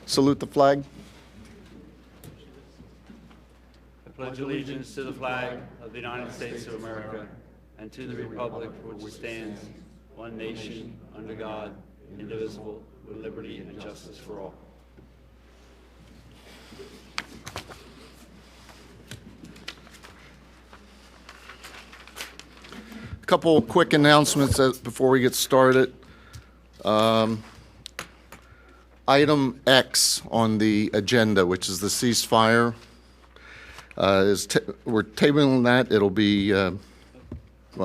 Salute the flag. I pledge allegiance to the flag of the United States of America and to the republic for which it stands, one nation, under God, indivisible, with liberty and justice for all. A couple quick announcements before we get started. Item X on the agenda, which is the ceasefire, we're tabling that. It'll be, what? I'm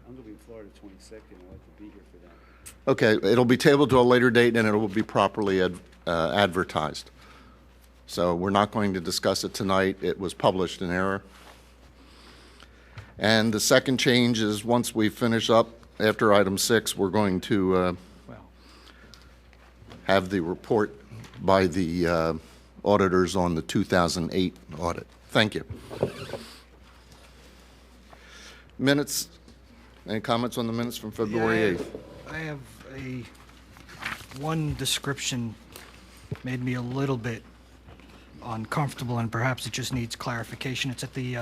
going to be in Florida 22nd. I'd like to be here for that. Okay, it'll be tabled to a later date and it will be properly advertised. So we're not going to discuss it tonight. It was published in error. And the second change is once we finish up after item 6, we're going to have the report by the auditors on the 2008 audit. Thank you. Minutes. Any comments on the minutes from February 8th? I have one description made me a little bit uncomfortable, and perhaps it just needs clarification. It's at the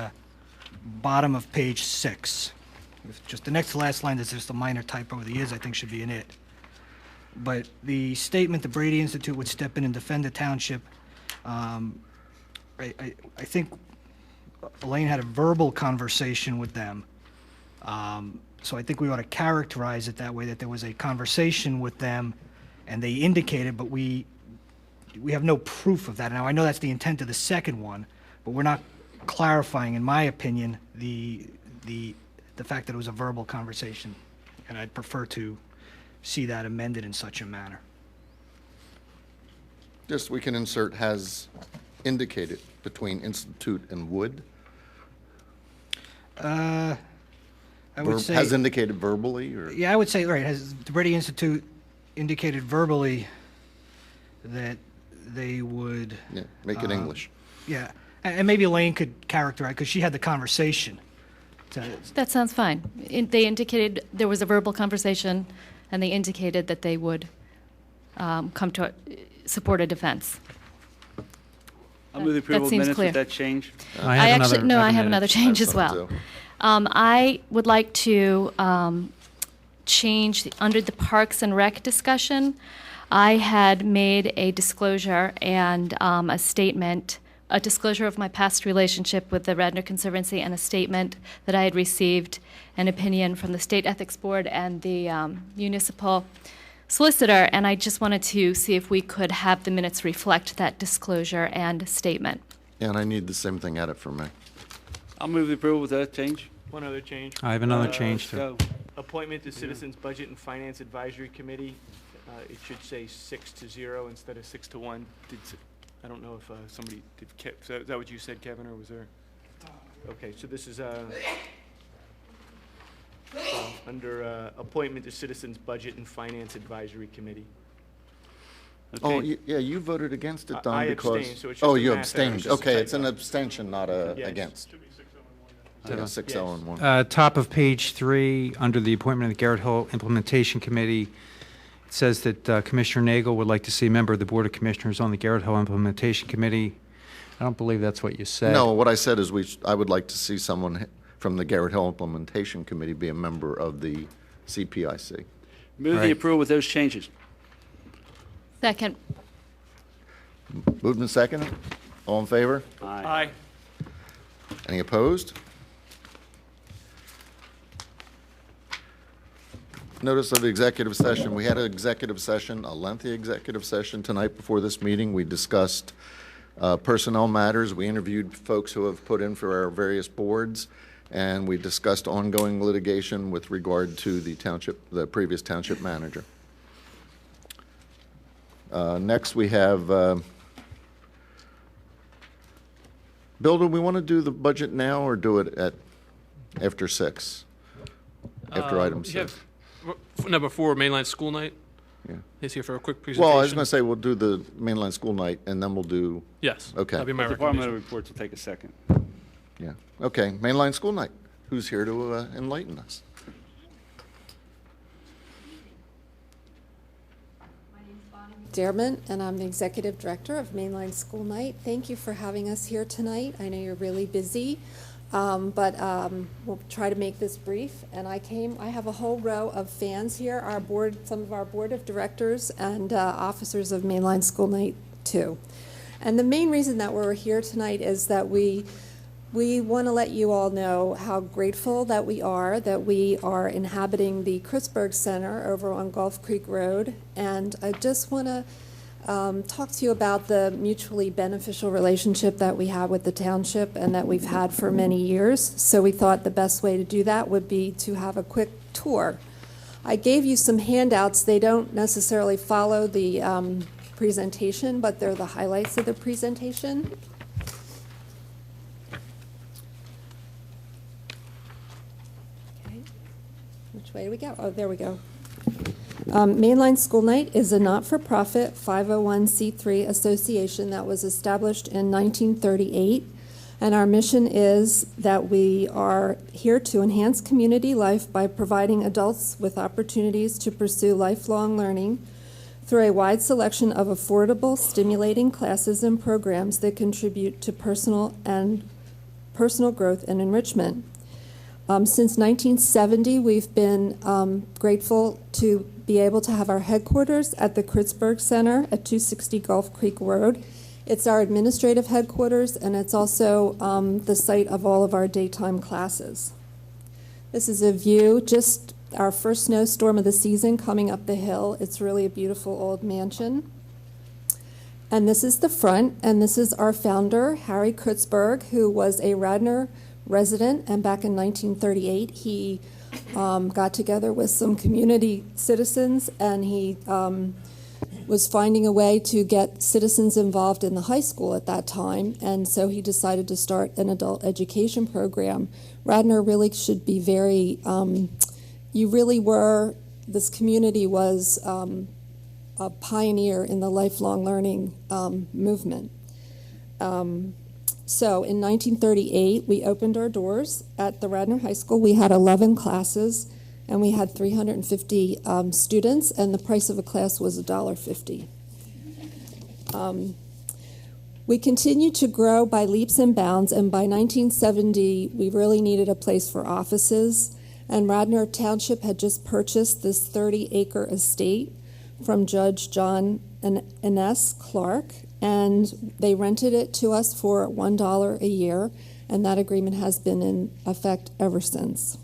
bottom of page 6. Just the next to last line, there's just a minor typo. The is, I think, should be in it. But the statement, the Brady Institute would step in and defend the township. I think Elaine had a verbal conversation with them. So I think we ought to characterize it that way, that there was a conversation with them and they indicated, but we have no proof of that. Now, I know that's the intent of the second one, but we're not clarifying, in my opinion, the fact that it was a verbal conversation. And I'd prefer to see that amended in such a manner. Just we can insert has indicated between Institute and Wood. I would say Has indicated verbally, or? Yeah, I would say, right, has the Brady Institute indicated verbally that they would... Yeah, make it English. Yeah, and maybe Elaine could characterize, because she had the conversation. That sounds fine. They indicated there was a verbal conversation, and they indicated that they would come to support a defense. I'll move the approval of seems minutes clear. with that change. I have another change as That's well. something I would like to change under the Parks and Rec discussion. I had made a disclosure and a statement, a disclosure of my past relationship with the Radnor Conservancy, and a statement that I had received an opinion from the State Ethics Board and the municipal solicitor, and I just wanted to see if we could have the minutes reflect that disclosure and statement. Yeah, and I need the same thing added for me. I'll move the approval with that change. One other change. I have another change, too. Go. Appointment to Citizens Budget and Finance Advisory Committee. It should say 6-0 instead of 6-1. I don't know if somebody did. Is that what you said, Kevin, or was there? Okay, so this is under appointment to Citizens Budget and Finance Advisory Committee. Oh, Okay. yeah, you voted against it, Don, I because... abstained, so it's just Oh, a you math error. abstained. It's just a Okay, it's an typo. abstention, not a Yes. against. Yeah, Yes. 6-0 and 1. Top of page 3, under the appointment of the Garrett Hill Implementation Committee, it says that Commissioner Nagel would like to see a member of the Board of Commissioners on the Garrett Hill Implementation Committee. I don't believe that's what you said. No, what I said is I would like to see someone from the Garrett Hill Implementation Committee be a member of the CPIC. Move the Right. approval with those changes. Second. Moved and seconded. All in favor? Aye. Any opposed? Notice of executive session. We had an executive session, a lengthy executive session tonight before this meeting. We discussed personnel matters. We interviewed folks who have put in for our various boards, and we discussed ongoing litigation with regard to the previous township manager. Next, we have, Bill, do we want to do the budget now or do it after 6? After item 6? Number 4, mainline school night. Yeah. He's here for a quick presentation. Well, I was going to say we'll do the mainline school night, and then we'll do, Yes. Okay. That'd be my Departmental recommendation. reports will take a second. yeah. Okay, mainline school night. Who's here to enlighten us? McDermott, and I'm the Executive Director of Mainline School Night. Thank you for having us here tonight. I know you're really busy, but we'll try to make this brief. And I have a whole row of fans here, some of our Board of Directors and officers of Mainline School Night, too. And the main reason that we're here tonight is that we want to let you all know how grateful that we are inhabiting the Kritzberg Center over on Gulf Creek Road. And I just want to talk to you about the mutually beneficial relationship that we have with the township and that we've had for many years. So we thought the best way to do that would be to have a quick tour. I gave you some handouts. They don't necessarily follow the presentation, but they're the highlights of the presentation. Okay, which way do we go? Oh, there we go. Mainline School Night is a not-for-profit 501c3 association that was established in 1938, and our mission is that we are here to enhance community life by providing adults with opportunities to pursue lifelong learning through a wide selection of affordable, stimulating classes and programs that contribute to personal growth and enrichment. Since 1970, we've been grateful to be able to have our headquarters at the Kritzberg Center at 260 Gulf Creek Road. It's our administrative headquarters, and it's also the site of all of our daytime classes. This is a view, just our first snowstorm of the season coming up the hill. It's really a beautiful old mansion. And this is the front, and this is our founder, Harry Kritzberg, who was a Radnor resident, and back in 1938 he got together with some community citizens, and he was finding a way to get citizens involved in the high school at that time, and so he decided to start an adult education program. Radnor really should be very, this community was a pioneer in the lifelong learning movement. So in 1938, we opened our doors at the Radnor High School. We had 11 classes, and we had 350 students, and the price of a class was $1.50. We continued to grow by leaps and bounds, and by 1970, we really needed a place for offices, and Radnor Township had just purchased this 30-acre estate from Judge John N.S. Clark, and they rented it to us for $1 a year, and that agreement has been in effect ever since,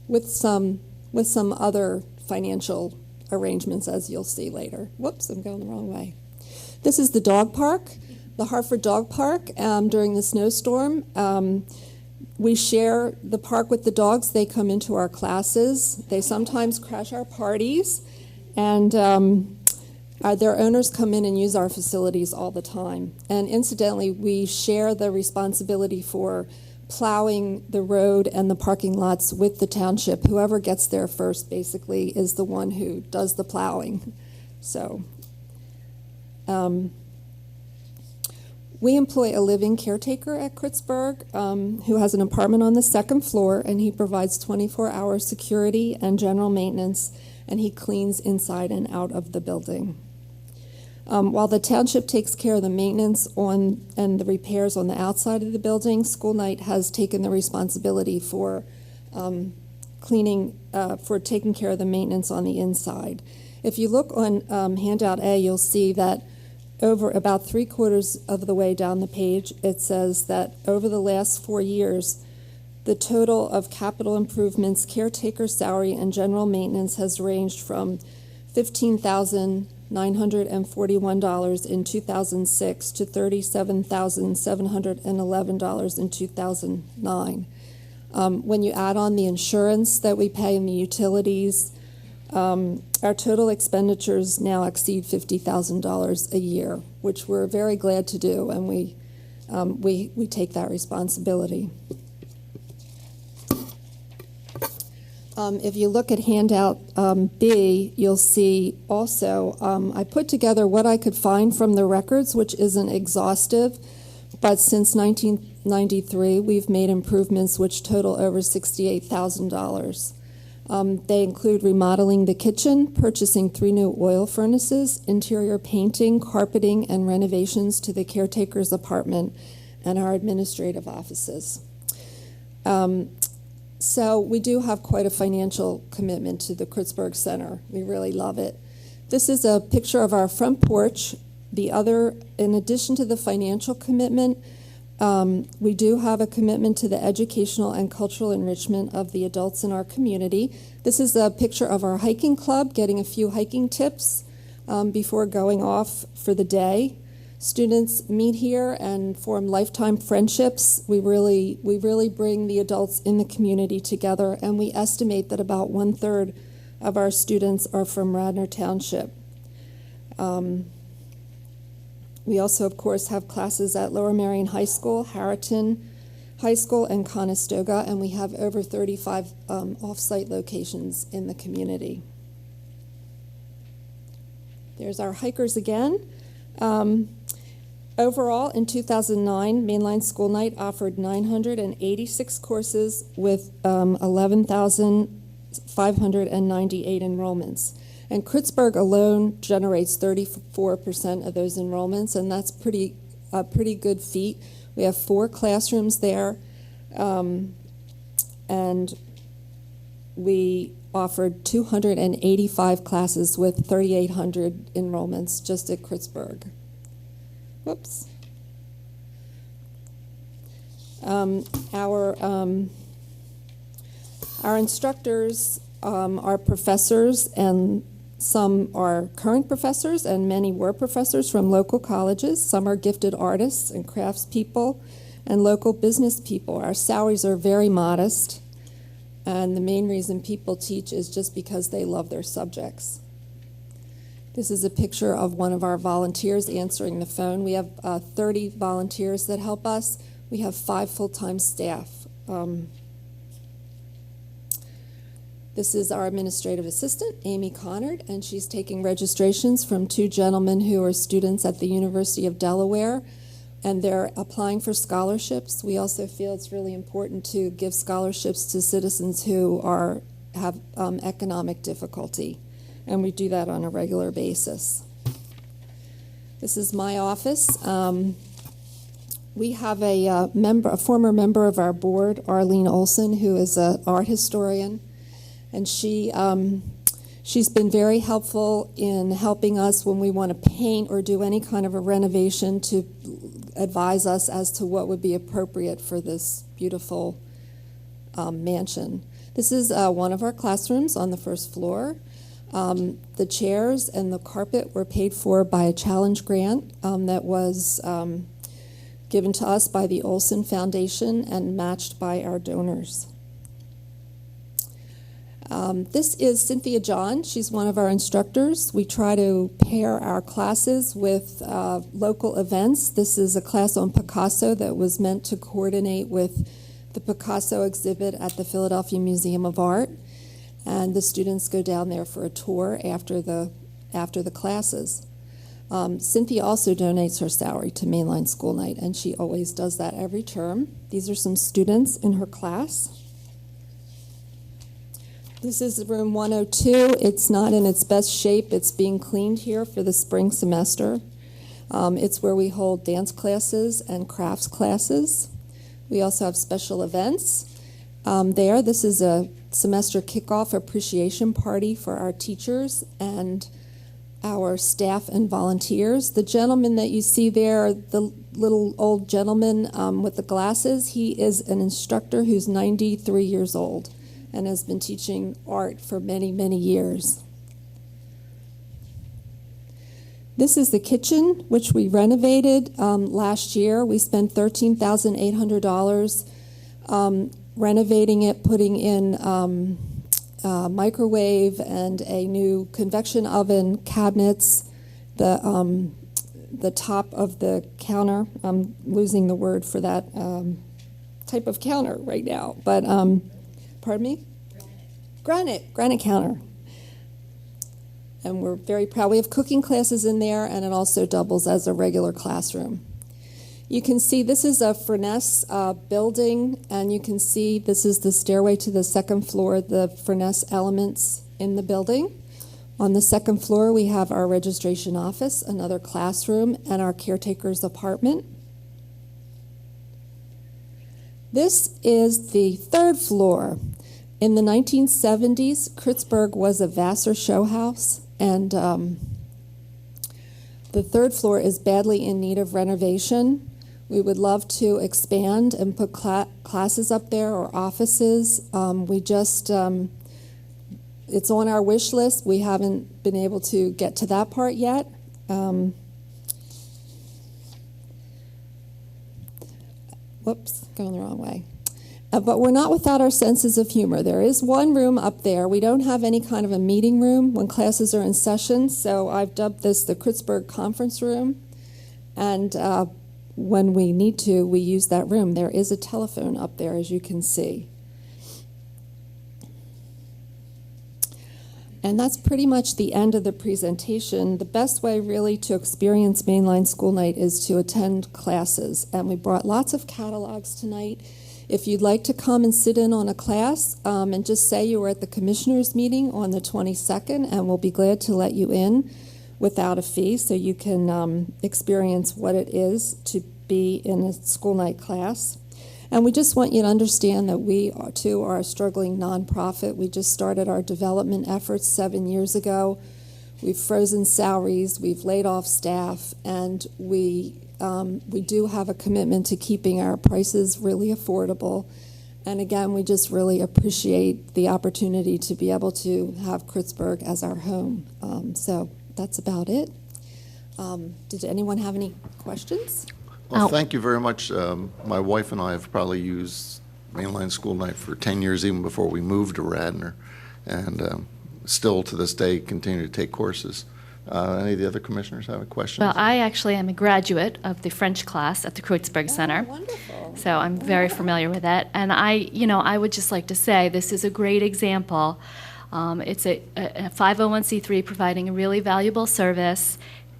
with some other financial arrangements, as you'll see later. Whoops, I'm going the wrong way. This is the dog park, the Hartford Dog Park. During the snowstorm, we share the park with the dogs. They come into our classes. They sometimes crash our parties, and their owners come in and use our facilities all the time. And incidentally, we share the responsibility for plowing the road and the parking lots with the township. Whoever gets there first, basically, is the one who does the plowing. So we employ a living caretaker at Kritzberg who has an apartment on the second floor, and he provides 24-hour security and general maintenance, and he cleans inside and out of the building. While the township takes care of the maintenance and the repairs on the outside of the building, School Night has taken the responsibility for taking care of the maintenance on the inside. If you look on handout A, you'll see that over about 3/4 of the way down the page, it says that over the last 4 years, the total of capital improvements, caretaker salary, and general maintenance has ranged from $15,941 in 2006 to $37,711 in 2009. When you add on the insurance that we pay and the utilities, our total expenditures now exceed $50,000 a year, which we're very glad to do, and we take that responsibility. If you look at handout B, you'll see also I put together what I could find from the records, which isn't exhaustive, but since 1993, we've made improvements which total over $68,000. They include remodeling the kitchen, purchasing 3 new oil furnaces, interior painting, carpeting, and renovations to the caretaker's apartment and our administrative offices. So we do have quite a financial commitment to the Kritzberg Center. We really love it. This is a picture of our front porch. In addition to the financial commitment, we do have a commitment to the educational and cultural enrichment of the adults in our community. This is a picture of our hiking club, getting a few hiking tips before going off for the day. Students meet here and form lifetime friendships. We really bring the adults in the community together, and we estimate that about 1/3 of our students are from Radnor Township. We also, of course, have classes at Lower Merion High School, Harriton High School, and Conestoga, and we have over 35 off-site locations in the community. There's our hikers again. Overall, in 2009, Mainline School Night offered 986 courses with 11,598 enrollments. And Kritzberg alone generates 34% of those enrollments, and that's a pretty good feat. We have 4 classrooms there, and we offered 285 classes with 3,800 enrollments just at Kritzberg. Whoops. Our instructors are professors, and some are current professors, and many were professors from local colleges. Some are gifted artists and craftspeople and local business people. Our salaries are very modest, and the main reason people teach is just because they love their subjects. This is a picture of one of our volunteers answering the phone. We have 30 volunteers that help us. We have 5 full-time staff. This is our administrative assistant, Amy Connard, and she's taking registrations from 2 gentlemen who are students at the University of Delaware, and they're applying for scholarships. We also feel it's really important to give scholarships to citizens who have economic difficulty, and we do that on a regular basis. This is my office. We have a former member of our board, Arlene Olson, who is an art historian. And she's been very helpful in helping us when we want to paint or do any kind of a renovation, to advise us as to what would be appropriate for this beautiful mansion. This is one of our classrooms on the first floor. The chairs and the carpet were paid for by a challenge grant that was given to us by the Olson Foundation and matched by our donors. This is Cynthia John. She's one of our instructors. We try to pair our classes with local events. This is a class on Picasso that was meant to coordinate with the Picasso exhibit at the Philadelphia Museum of Art. And the students go down there for a tour after the classes. Cynthia also donates her salary to Mainline School Night, and she always does that every term. These are some students in her class. This is room 102. It's not in its best shape. It's being cleaned here for the spring semester. It's where we hold dance classes and crafts classes. We also have special events there. This is a semester kickoff appreciation party for our teachers and our staff and volunteers. The gentleman that you see there, the little old gentleman with the glasses, he is an instructor who's 93 years old and has been teaching art for many, many years. This is the kitchen, which we renovated last year. We spent $13,800 renovating it, putting in a microwave and a new convection oven, cabinets, the top of the counter. I'm losing the word for that type of counter right now, but pardon me? Granite counter. And we're very proud. We have cooking classes in there, and it also doubles as a regular classroom. You can see this is a Furness building, and you can see this is the stairway to the second floor, the Furness elements in the building. On the second floor, we have our registration office, another classroom, and our caretaker's apartment. This is the third floor. In the 1970s, Kritzburg was a Vassar show house, and the third floor is badly in need of renovation. We would love to expand and put classes up there or offices. It's on our wish list. We haven't been able to get to that part yet. Whoops, going the wrong way. But we're not without our senses of humor. There is one room up there. We don't have any kind of a meeting room when classes are in session, so I've dubbed this the Kritzburg Conference Room. And when we need to, we use that room. There is a telephone up there, as you can see. And that's pretty much the end of the presentation. The best way really to experience Mainline School Night is to attend classes. And we brought lots of catalogs tonight. If you'd like to come and sit in on a class and just say you were at the commissioners meeting on the 22nd, and we'll be glad to let you in without a fee so you can experience what it is to be in a school night class. And we just want you to understand that we, too, are a struggling nonprofit. We just started our development efforts 7 years ago. We've frozen salaries, we've laid off staff, and we do have a commitment to keeping our prices really affordable. And again, we just really appreciate the opportunity to be able to have Kritzburg as our home. So that's about it. Did anyone have any questions? Well, thank you very much. My wife and I have probably used Mainline School Night for 10 years, even before we moved to Radnor, and still to this day continue to take courses. Any of the other commissioners have any questions? Well, I actually am a graduate of the French class at the Kreuzberg Center. Wonderful. So I'm very familiar with it. And I would just like to say this is a great example. It's a 501c3 providing a really valuable service,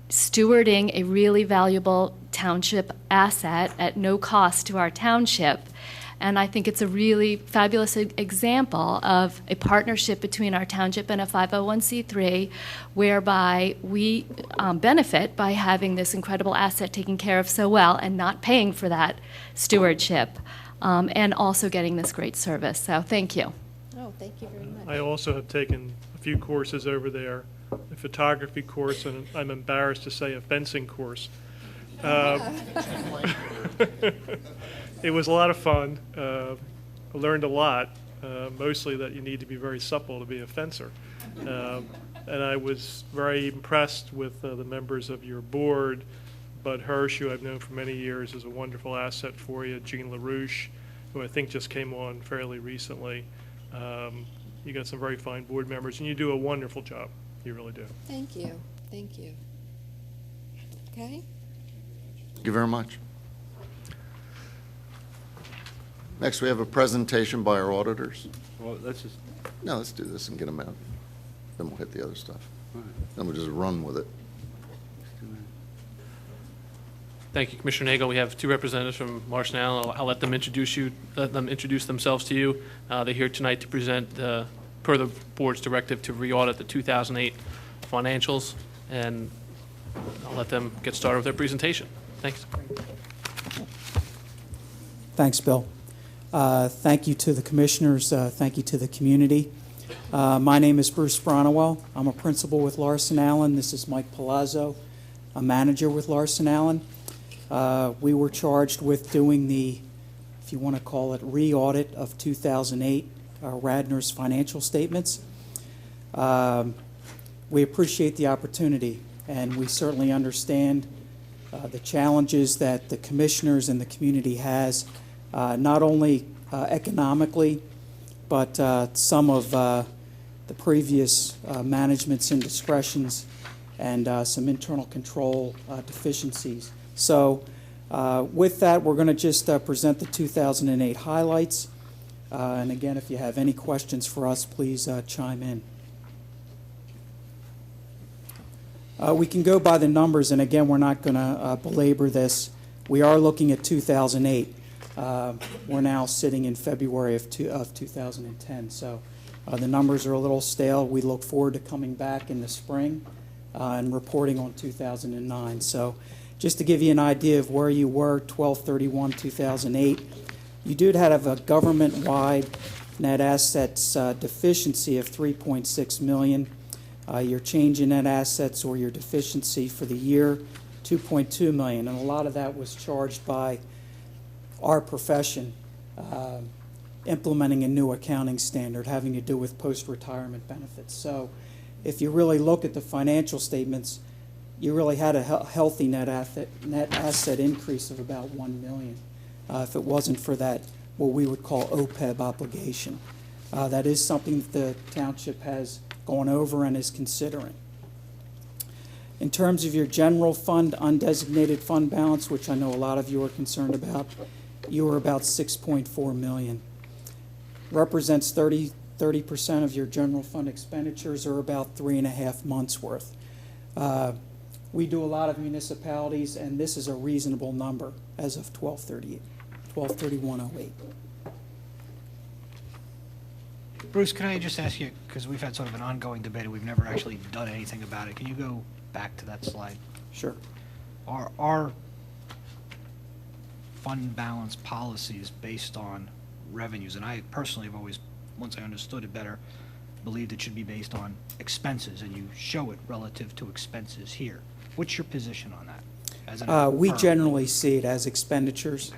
stewarding a really valuable township asset at no cost to our township. And I think it's a really fabulous example of a partnership between our township and a 501c3, whereby we benefit by having this incredible asset taken care of so well and not paying for that stewardship, and also getting this great service. So thank you. Oh, thank you very much. I also have taken a few courses over there, a photography course, and I'm embarrassed to say a fencing course. It was a lot of fun. I learned a lot, mostly that you need to be very supple to be a fencer. And I was very impressed with the members of your board. Bud Hirsch, who I've known for many years, is a wonderful asset for you. Jean LaRouche, who I think just came on fairly recently. You got some very fine board members, and you do a wonderful job. You really do. Thank you. Thank you. Okay. Thank you very much. Next, we have a presentation by our auditors. Well, let's just, No, let's do this and get them out. Then we'll hit the other stuff. all right, Then we'll just run with it. let's do that. Thank you, Commissioner Nagel. We have two representatives from Marsh & Allen. I'll let them introduce themselves to you. They're here tonight to present, per the board's directive, to re-audit the 2008 financials, and I'll let them get started with their presentation. Thanks. Thanks, Bill. Thank you to the commissioners. Thank you to the community. My name is Bruce Bronowell. I'm a principal with Larson Allen. This is Mike Palazzo, a manager with Larson Allen. We were charged with doing the, if you want to call it, re-audit of 2008 Radnor's financial statements. We appreciate the opportunity, and we certainly understand the challenges that the commissioners and the community has, not only economically, but some of the previous management's indiscretions and some internal control deficiencies. So with that, we're going to just present the 2008 highlights. And again, if you have any questions for us, please chime in. We can go by the numbers, and again, we're not going to belabor this. We are looking at 2008. We're now sitting in February of 2010, so the numbers are a little stale. We look forward to coming back in the spring and reporting on 2009. So just to give you an idea of where you were 12/31/2008, you did have a government-wide net assets deficiency of $3.6 million. Your change in net assets or your deficiency for the year, $2.2 million, and a lot of that was charged by our profession implementing a new accounting standard having to do with post-retirement benefits. So if you really look at the financial statements, you really had a healthy net asset increase of about $1 million if it wasn't for that, what we would call OPEB obligation. That is something that the township has gone over and is considering. In terms of your general fund, undesignated fund balance, which I know a lot of you are concerned about, you are about $6.4 million. Represents 30% of your general fund expenditures, or about 3.5 months worth. We do a lot of municipalities, and this is a reasonable number as of 12/31/08. Bruce, can I just ask you, because we've had sort of an ongoing debate and we've never actually done anything about it, can you go back to that slide? Sure. Our fund balance policy is based on revenues, and I personally have always, once I understood it better, believed it should be based on expenses, and you show it relative to expenses here. What's your position on that? We firm? generally see it as expenditures.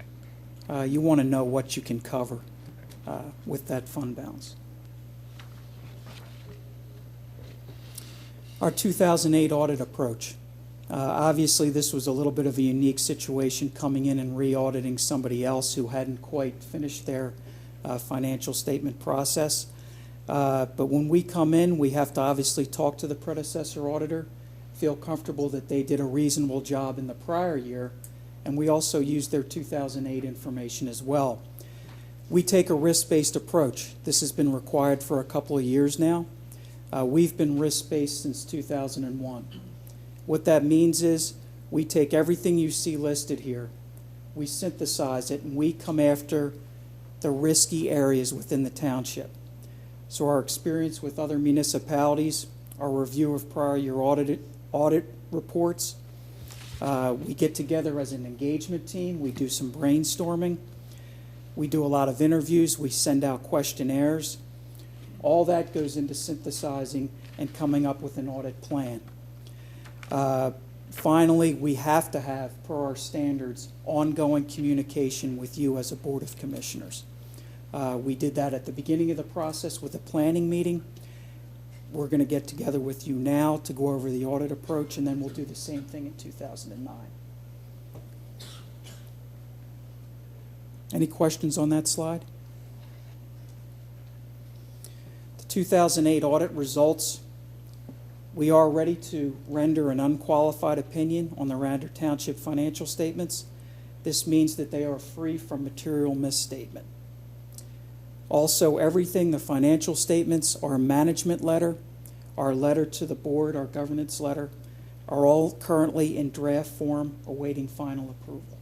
Okay. You want to know what you can cover with that fund balance. Our 2008 audit approach. Obviously, this was a little bit of a unique situation, coming in and re-auditing somebody else who hadn't quite finished their financial statement process. But when we come in, we have to obviously talk to the predecessor auditor, feel comfortable that they did a reasonable job in the prior year, and we also use their 2008 information as well. We take a risk-based approach. This has been required for a couple of years now. We've been risk-based since 2001. What that means is we take everything you see listed here, we synthesize it, and we come after the risky areas within the township. So our experience with other municipalities, our review of prior year audit reports, we get together as an engagement team, we do some brainstorming, we do a lot of interviews, we send out questionnaires. All that goes into synthesizing and coming up with an audit plan. Finally, we have to have, per our standards, ongoing communication with you as a Board of Commissioners. We did that at the beginning of the process with a planning meeting. We're going to get together with you now to go over the audit approach, and then we'll do the same thing in 2009. Any questions on that slide? The 2008 audit results. We are ready to render an unqualified opinion on the Radnor Township financial statements. This means that they are free from material misstatement. Also, everything, the financial statements, our management letter, our letter to the board, our governance letter, are all currently in draft form awaiting final approval.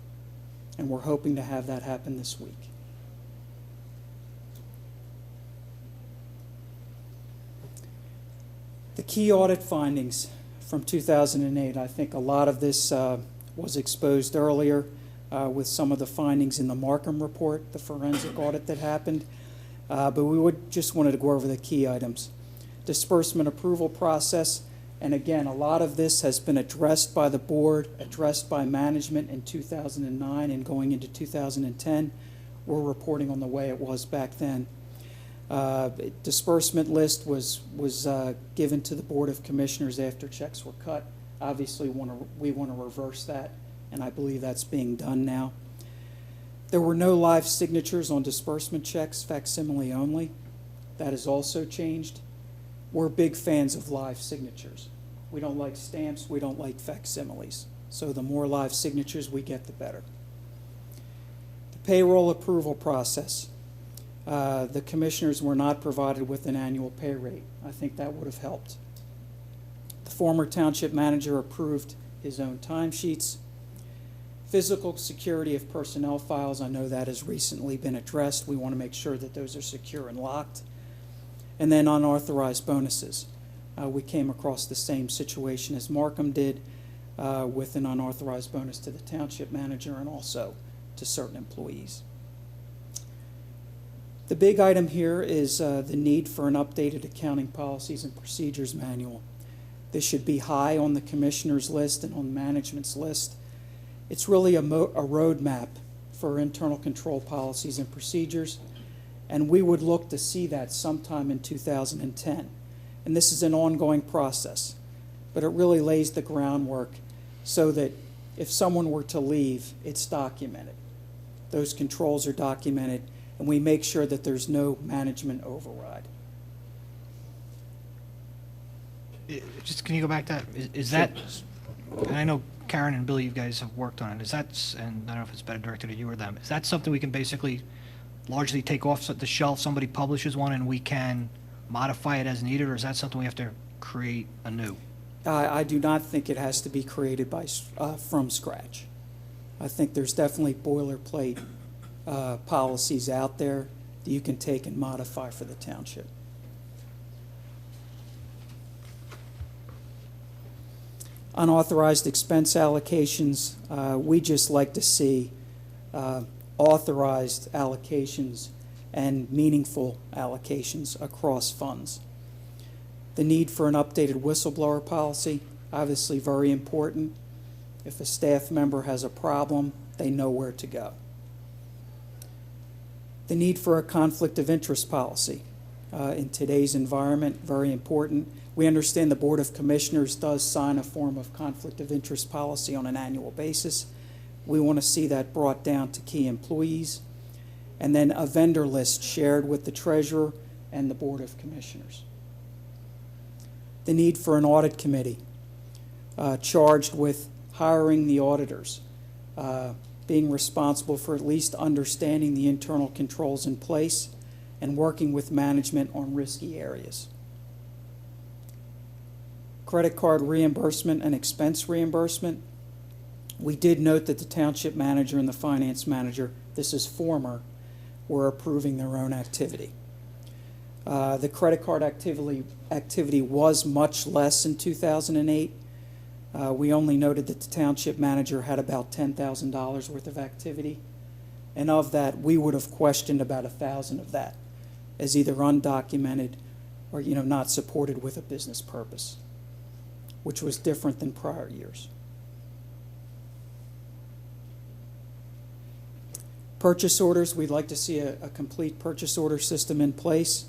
And we're hoping to have that happen this week. The key audit findings from 2008, I think a lot of this was exposed earlier with some of the findings in the Markham report, the forensic audit that happened. But we just wanted to go over the key items. Disbursement approval process, and again, a lot of this has been addressed by the board, addressed by management in 2009 and going into 2010. We're reporting on the way it was back then. Disbursement list was given to the Board of Commissioners after checks were cut. Obviously, we want to reverse that, and I believe that's being done now. There were no live signatures on disbursement checks, facsimile only. That has also changed. We're big fans of live signatures. We don't like stamps, we don't like facsimiles. So the more live signatures we get, the better. The payroll approval process. The commissioners were not provided with an annual pay rate. I think that would have helped. The former township manager approved his own timesheets. Physical security of personnel files, I know that has recently been addressed. We want to make sure that those are secure and locked. And then unauthorized bonuses. We came across the same situation as Markham did with an unauthorized bonus to the township manager and also to certain employees. The big item here is the need for an updated accounting policies and procedures manual. This should be high on the commissioner's list and on management's list. It's really a roadmap for internal control policies and procedures, and we would look to see that sometime in 2010. And this is an ongoing process, but it really lays the groundwork so that if someone were to leave, it's documented. Those controls are documented, and we make sure that there's no management override. Just, can you go back to that? Is that, and I know Karen and Billy, you guys have worked on it, is that, and I don't know if it's better directed at you or them, is that something we can basically largely take off the shelf, somebody publishes one and we can modify it as needed, or is that something we have to create anew? I do not think it has to be created from scratch. I think there's definitely boilerplate policies out there that you can take and modify for the township. Unauthorized expense allocations, we just like to see authorized allocations and meaningful allocations across funds. The need for an updated whistleblower policy, obviously very important. If a staff member has a problem, they know where to go. The need for a conflict of interest policy. In today's environment, very important. We understand the Board of Commissioners does sign a form of conflict of interest policy on an annual basis. We want to see that brought down to key employees. And then a vendor list shared with the Treasurer and the Board of Commissioners. The need for an audit committee charged with hiring the auditors, being responsible for at least understanding the internal controls in place and working with management on risky areas. Credit card reimbursement and expense reimbursement. We did note that the township manager and the finance manager, this is former, were approving their own activity. The credit card activity was much less in 2008. We only noted that the township manager had about $10,000 worth of activity. And of that, we would have questioned about 1,000 of that as either undocumented or not supported with a business purpose, which was different than prior years. Purchase orders, we'd like to see a complete purchase order system in place,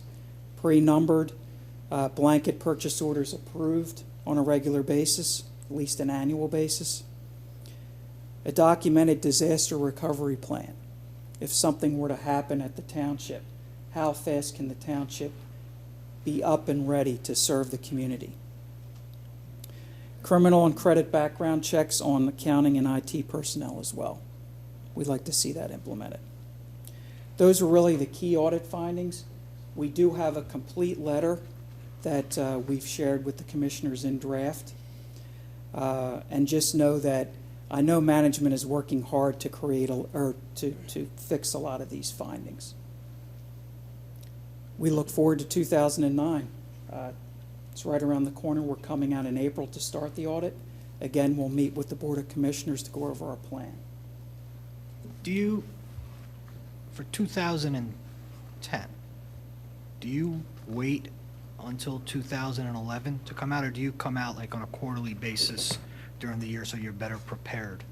pre-numbered, blanket purchase orders approved on a regular basis, at least an annual basis. A documented disaster recovery plan. If something were to happen at the township, how fast can the township be up and ready to serve the community? Criminal and credit background checks on accounting and IT personnel as well. We'd like to see that implemented. Those are really the key audit findings. We do have a complete letter that we've shared with the commissioners in draft. And just know that I know management is working hard to create to fix a lot of these findings. We look forward to 2009. It's right around the corner. We're coming out in April to start the audit. Again, we'll meet with the Board of Commissioners to go over our plan. Do you, for 2010, do you wait until 2011 to come out, or do you come out like on a quarterly basis during the year so you're better prepared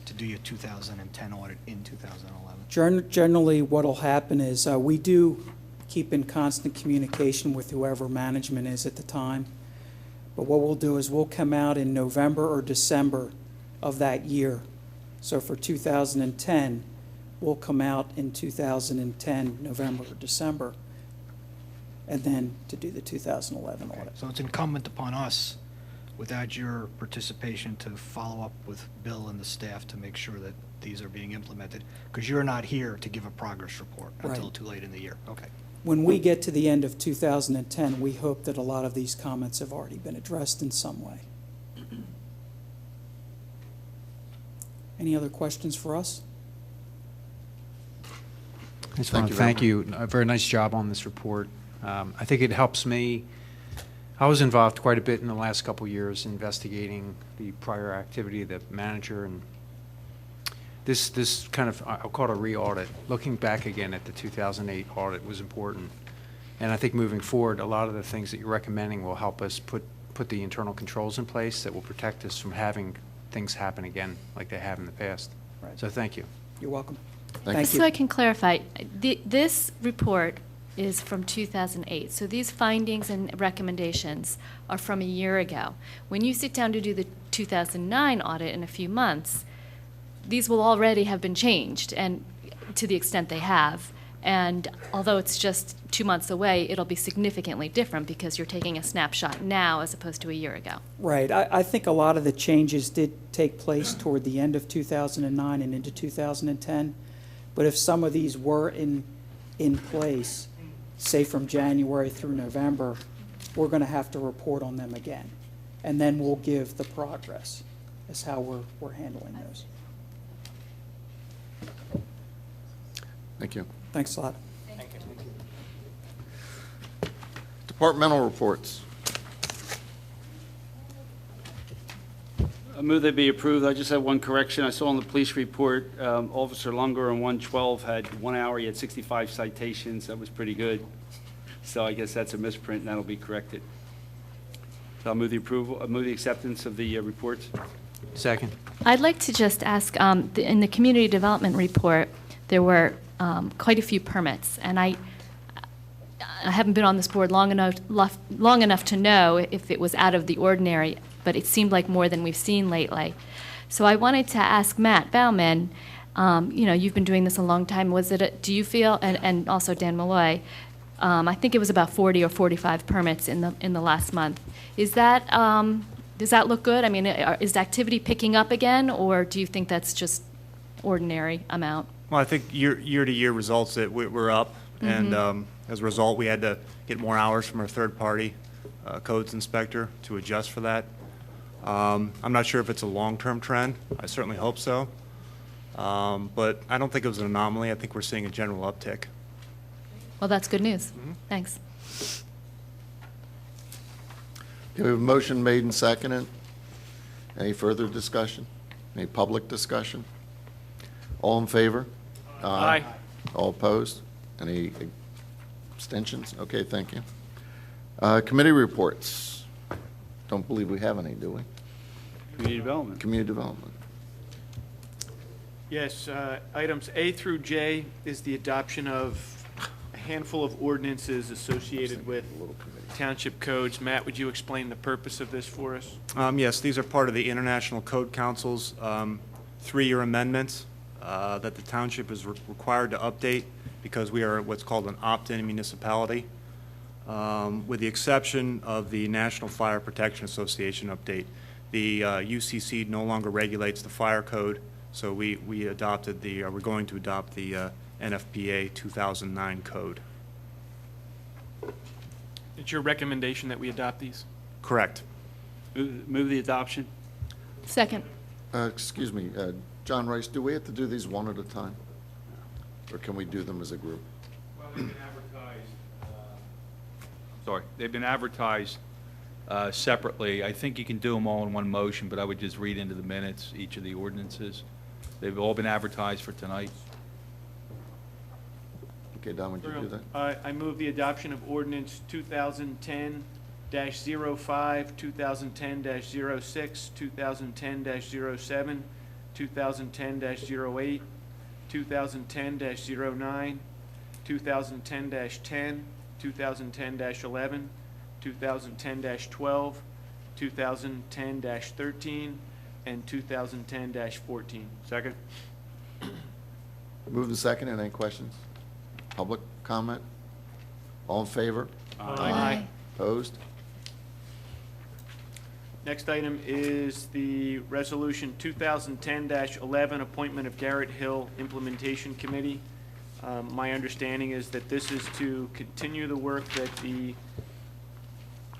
to do your 2010 audit in 2011? Generally, what will happen is we do keep in constant communication with whoever management is at the time. But what we'll do is we'll come out in November or December of that year. So for 2010, we'll come out in 2010, November or December, and then to do the 2011 audit. So it's incumbent upon us, without your participation, to follow up with Bill and the staff to make sure that these are being implemented, because you're not here to give a progress report until Right. too late in the year. Okay. When we get to the end of 2010, we hope that a lot of these comments have already been addressed in some way. Any other questions for us? I just Thank want you to very thank you. A very nice job on this report. I think it helps me. I was involved quite a bit in the last couple years investigating the prior activity of the manager, and this kind of, I'll call it a re-audit. Looking back again at the 2008 audit was important. And I think moving forward, a lot of the things that you're recommending will help us put the internal controls in place that will protect us from having things happen again like they have in the past. Right. So thank you. You're welcome. Thank Thank Just you. so I can clarify, this report is from 2008. So these findings and recommendations are from a year ago. When you sit down to do the 2009 audit in a few months, these will already have been changed, and to the extent they have. And although it's just 2 months away, it'll be significantly different because you're taking a snapshot now as opposed to a year ago. Right. I think a lot of the changes did take place toward the end of 2009 and into 2010. But if some of these were in place, say from January through November, we're going to have to report on them again. And then we'll give the progress as how we're handling those. Thank you. Thanks a lot. Departmental reports. I move they be approved. I just have one correction. I saw in the police report, Officer Lunger on 112 had 1 hour, he had 65 citations. That was pretty good. So I guess that's a misprint, and that'll be corrected. So I'll move the approval, move the acceptance of the reports. Second. I'd like to just ask, in the community development report, there were quite a few permits, and I haven't been on this board long enough to know if it was out of the ordinary, but it seemed like more than we've seen lately. So I wanted to ask Matt Bauman, you've been doing this a long time. Do you feel, and also Dan Malloy, I think it was about 40 or 45 permits in the last month. Does that look good? I mean, is activity picking up again, or do you think that's just ordinary amount? Well, I think year-to-year results that we're up, and as a result, we had to get more hours from our third-party codes inspector to adjust for that. I'm not sure if it's a long-term trend. I certainly hope so. But I don't think it was an anomaly. I think we're seeing a general uptick. Well, that's good news. Thanks. Okay, we have a motion made and seconded. Any further discussion? Any public discussion? All in favor? Aye. All opposed? Any abstentions? Okay, thank you. Committee reports. Don't believe we have any, do we? Community development. Community development. Yes, items A through J is the adoption of a handful of ordinances associated with township codes. Matt, would you explain the purpose of this for us? Yes, these are part of the International Code Council's 3-year amendments that the township is required to update because we are what's called an opt-in municipality. With the exception of the National Fire Protection Association update, the UCC no longer regulates the fire code, so we adopted we're going to adopt the NFPA 2009 code. It's your recommendation that we adopt these? Correct. Move the adoption. Second. Excuse me, John Rice, do we have to do these one at a time? Or can we do them as a group? Well, they've been advertised separately. I think you can do them all in one motion, but I would just read into the minutes each of the ordinances. They've all been advertised for tonight. Okay, Don, would you do that? I move the adoption of ordinance 2010-05, 2010-06, 2010-07, 2010-08, 2010-09, 2010-10, 2010-11, 2010-12, 2010-13, and 2010-14. Second. Move the second, and any questions? Public comment? All in favor? Aye. Opposed? Next item is the resolution 2010-11, appointment of Garrett Hill Implementation Committee. My understanding is that this is to continue the work that the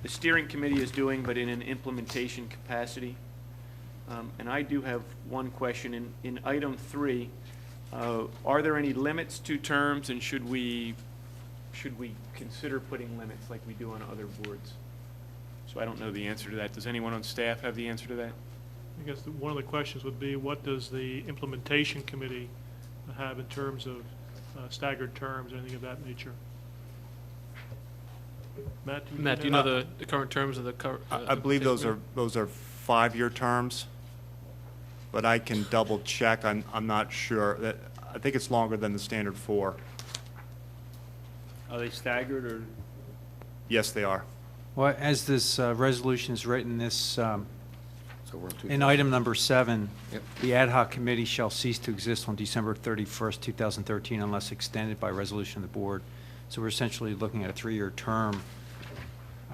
steering committee is doing, but in an implementation capacity. And I do have one question. In item 3, are there any limits to terms, and should we consider putting limits like we do on other boards? So I don't know the answer to that. Does anyone on staff have the answer to that? I guess one of the questions would be, what does the implementation committee have in terms of staggered terms, anything of that nature? Matt, Matt, do you know the current terms of the I believe those are 5-year terms, but I can double check. I'm not sure. I think it's longer than the standard 4. Are they staggered or? Yes, they are. Well, as this resolution is written, this, So we're on in item number 7, Yep. the ad hoc committee shall cease to exist on December 31st, 2013, unless extended by resolution of the board. So we're essentially looking at a 3-year term.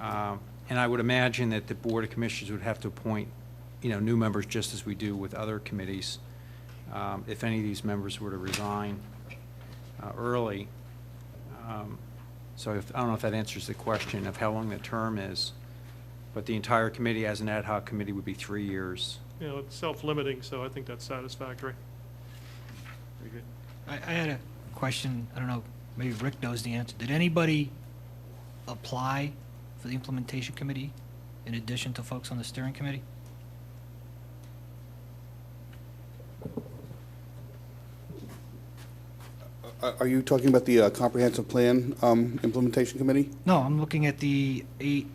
And I would imagine that the Board of Commissioners would have to appoint, new members, just as we do with other committees. If any of these members were to resign early. So I don't know if that answers the question of how long the term is, but the entire committee as an ad hoc committee would be 3 years. It's self-limiting, so I think that's satisfactory. Very good. I had a question, I don't know, maybe Rick knows the answer. Did anybody apply for the implementation committee in addition to folks on the steering committee? Are you talking about the comprehensive plan implementation committee? No, I'm looking at the 8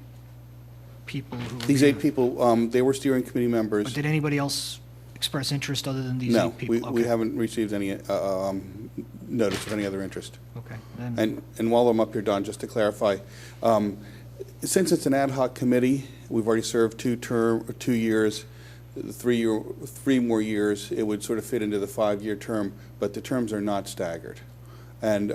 people who. These 8 people, they were steering committee members. But did anybody else express interest other than these 8 No, people? we Okay. haven't received any notice of any other interest. Okay. Then- And while I'm up here, Don, just to clarify, since it's an ad hoc committee, we've already served 2 years, 3 more years, it would sort of fit into the 5-year term, but the terms are not staggered. And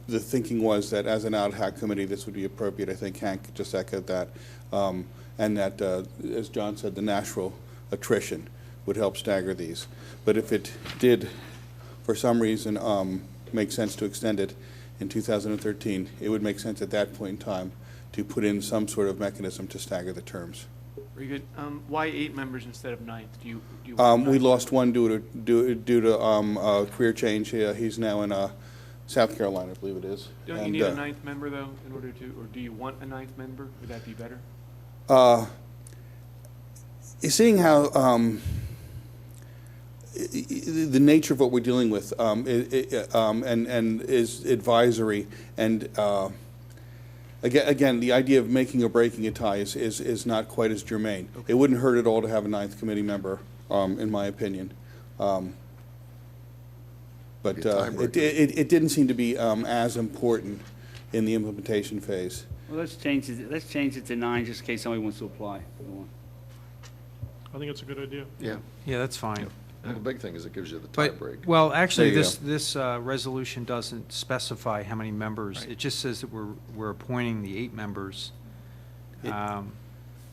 the thinking was that as an ad hoc committee, this would be appropriate. I think Hank just echoed that. And that, as John said, the natural attrition would help stagger these. But if it did, for some reason, make sense to extend it in 2013, it would make sense at that point in time to put in some sort of mechanism to stagger the terms. Very good. Why 8 members instead of 9? Do you We want 9? lost one due to a career change. He's now in South Carolina, I believe it is. Don't you And, need a 9th member, though, in order to, or do you want a 9th member? Would that be better? Seeing how the nature of what we're dealing with and is advisory, and again, the idea of making or breaking a tie is not quite as germane. Okay. It wouldn't hurt at all to have a 9th committee member, in my opinion. But Be a tiebreaker. it didn't seem to be as important in the implementation phase. Well, let's change it to 9, just in case somebody wants to apply. I think it's a good idea. Yeah. Yeah, that's fine. And the big thing is it gives you the But, tiebreak. well, actually, There you this resolution doesn't specify how many members. Right. It just says that we're appointing the 8 members.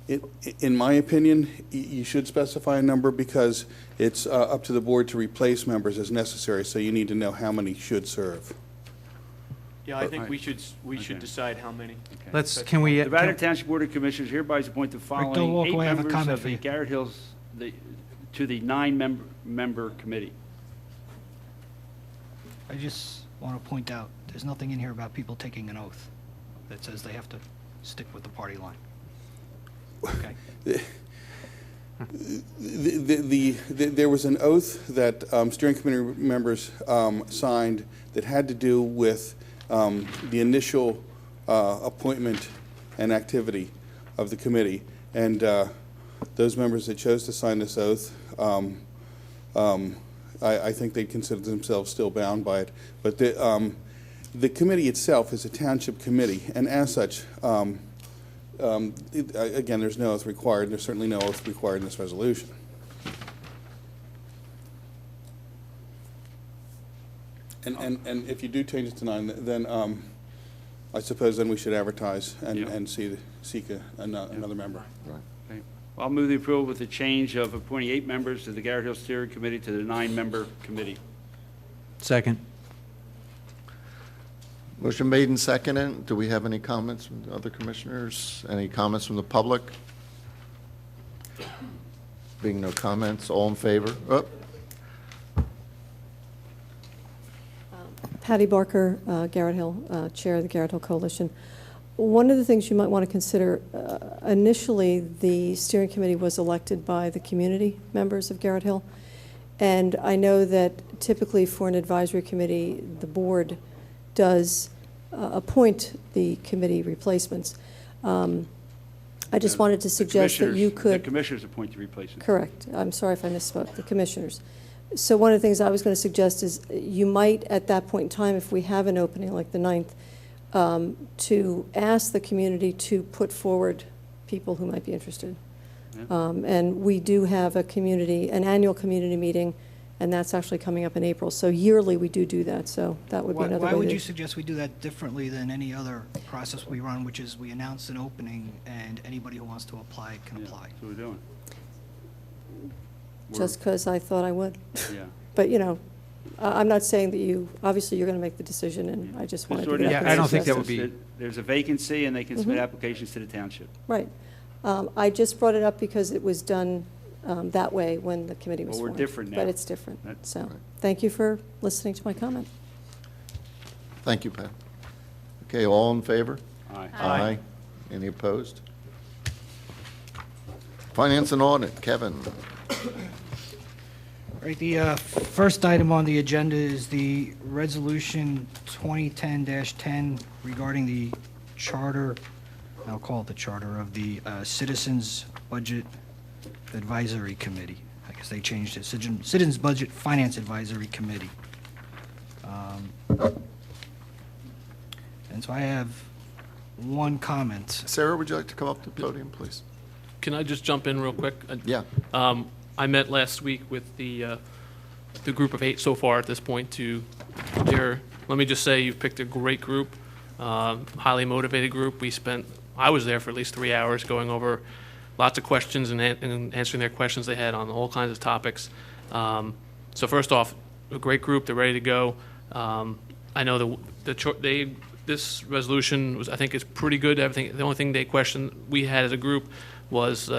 In my opinion, you should specify a number because it's up to the board to replace members as necessary, so you need to know how many should serve. Yeah, I think we should Okay. decide how many. Can we? The Radnor Township Board of Commissioners hereby appoint the don't following walk 8 away, I have a members comment of for the you. Garrett Hills, to the 9-member committee. I just want to point out, there's nothing in here about people taking an oath that says they have to stick with the party line. Okay? There was an oath that steering committee members signed that had to do with the initial appointment and activity of the committee. And those members that chose to sign this oath, I think they consider themselves still bound by it. But the committee itself is a township committee, and as such, again, there's no oath required. There's certainly no oath required in this resolution. And if you do change it to 9, then I suppose then we should advertise and seek another member. Right. Okay. Well, I'll move the approval with the change of appointing 8 members to the Garrett Hills Steering Committee to the 9-member committee. Second. Motion made and seconded. Do we have any comments from the other commissioners? Any comments from the public? Being no comments, all in favor? Oh, Patty Barker, Garrett Hill, Chair of the Garrett Hill Coalition. One of the things you might want to consider, initially, the steering committee was elected by the community members of Garrett Hill. And I know that typically for an advisory committee, the board does appoint the committee replacements. I just wanted to suggest that you could. The commissioners appoint the replacement. Correct. I'm sorry if I misspoke, the commissioners. So one of the things I was going to suggest is you might, at that point in time, if we have an opening like the 9th, to ask the community to put forward people who might be interested. Yeah. And we do have an annual community meeting, and that's actually coming up in April. So yearly, we do that, so that would be another way Why would to- you suggest we do that differently than any other process we run, which is we announce an opening and anybody who wants to apply can Yeah, apply? that's what we're doing. Just because I thought I would. Yeah. But, I'm not saying that obviously you're going to make the decision, and I just wanted to get up Yeah, and I don't think that suggest would it. be- There's a vacancy, and they can submit Mhm. applications to the township. Right. I just brought it up because it was done that way when the committee was Well, we're formed. different now. But it's different, That's so, right. thank you for listening to my comment. thank you, Pat. Okay, all in favor? Aye. Aye. Any opposed? Finance and Audit, Kevin. Right, the first item on the agenda is the Resolution 2010-10 regarding the charter, I'll call it the charter, of the Citizens Budget Advisory Committee. I guess they changed it, Citizens Budget Finance Advisory Committee. And so I have one comment. Sarah, would you like to come up to the podium, please? Can I just jump in real quick? Yeah. I met last week with the group of 8 so far at this point let me just say, you've picked a great group, highly motivated group. I was there for at least 3 hours going over lots of questions and answering their questions they had on all kinds of topics. So first off, a great group, they're ready to go. I know this resolution I think is pretty good. Everything, the only thing we had as a group was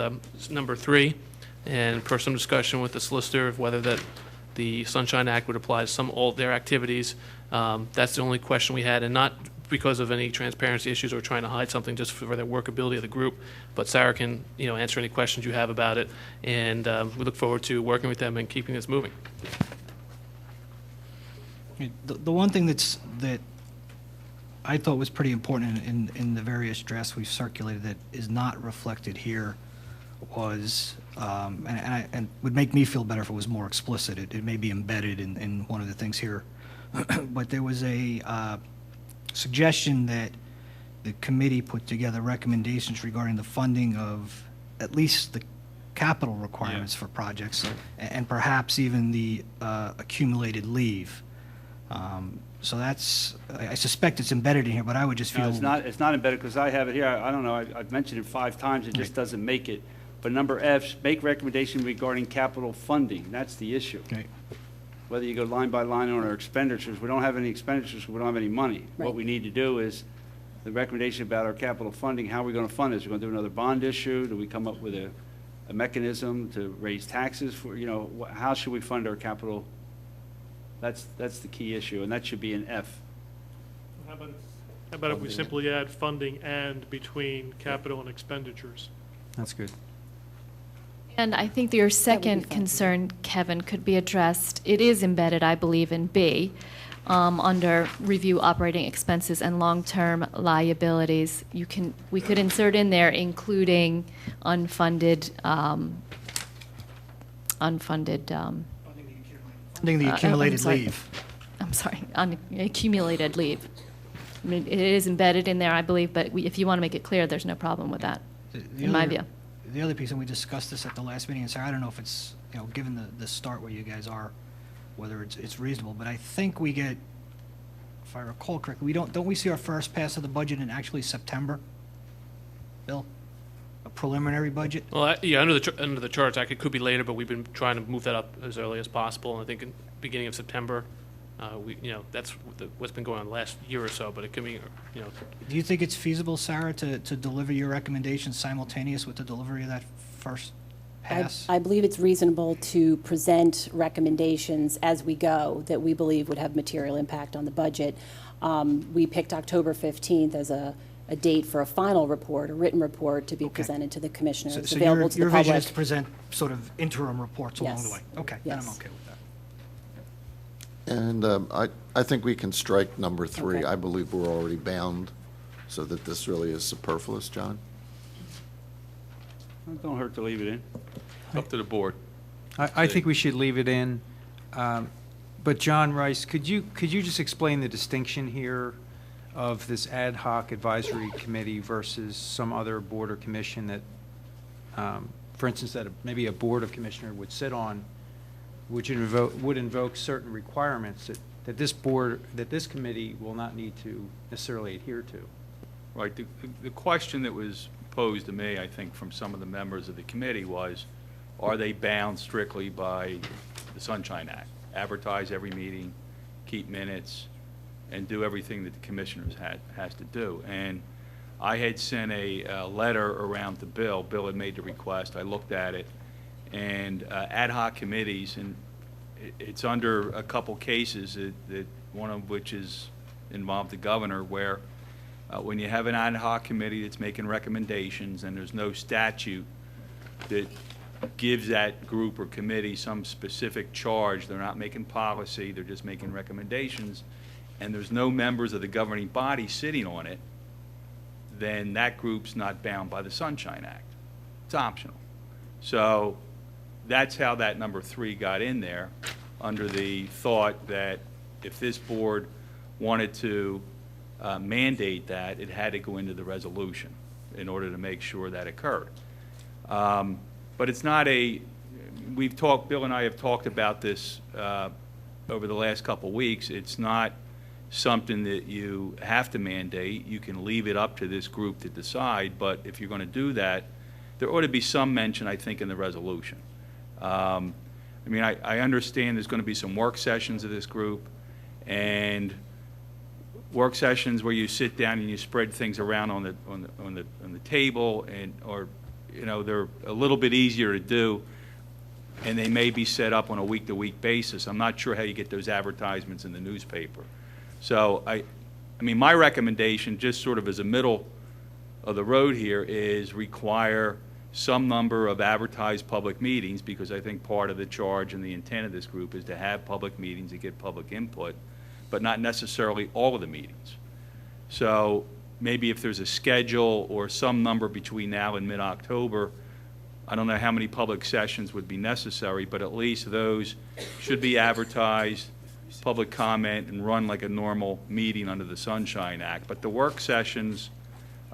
number 3, and per some discussion with the solicitor of whether that the Sunshine Act would apply to all their activities. That's the only question we had, and not because of any transparency issues or trying to hide something, just for the workability of the group. But Sarah can, answer any questions you have about it, and we look forward to working with them and keeping this moving. The one thing that I thought was pretty important in the various drafts we've circulated that is not reflected here was, and would make me feel better if it was more explicit. It may be embedded in one of the things here. But there was a suggestion that the committee put together recommendations regarding the funding of at least the capital requirements for projects, and perhaps even the accumulated leave. So I suspect it's embedded in here, but I would just feel. No, it's not embedded, because I have it here. I don't know, I've mentioned it 5 times, it just doesn't make it. But number F, make recommendation regarding capital funding. That's the issue. Okay. Whether you go line by line on our expenditures, we don't have any expenditures, we don't have any money. Right. What we need to do is the recommendation about our capital funding, how are we going to fund this? We're going to do another bond issue? Do we come up with a mechanism to raise taxes for, how should we fund our capital? That's the key issue, and that should be an F. How about if we simply add funding and between capital and expenditures? That's good. And I think your be second fine. concern, Kevin, could be addressed. It is embedded, I believe, in B, under review operating expenses and long-term liabilities. We could insert in there, including unfunded. Funding the accumulated I'm sorry. leave. I'm sorry, accumulated leave. I mean, it is embedded in there, I believe, but if you want to make it clear, there's no problem with that, The in my other- view. The other piece, and we discussed this at the last meeting, and Sarah, I don't know if it's, given the start where you guys are, whether it's reasonable, but I think we get, if I recall correctly, don't we see our first pass of the budget in actually September? Bill? A preliminary budget? Well, under the charts, it could be later, but we've been trying to move that up as early as possible. And I think in beginning of September, that's what's been going on the last year or so. But it could be, Do you think it's feasible, Sarah, to deliver your recommendations simultaneous with the delivery of that first pass? I believe it's reasonable to present recommendations as we go that we believe would have material impact on the budget. We picked October 15th as a date for a final report, a written report to be presented to the commissioners, So available to the your vision is public. to present sort of interim reports along the Yes. way? Okay, then I'm Yes. okay with that. And I think we can strike number 3. Okay. I believe we're already bound, so that this really is superfluous, John? Don't hurt to leave it in. Up to the board. I think we should leave it in. But John Rice, could you just explain the distinction here of this ad hoc advisory committee versus some other board or commission that, for instance, that maybe a board of commissioner would sit on, which would invoke certain requirements that this board, that this committee will not need to necessarily adhere to? Right. The question that was posed to me, I think, from some of the members of the committee was, are they bound strictly by the Sunshine Act? Advertise every meeting, keep minutes, and do everything that the commissioners has to do. And I had sent a letter around to Bill. Bill had made the request. I looked at it. And ad hoc committees, and it's under a couple cases, that one of which is involved the governor, where when you have an ad hoc committee that's making recommendations and there's no statute that gives that group or committee some specific charge, they're not making policy, they're just making recommendations, and there's no members of the governing body sitting on it, then that group's not bound by the Sunshine Act. It's optional. So that's how that number 3 got in there, under the thought that if this board wanted to mandate that, it had to go into the resolution in order to make sure that occurred. But it's not Bill and I have talked about this over the last couple of weeks. It's not something that you have to mandate. You can leave it up to this group to decide, but if you're going to do that, there ought to be some mention, I think, in the resolution. I mean, I understand there's going to be some work sessions of this group, and work sessions where you sit down and you spread things around on the table, or they're a little bit easier to do, and they may be set up on a week-to-week basis. I'm not sure how you get those advertisements in the newspaper. So I mean, my recommendation, just sort of as a middle of the road here, is require some number of advertised public meetings, because I think part of the charge and the intent of this group is to have public meetings and get public input, but not necessarily all of the meetings. So maybe if there's a schedule or some number between now and mid-October, I don't know how many public sessions would be necessary, but at least those should be advertised, public comment, and run like a normal meeting under the Sunshine Act. But the work sessions,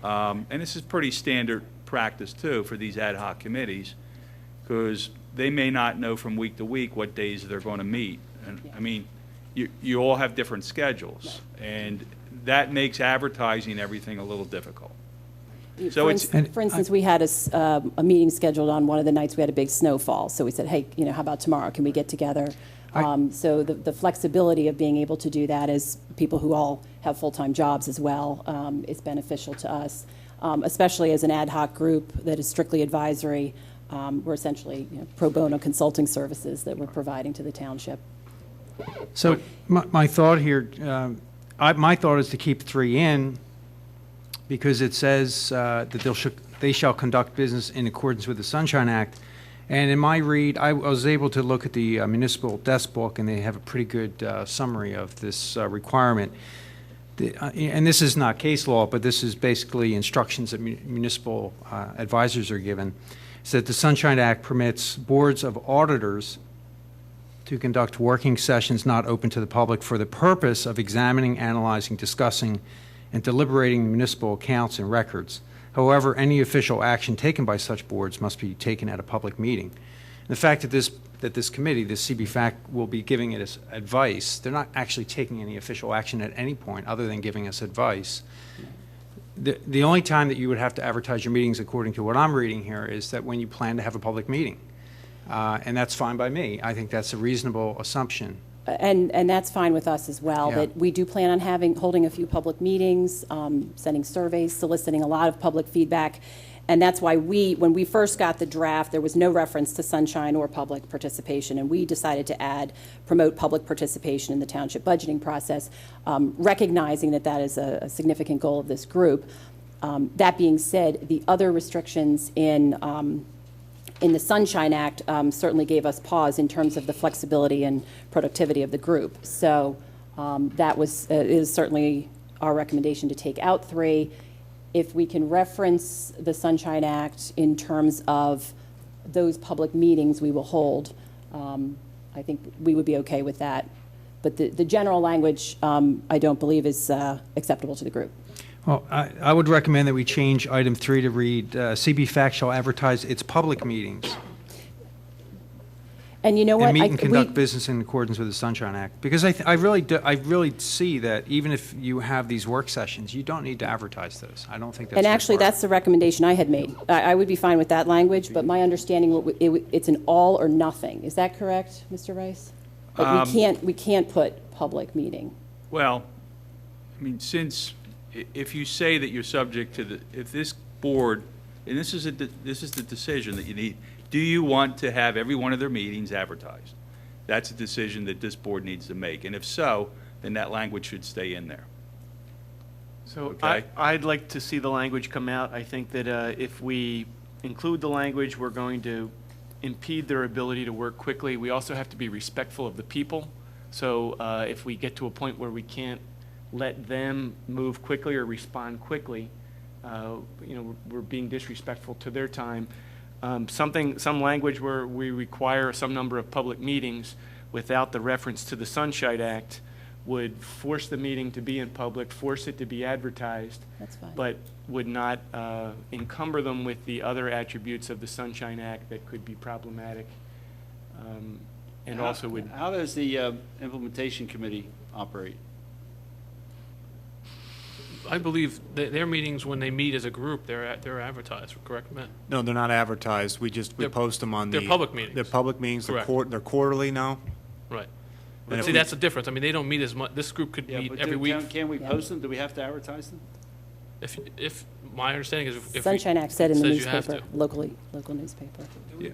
and this is pretty standard practice too for these ad hoc committees, because they may not know from week to week what days they're going to meet. And I mean, you all have different schedules, and that makes advertising everything a little difficult. So For instance, we had a meeting scheduled on one of the nights we had a big snowfall. So we said, hey, how about tomorrow? Can we get together? So the flexibility of being able to do that as people who all have full-time jobs as well is beneficial to us, especially as an ad hoc group that is strictly advisory. We're essentially pro bono consulting services that we're providing to the township. So my thought here, my thought is to keep 3 in, because it says that they shall conduct business in accordance with the Sunshine Act. And in my read, I was able to look at the municipal desk book, and they have a pretty good summary of this requirement. And this is not case law, but this is basically instructions that municipal advisors are given. It's that the Sunshine Act permits boards of auditors to conduct working sessions not open to the public for the purpose of examining, analyzing, discussing, and deliberating municipal accounts and records. However, any official action taken by such boards must be taken at a public meeting. And the fact that this committee, this CBFAC, will be giving it as advice, they're not actually taking any official action at any point other than giving us advice. The only time that you would have to advertise your meetings, according to what I'm reading here, is that when you plan to have a public meeting. And that's fine by me. I think that's a reasonable assumption. And that's fine with us as well. Yeah. That we do plan on holding a few public meetings, sending surveys, soliciting a lot of public feedback. And that's why when we first got the draft, there was no reference to sunshine or public participation, and we decided to add promote public participation in the township budgeting process, recognizing that that is a significant goal of this group. That being said, the other restrictions in the Sunshine Act certainly gave us pause in terms of the flexibility and productivity of the group. So that is certainly our recommendation to take out 3. If we can reference the Sunshine Act in terms of those public meetings we will hold, I think we would be okay with that. But the general language, I don't believe is acceptable to the group. Well, I would recommend that we change item 3 to read, CB Fact shall advertise its public meetings And you know what? and meet and conduct business in accordance with the Sunshine Act. Because I really see that even if you have these work sessions, you don't need to advertise those. I don't think that's And actually, required. that's the recommendation I had made. I would be fine with that language, but my understanding, it's an all or nothing. Is that correct, Mr. Rice? Like we can't put public meeting. Well, I mean, if you say that you're subject to if this board, and this is the decision that you need, do you want to have every one of their meetings advertised? That's a decision that this board needs to make, and if so, then that language should stay in there. So Okay. I'd like to see the language come out. I think that if we include the language, we're going to impede their ability to work quickly. We also have to be respectful of the people. So if we get to a point where we can't let them move quickly or respond quickly, we're being disrespectful to their time. Some language where we require some number of public meetings without the reference to the Sunshine Act would force the meeting to be in public, force it to be advertised. That's fine. But would not encumber them with the other attributes of the Sunshine Act that could be problematic. And also would. How does the implementation committee operate? I believe their meetings, when they meet as a group, they're advertised, correct, Matt? No, they're not advertised. We They're- post them on they're the. public meetings. They're public meetings. Correct. They're quarterly now. Right. And But if see, we- that's the difference. I mean, they don't meet as much, this group could meet every week. Can we post them? Do we have to advertise them? If my understanding is if Sunshine Act said in the says you have newspaper, local newspaper.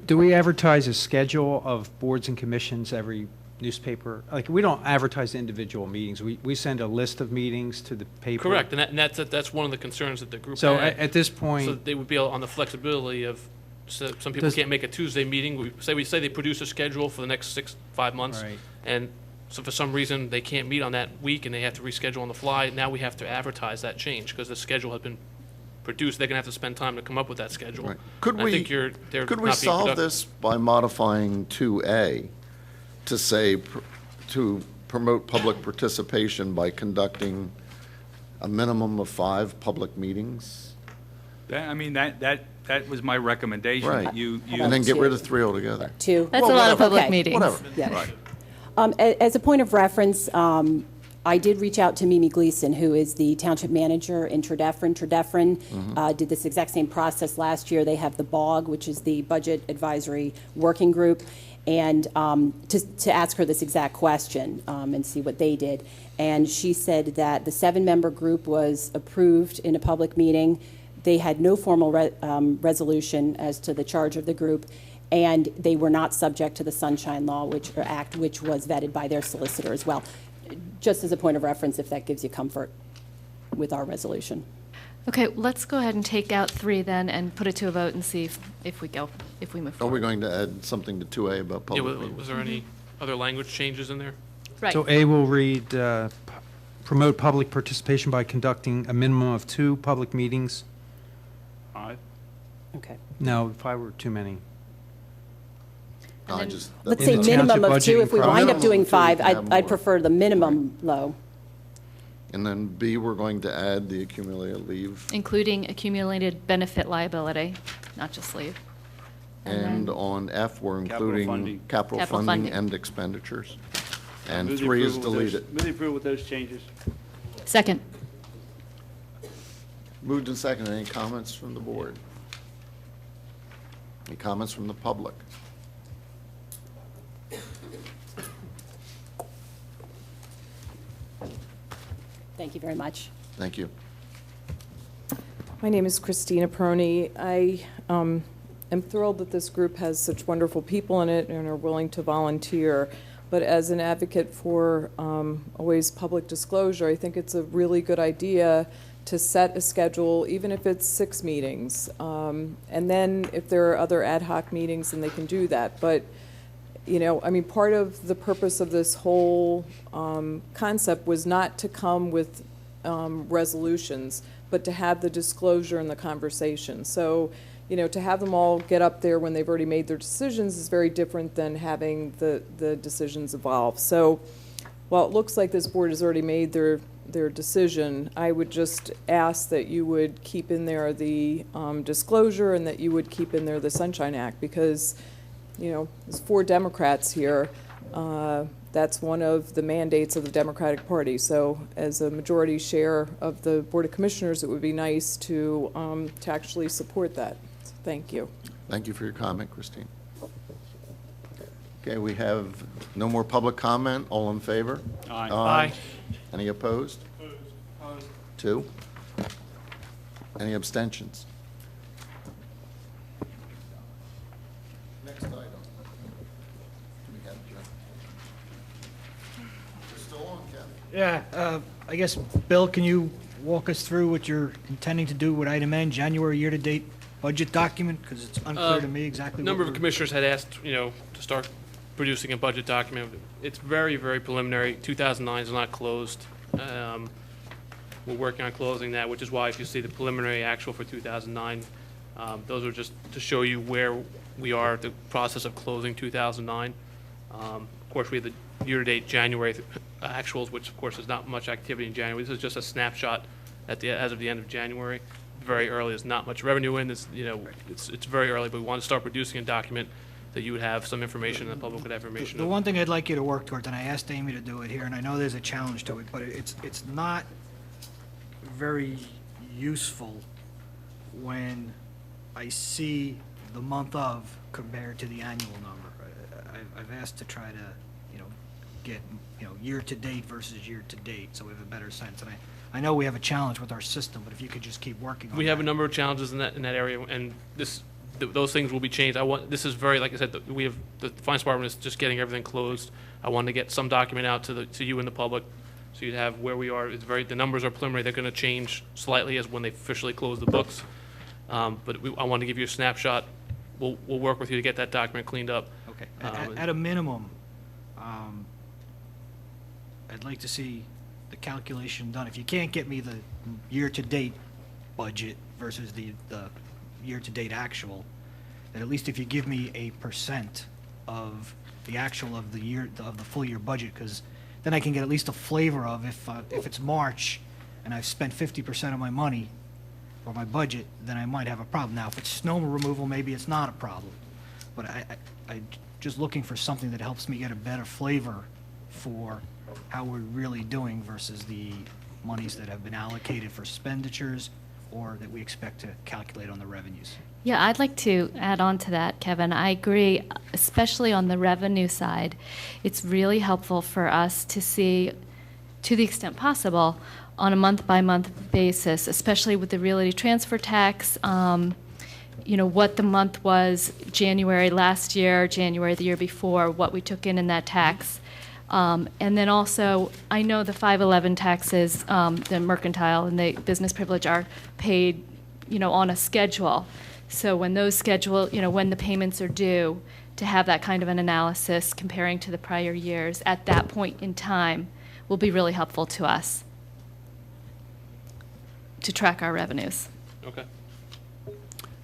Do we advertise a schedule of boards and commissions every newspaper? Like, we don't advertise individual meetings. We send a list of meetings to the paper. Correct, and that's one of the concerns that the group So had. at this So point, they would be on the flexibility of, so some people can't make a Tuesday meeting. We say they produce a schedule for the next 5 months. Right. And so for some reason, they can't meet on that week and they have to reschedule on the fly. Now we have to advertise that change because the schedule has been produced. They're going to have to spend time to come up with that schedule. Right. And I think they're Could we not being solve productive. this by modifying 2A to say, to promote public participation by conducting a minimum of 5 public meetings? That was my recommendation. Right. that you And then get rid of 3 altogether? 2. That's a lot of public Okay. meetings. Whatever. Yeah. Right. As a point of reference, I did reach out to Mimi Gleason, who is the township manager in Tredeffrin. Tredeffrin did this exact same process last year. They have the BOG, which is the Budget Advisory Working Group, and to ask her this exact question and see what they did. And she said that the 7-member group was approved in a public meeting. They had no formal resolution as to the charge of the group, and they were not subject to the Sunshine Law, Act, which was vetted by their solicitor as well. Just as a point of reference, if that gives you comfort with our resolution. Okay, let's go ahead and take out 3 then and put it to a vote and see if we move Are we forward. going to add something to 2A about Yeah, public was meetings? there any other language changes in there? Right. so A will read, promote public participation by conducting a minimum of 2 public meetings. 5? Okay. No, 5 were too many. No, I then- just- Let's In say the minimum township of 2. If we budgeting wind up process. doing Minimum of 2, 5, you can have I'd more. prefer the minimum low. And then B, we're going to add the accumulated leave. Including accumulated benefit liability, not just leave. And then- on F, we're Capital including funding. capital Capital funding funding. and expenditures. And Move the 3 is approval with those- deleted. Move the approval with those changes. Second. Moved and seconded. Any comments from the board? Any comments from the public? Thank you very much. Thank you. My name is Christina Peroni. I am thrilled that this group has such wonderful people in it and are willing to volunteer. But as an advocate for always public disclosure, I think it's a really good idea to set a schedule, even if it's 6 meetings. And then if there are other ad hoc meetings, then they can do that. But, you know, I mean, part of the purpose of this whole concept was not to come with resolutions, but to have the disclosure and the conversation. So, you know, to have them all get up there when they've already made their decisions is very different than having the decisions evolve. So while it looks like this board has already made their decision, I would just ask that you would keep in there the disclosure and that you would keep in there the Sunshine Act, because, you know, there's 4 Democrats here. That's one of the mandates of the Democratic Party. So as a majority share of the Board of Commissioners, it would be nice to actually support that. So thank you. Thank you for your comment, Christine. Okay, we have no more public comment. All in favor? Aye. Aye. Any opposed? 2. Any abstentions? Next item. We have You're still on, Kevin. Yeah, I guess, Bill, can you walk us through what you're intending to do with item N, January year-to-date budget document? Because it's unclear to me exactly A what number of we're- commissioners had asked, you know, to start producing a budget document. It's very, very preliminary. 2009 is not closed. We're working on closing that, which is why if you see the preliminary actual for 2009, those are just to show you where we are, the process of closing 2009. Of course, we have the year-to-date January actuals, which of course is not much activity in January. This is just a snapshot as of the end of January. Very early. There's not much revenue in this. You know, it's very early, but we want to start producing a document that you would have some information and the public would have information. The one thing I'd like you to work towards, and I asked Amy to do it here, and I know there's a challenge to it, but it's not very useful when I see the month of compared to the annual number. I've asked to try to, you know, get, you know, year-to-date versus year-to-date, so we have a better sense. And I know we have a challenge with our system, but if you could just keep working on it. We have a number of challenges in that area, and those things will be changed. This is very, like I said, the finance department is just getting everything closed. I wanted to get some document out to you and the public, so you'd have where we are. The numbers are preliminary. They're going to change slightly as when they officially close the books. But I want to give you a snapshot. We'll work with you to get that document cleaned up. Okay. At a minimum, I'd like to see the calculation done. If you can't get me the year-to-date budget versus the year-to-date actual, that at least if you give me a % of the actual of the full year budget, because then I can get at least a flavor of if it's March and I've spent 50% of my money or my budget, then I might have a problem. Now, if it's snow removal, maybe it's not a problem. But I just looking for something that helps me get a better flavor for how we're really doing versus the monies that have been allocated for expenditures or that we expect to calculate on the revenues. Yeah, I'd like to add on to that, Kevin. I agree, especially on the revenue side. It's really helpful for us to see, to the extent possible, on a month-by-month basis, especially with the realty transfer tax, you know, what the month was January last year, January the year before, what we took in that tax. And then also, I know the 511 taxes, the mercantile and the business privilege are paid, you know, on a schedule. So when those when the payments are due, to have that kind of an analysis comparing to the prior years at that point in time will be really helpful to us to track our revenues. Okay.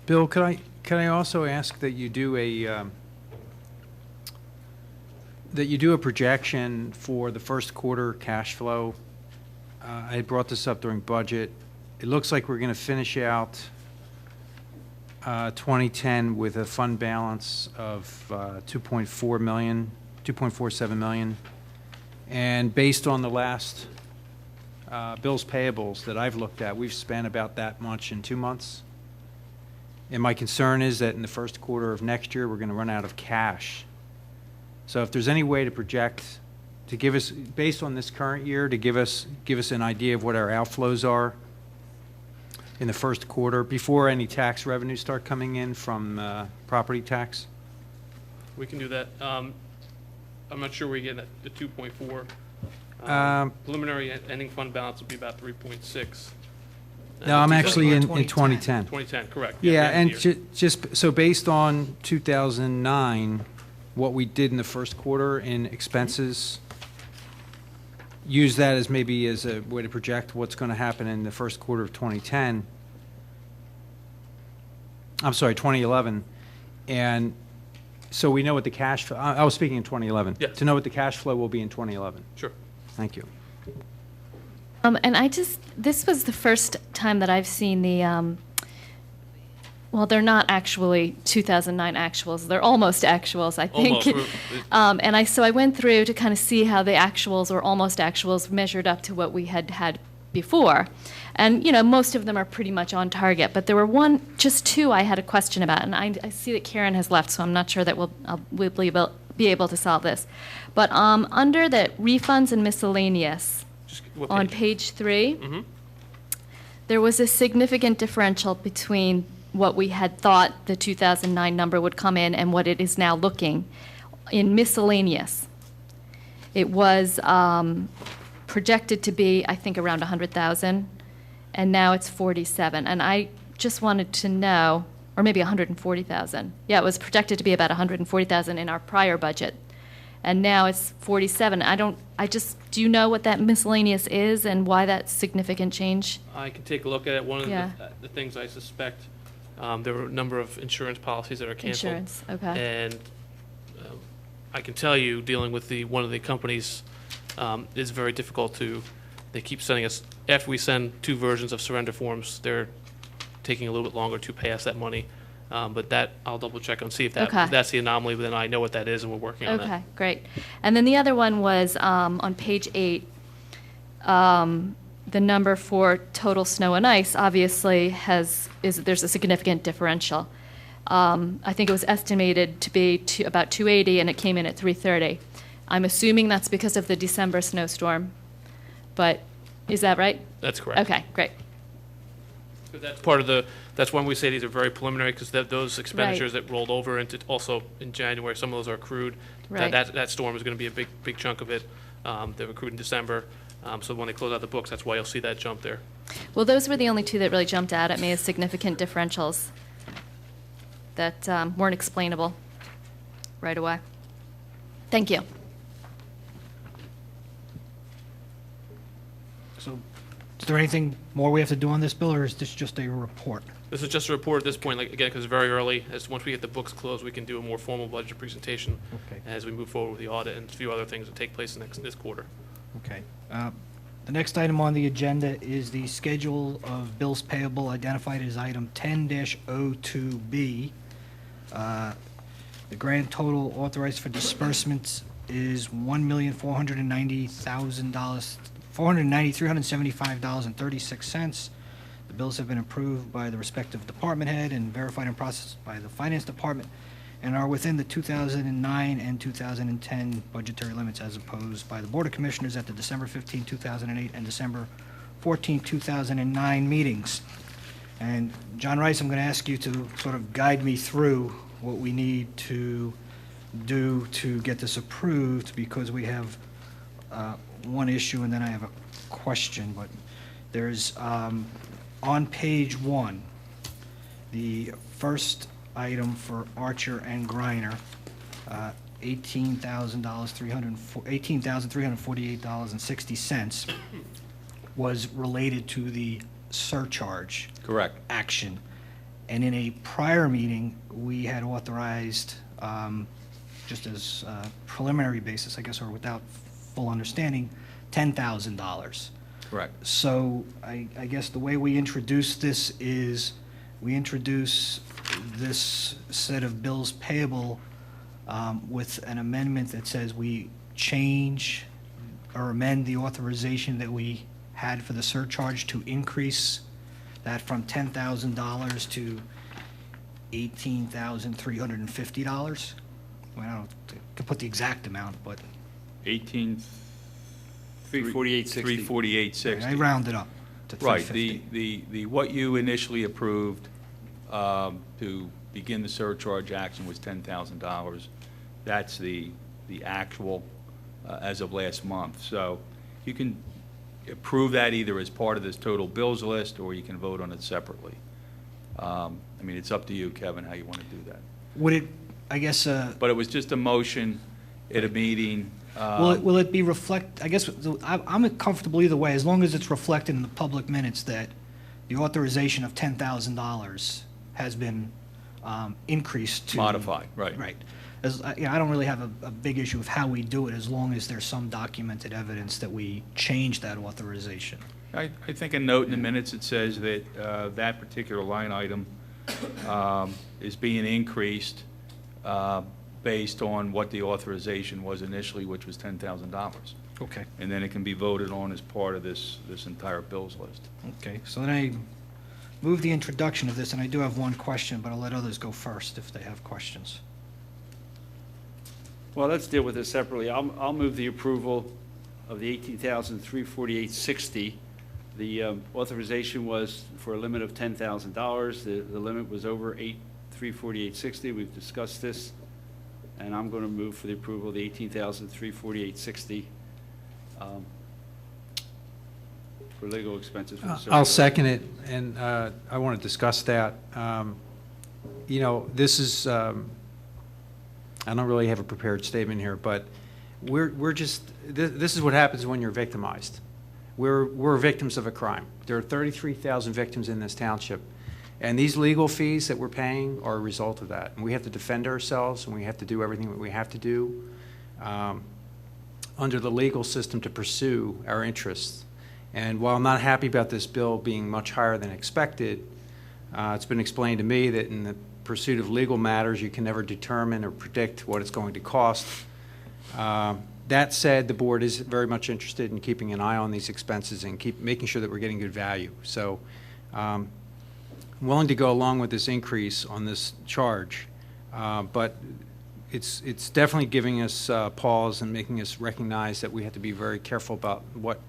Bill, can I also ask that you do a projection for the first quarter cash flow? I brought this up during budget. It looks like we're going to finish out 2010 with a fund balance of $2.47 million. And based on the last bills payables that I've looked at, we've spent about that much in 2 months. And my concern is that in the first quarter of next year, we're going to run out of cash. So if there's any way to project, to give us, based on this current year, to give us an idea of what our outflows are, in the first quarter, before any tax revenues start coming in from property tax? We can do that. I'm not sure where you're getting at the 2.4. Preliminary ending fund balance will be about 3.6. No, I'm actually in 2010. 2010. 2010, correct. Yeah, the and end of the year. just, so based on 2009, what we did in the first quarter in expenses, use that as maybe as a way to project what's going to happen in the first quarter of 2010. I'm sorry, 2011. And so we know what the cash flow, I was speaking in 2011. Yes. To know what the cash flow will be in 2011. Sure. Thank you. And this was the first time that I've seen the, well, they're not actually 2009 actuals. They're almost actuals, I think. Almost. So I went through to kind of see how the actuals or almost actuals measured up to what we had had before. And, most of them are pretty much on target. But there were just two I had a question about. And I see that Karen has left, so I'm not sure that we'll be able to solve this. But under the refunds and miscellaneous, What on page? page 3, Mhm. there was a significant differential between what we had thought the 2009 number would come in and what it is now looking in miscellaneous. It was projected to be, I think, around 100,000, and now it's 47. And I just wanted to know, or maybe 140,000. Yeah, it was projected to be about 140,000 in our prior budget. And now it's 47. Do you know what that miscellaneous is and why that significant change? I can take a look at it. One of Yeah. the things I suspect, there were a number of insurance policies that are canceled. Insurance, okay. And I can tell you, dealing with one of the companies is very difficult they keep sending us, after we send 2 versions of surrender forms, they're taking a little bit longer to pay us that money. But that, I'll double check and see if Okay. that's the anomaly, but then I know what that is and we're working on that. Okay, great. And then the other one was on page 8, the number for total snow and ice obviously there's a significant differential. I think it was estimated to be about 280 and it came in at 330. I'm assuming that's because of the December snowstorm, but is that right? That's correct. Okay, great. That's that's when we say these are very preliminary, because those expenditures that rolled over into also in January, some of those are accrued. Right. That storm is going to be a big chunk of it. They're accrued in December. So when they close out the books, that's why you'll see that jump there. Well, those were the only two that really jumped out at me as significant differentials that weren't explainable right away. Thank you. So, is there anything more we have to do on this bill, or is this just a report? This is just a report at this point, again, because it's very early. Once we get the books closed, we can do a more formal budget presentation Okay. as we move forward with the audit and a few other things that take place this quarter. Okay. The next item on the agenda is the schedule of bills payable identified as item 10-02B. The grand total authorized for disbursements is $1,490,000, $490,375.36. The bills have been approved by the respective department head and verified and processed by the finance department and are within the 2009 and 2010 budgetary limits as opposed by the Board of Commissioners at the December 15, 2008 and December 14, 2009 meetings. And John Rice, I'm going to ask you to sort of guide me through what we need to do to get this approved, because we have one issue and then I have a question. But there's, on page 1, the first item for Archer and Griner, $18,348.60 was related to the surcharge Correct. action. And in a prior meeting, we had authorized, just as a preliminary basis, I guess, or without full understanding, $10,000. Correct. So I guess the way we introduce this is we introduce this set of bills payable with an amendment that says we change or amend the authorization that we had for the surcharge to increase that from $10,000 to $18,350. Well, I don't know, I could put the exact amount, but 348.60. I rounded up. to Right, 350. the what you initially approved to begin the surcharge action was $10,000. That's the actual as of last month. So you can approve that either as part of this total bills list, or you can vote on it separately. I mean, it's up to you, Kevin, how you want to do that. Would it, I guess, But it was just a motion at a meeting. will it be I guess, I'm comfortable either way, as long as it's reflected in the public minutes that the authorization of $10,000 has been increased to. Modified, right. Right. I don't really have a big issue with how we do it, as long as there's some documented evidence that we change that authorization. I think a note in the minutes, it says that that particular line item is being increased based on what the authorization was initially, which was $10,000. Okay. And then it can be voted on as part of this entire bills list. Okay, so then I move the introduction of this, and I do have one question, but I'll let others go first if they have questions. Well, let's deal with this separately. I'll move the approval of the $18,348.60. The authorization was for a limit of $10,000. The limit was over $348.60. We've discussed this, and I'm going to move for the approval of the $18,348.60 for legal expenses. For the I'll surcharge. second it, and I want to discuss that. You know, this is, I don't really have a prepared statement here, but we're just, this is what happens when you're victimized. We're victims of a crime. There are 33,000 victims in this township, and these legal fees that we're paying are a result of that. And we have to defend ourselves, and we have to do everything that we have to do under the legal system to pursue our interests. And while I'm not happy about this bill being much higher than expected, it's been explained to me that in the pursuit of legal matters, you can never determine or predict what it's going to cost. That said, the board is very much interested in keeping an eye on these expenses and making sure that we're getting good value. So I'm willing to go along with this increase on this charge, but it's definitely giving us pause and making us recognize that we have to be very careful about what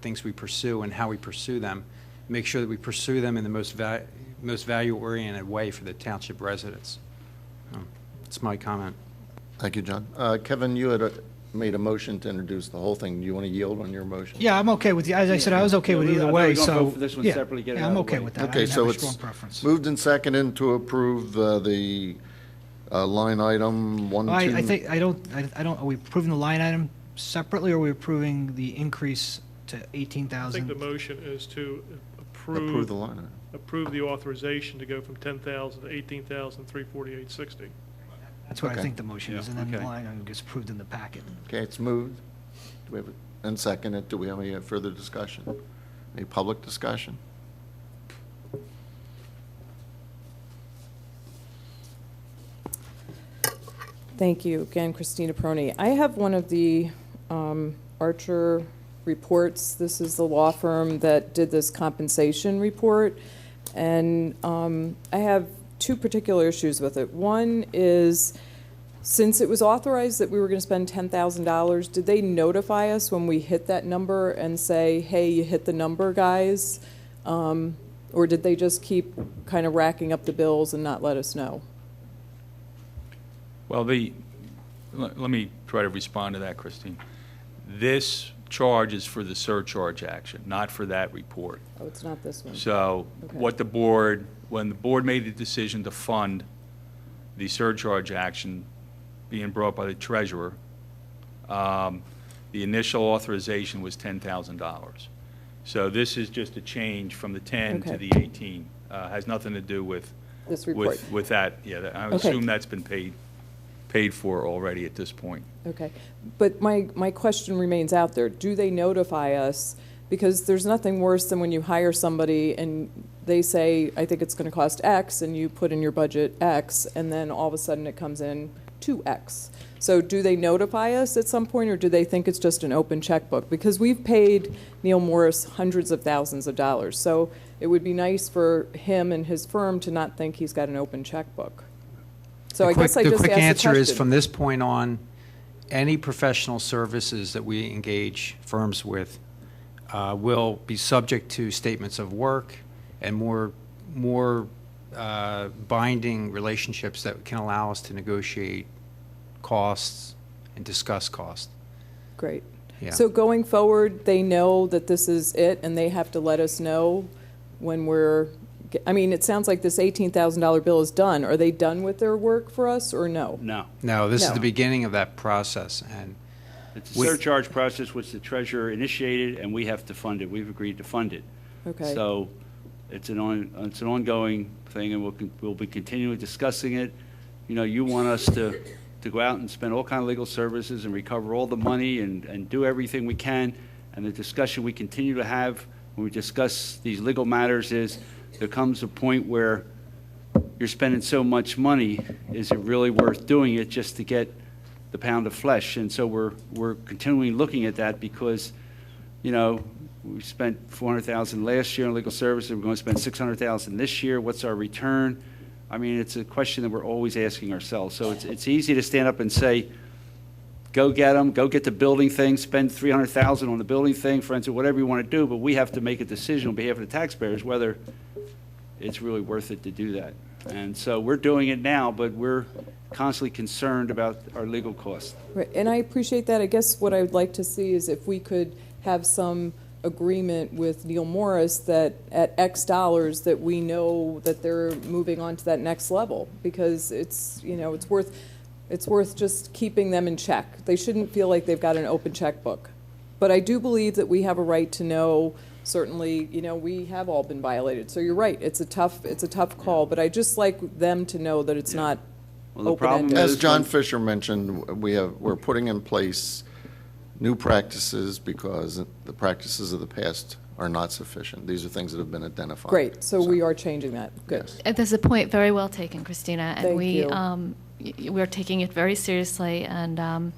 things we pursue and how we pursue them. Make sure that we pursue them in the most value-oriented way for the township residents. That's my comment. Thank you, John. Kevin, you had made a motion to introduce the whole thing. Do you want to yield on your motion? Yeah, I'm okay with, as I said, I was okay with either way, so. I thought we were gonna vote for this one yeah, separately, get it yeah, out I'm of the okay way. with that. Okay, I so have a it's strong preference. moved and seconded to approve the line item 1, 2. I think, I don't, are we approving the line item separately, or are we approving the increase to I think the 18,000? motion is to Approve the line item. approve the authorization to go from 10,000 to 18,348.60. That's what I Okay. think the motion is, and then the Okay. line item gets approved in the packet. Okay, it's moved. Do we have, and seconded. Do we have any further discussion? Any public discussion? Thank you. Again, Christina Peroni. I have one of the Archer reports. This is the law firm that did this compensation report. And I have two particular issues with it. One is, since it was authorized that we were going to spend $10,000, did they notify us when we hit that number and say, hey, you hit the number, guys? Or did they just keep kind of racking up the bills and not let us know? Well, let me try to respond to that, Christine. This charge is for the surcharge action, not for that report. Oh, it's not this one. So Okay. when the board made the decision to fund the surcharge action being brought by the treasurer, the initial authorization was $10,000. So this is just a change from the 10 to Okay. the 18. Has nothing to do with This report. with that. Yeah, I Okay. assume that's been paid for already at this point. Okay, but my question remains out there. Do they notify us? Because there's nothing worse than when you hire somebody and they say, I think it's going to cost X, and you put in your budget X, and then all of a sudden it comes in 2X. So do they notify us at some point, or do they think it's just an open checkbook? Because we've paid Neil Morris hundreds of thousands of dollars. So it would be nice for him and his firm to not think he's got an open checkbook. So I guess I just asked The quick answer is, question. from this point on, any professional services that we engage firms with, will be subject to statements of work and more binding relationships that can allow us to negotiate costs and discuss costs. Great. Yeah. So going forward, they know that this is it, and they have to let us know when I mean, it sounds like this $18,000 bill is done. Are they done with their work for us, or no? No. No, this is No. the beginning of that process, and It's a surcharge process which the treasurer initiated, and we have to fund it. We've agreed to fund it. Okay. So it's an ongoing thing, and we'll be continually discussing it. You know, you want us to go out and spend all kind of legal services and recover all the money and do everything we can. And the discussion we continue to have when we discuss these legal matters is there comes a point where you're spending so much money, is it really worth doing it just to get the pound of flesh? And so we're continually looking at that because, you know, we spent $400,000 last year in legal services. We're going to spend $600,000 this year. What's our return? I mean, it's a question that we're always asking ourselves. So it's easy to stand up and say, go get them, go get the building thing, spend $300,000 on the building thing, for instance, whatever you want to do. But we have to make a decision on behalf of the taxpayers whether it's really worth it to do that. And so we're doing it now, but we're constantly concerned about our legal costs. Right, and I appreciate that. I guess what I would like to see is if we could have some agreement with Neil Morris that at X dollars that we know that they're moving on to that next level, because it's, you know, it's worth just keeping them in check. They shouldn't feel like they've got an open checkbook. But I do believe that we have a right to know. Certainly, you know, we have all been violated. So you're right. It's a tough call. But I just like them to know that it's not Well, the problem open-ended. is As John Fisher mentioned, we're putting in place new practices because the practices of the past are not sufficient. These are things that have been identified. Great. So we are changing that. Good. Yes. There's a point very well taken, Christina, and Thank you. we're taking it very seriously, and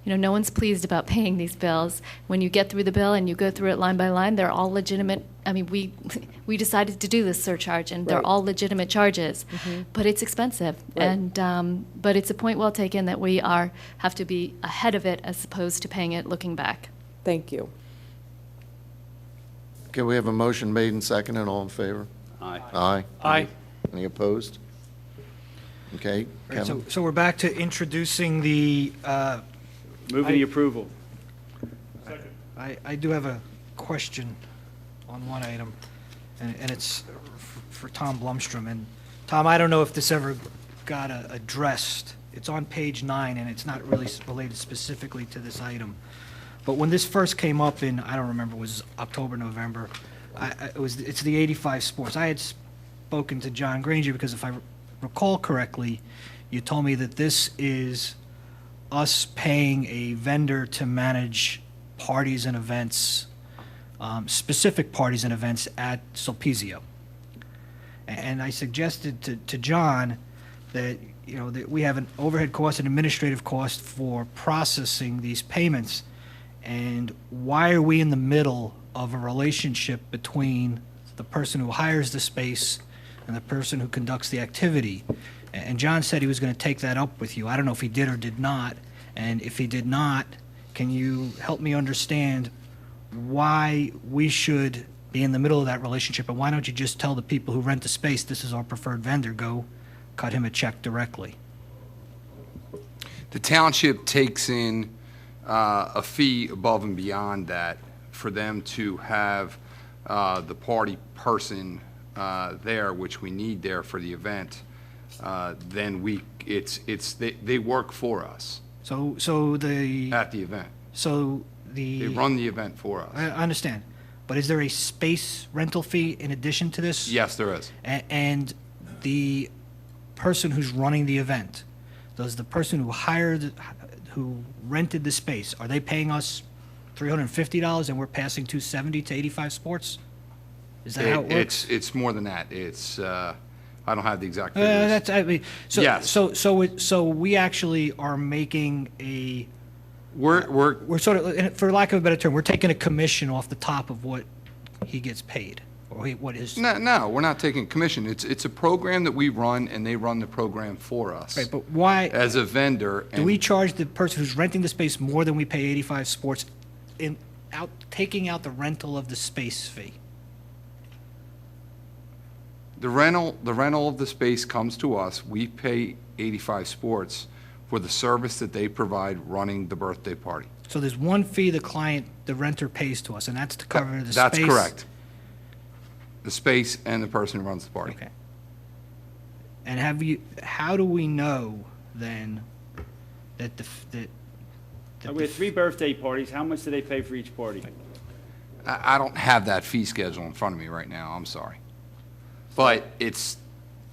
you know, no one's pleased about paying these bills. When you get through the bill and you go through it line by line, they're all legitimate. I mean, we decided to do this surcharge, and they're Right. all legitimate charges, but it's expensive. Right. And but it's a point well taken that we have to be ahead of it as opposed to paying it looking back. Thank you. Okay, we have a motion made and seconded. All in favor? Aye. Aye. Aye. Any opposed? Okay, All right, Kevin? so we're back to introducing the, Moving the approval. I do have a question on one item, and it's for Tom Blumstrom. And Tom, I don't know if this ever got addressed. It's on page 9, and it's not really related specifically to this item. But when this first came up in, I don't remember, it was October, November, it's the 85 Sports. I had spoken to John Granger because if I recall correctly, you told me that this is us paying a vendor to manage parties and events, specific parties and events at Sulpizio. And I suggested to John that, you know, that we have an overhead cost and administrative cost for processing these payments. And why are we in the middle of a relationship between the person who hires the space and the person who conducts the activity? And John said he was going to take that up with you. I don't know if he did or did not. And if he did not, can you help me understand why we should be in the middle of that relationship? And why don't you just tell the people who rent the space, this is our preferred vendor, go cut him a check directly? The township takes in a fee above and beyond that for them to have the party person there, which we need there for the event. Then they work for us So the at the event. They run the event for us. I understand, but is there a space rental fee in addition to this? Yes, there is. And the person who's running the event, does the person who rented the space, are they paying us $350 and we're passing $270 to 85 Sports? Is that how it works? It's more than that. It's I don't have the exact figures. Yes. So we actually are making a. We're sort of, for lack of a better term, we're taking a commission off the top of what he gets paid, or what is. No, we're not taking commission. It's a program that we run, and they run the program for us. Right, but why? As a vendor. Do we charge the person who's renting the space more than we pay 85 Sports taking out the rental of the space fee? The rental of the space comes to us. We pay 85 Sports for the service that they provide running the birthday party. So there's one fee the renter pays to us, and that's to cover the space? That's correct. The space and the person who runs the party. Okay. And how do we know then that We had 3 birthday parties. How much do they pay for each party? I don't have that fee schedule in front of me right now, I'm sorry. But it's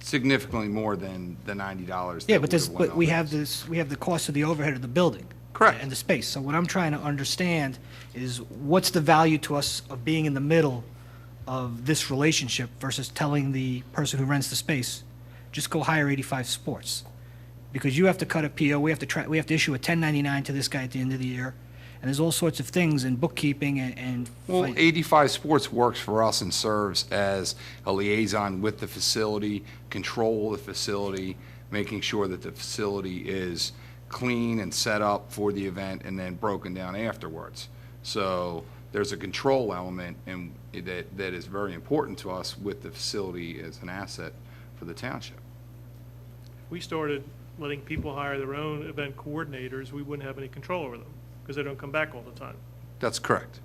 significantly more than the $90. Yeah, but we have the cost of the overhead of the building. Correct. And the space. So what I'm trying to understand is what's the value to us of being in the middle of this relationship versus telling the person who rents the space, just go hire 85 Sports? Because you have to cut a PO, we have to issue a 1099 to this guy at the end of the year, and there's all sorts of things in bookkeeping and Well, 85 Sports works for us and serves as a liaison with the facility, control of the facility, making sure that the facility is clean and set up for the event and then broken down afterwards. So there's a control element and that is very important to us with the facility as an asset for the township. We started letting people hire their own event coordinators, we wouldn't have any control over them, because they don't come back all the time. That's correct.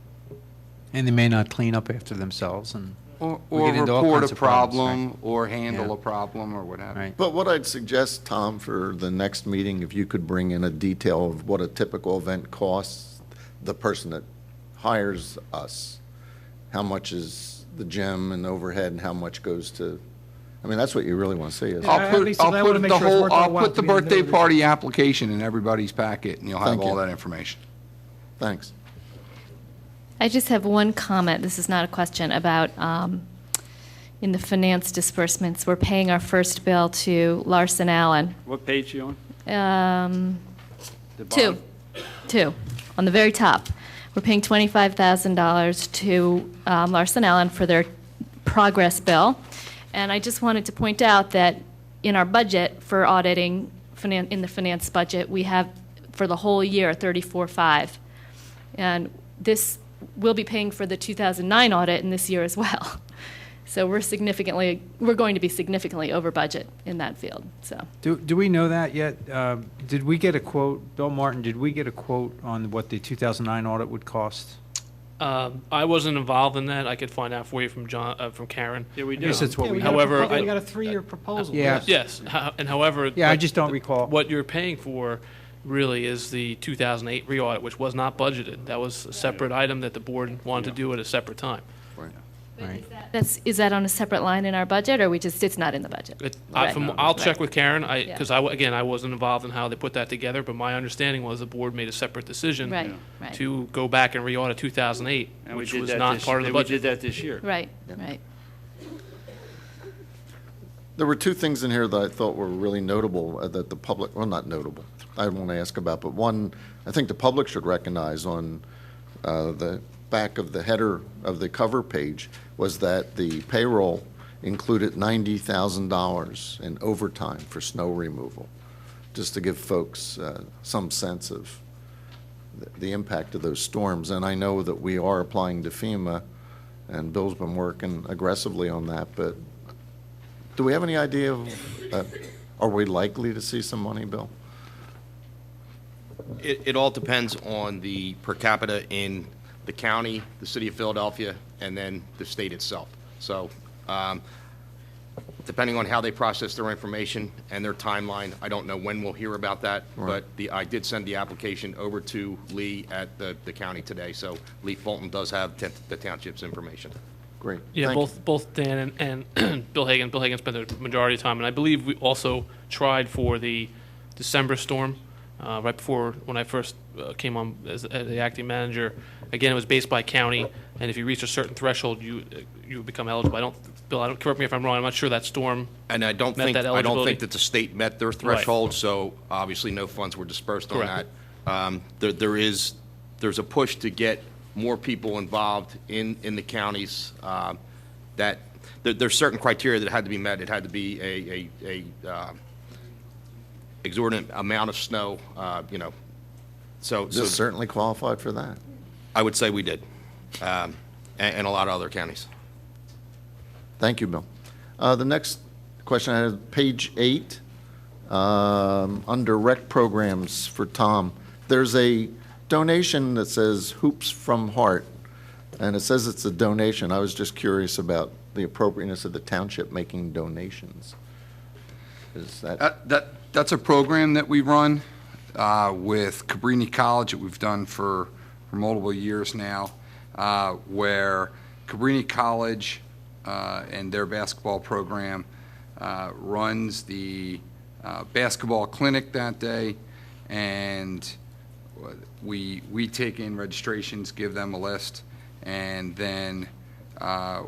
And they may not clean up after themselves, and Or we get into all report kinds a of problems, problem, right? or handle Yeah. a problem, or what have you. Right. But what I'd suggest, Tom, for the next meeting, if you could bring in a detail of what a typical event costs, the person that hires us, how much is the gym and overhead, and how much goes to, I mean, that's what you really want to see, isn't it? I wanna make sure it's worth our I'll while put to the be in the birthday middle of party application in everybody's packet, and you'll have Thank all you. that information. Thanks. I just have one comment, this is not a question, about in the finance disbursements, we're paying our first bill to Larson Allen. What page you on? The Two, bottom? on the very top. We're paying $25,000 to Larson Allen for their progress bill. And I just wanted to point out that in our budget for auditing, in the finance budget, we have for the whole year 34.5. And this, we'll be paying for the 2009 audit in this year as well. So we're going to be significantly over budget in that field, so. Do we know that yet? Did we get a quote, Bill Martin, did we get a quote on what the 2009 audit would cost? I wasn't involved in that. I could find out for you from Karen. Yeah, we I do. guess that's what Yeah, we. However, we got I- a 3-year proposal. Yeah. Yes, and however. Yeah, I just don't recall. What you're paying for really is the 2008 re-audit, which was not budgeted. That was a separate item that the board wanted to do at a separate time. Right. Is that on a separate line in our budget, or it's not in the budget? Right. I'll check Right. with Karen, Yeah. because I wasn't involved in how they put that together, but my understanding was the board made a separate decision Right, right. to go back and re-audit 2008, And we which did was that not this- part of the We budget. did that this year. Right, right. There were 2 things in here that I thought were really notable that the public, well, not notable, I want to ask about, but one, I think the public should recognize on the back of the header of the cover page was that the payroll included $90,000 in overtime for snow removal, just to give folks some sense of the impact of those storms. And I know that we are applying to FEMA, and Bill's been working aggressively on that, but do we have any idea of, are we likely to see some money, Bill? It all depends on the per capita in the county, the city of Philadelphia, and then the state itself. So depending on how they process their information and their timeline, I don't know when we'll hear about that. Right. But I did send the application over to Lee at the county today. So Lee Fulton does have the township's information. Great. Yeah, Thank you. both Dan and Bill Hagan. Bill Hagan spent the majority of time, and I believe we also tried for the December storm right before when I first came on as the acting manager. Again, it was based by county, and if you reach a certain threshold, you become eligible. Bill, correct me if I'm wrong. I'm not sure that storm. And I don't met think that eligibility. that the state met their threshold. So obviously, no funds were dispersed Correct. on that. There's a push to get more people involved in the counties. There's certain criteria that had to be met. It had to be a exorbitant amount of snow. So This certainly qualified for that. I would say we did, and a lot of other counties. Thank you, Bill. The next question I have, page 8, under rec programs for Tom. There's a donation that says Hoops from Heart, and it says it's a donation. I was just curious about the appropriateness of the township making donations. Is that? That's a program that we run with Cabrini College that we've done for multiple years now, where Cabrini College and their basketball program runs the basketball clinic that day, and we take in registrations, give them a list, and then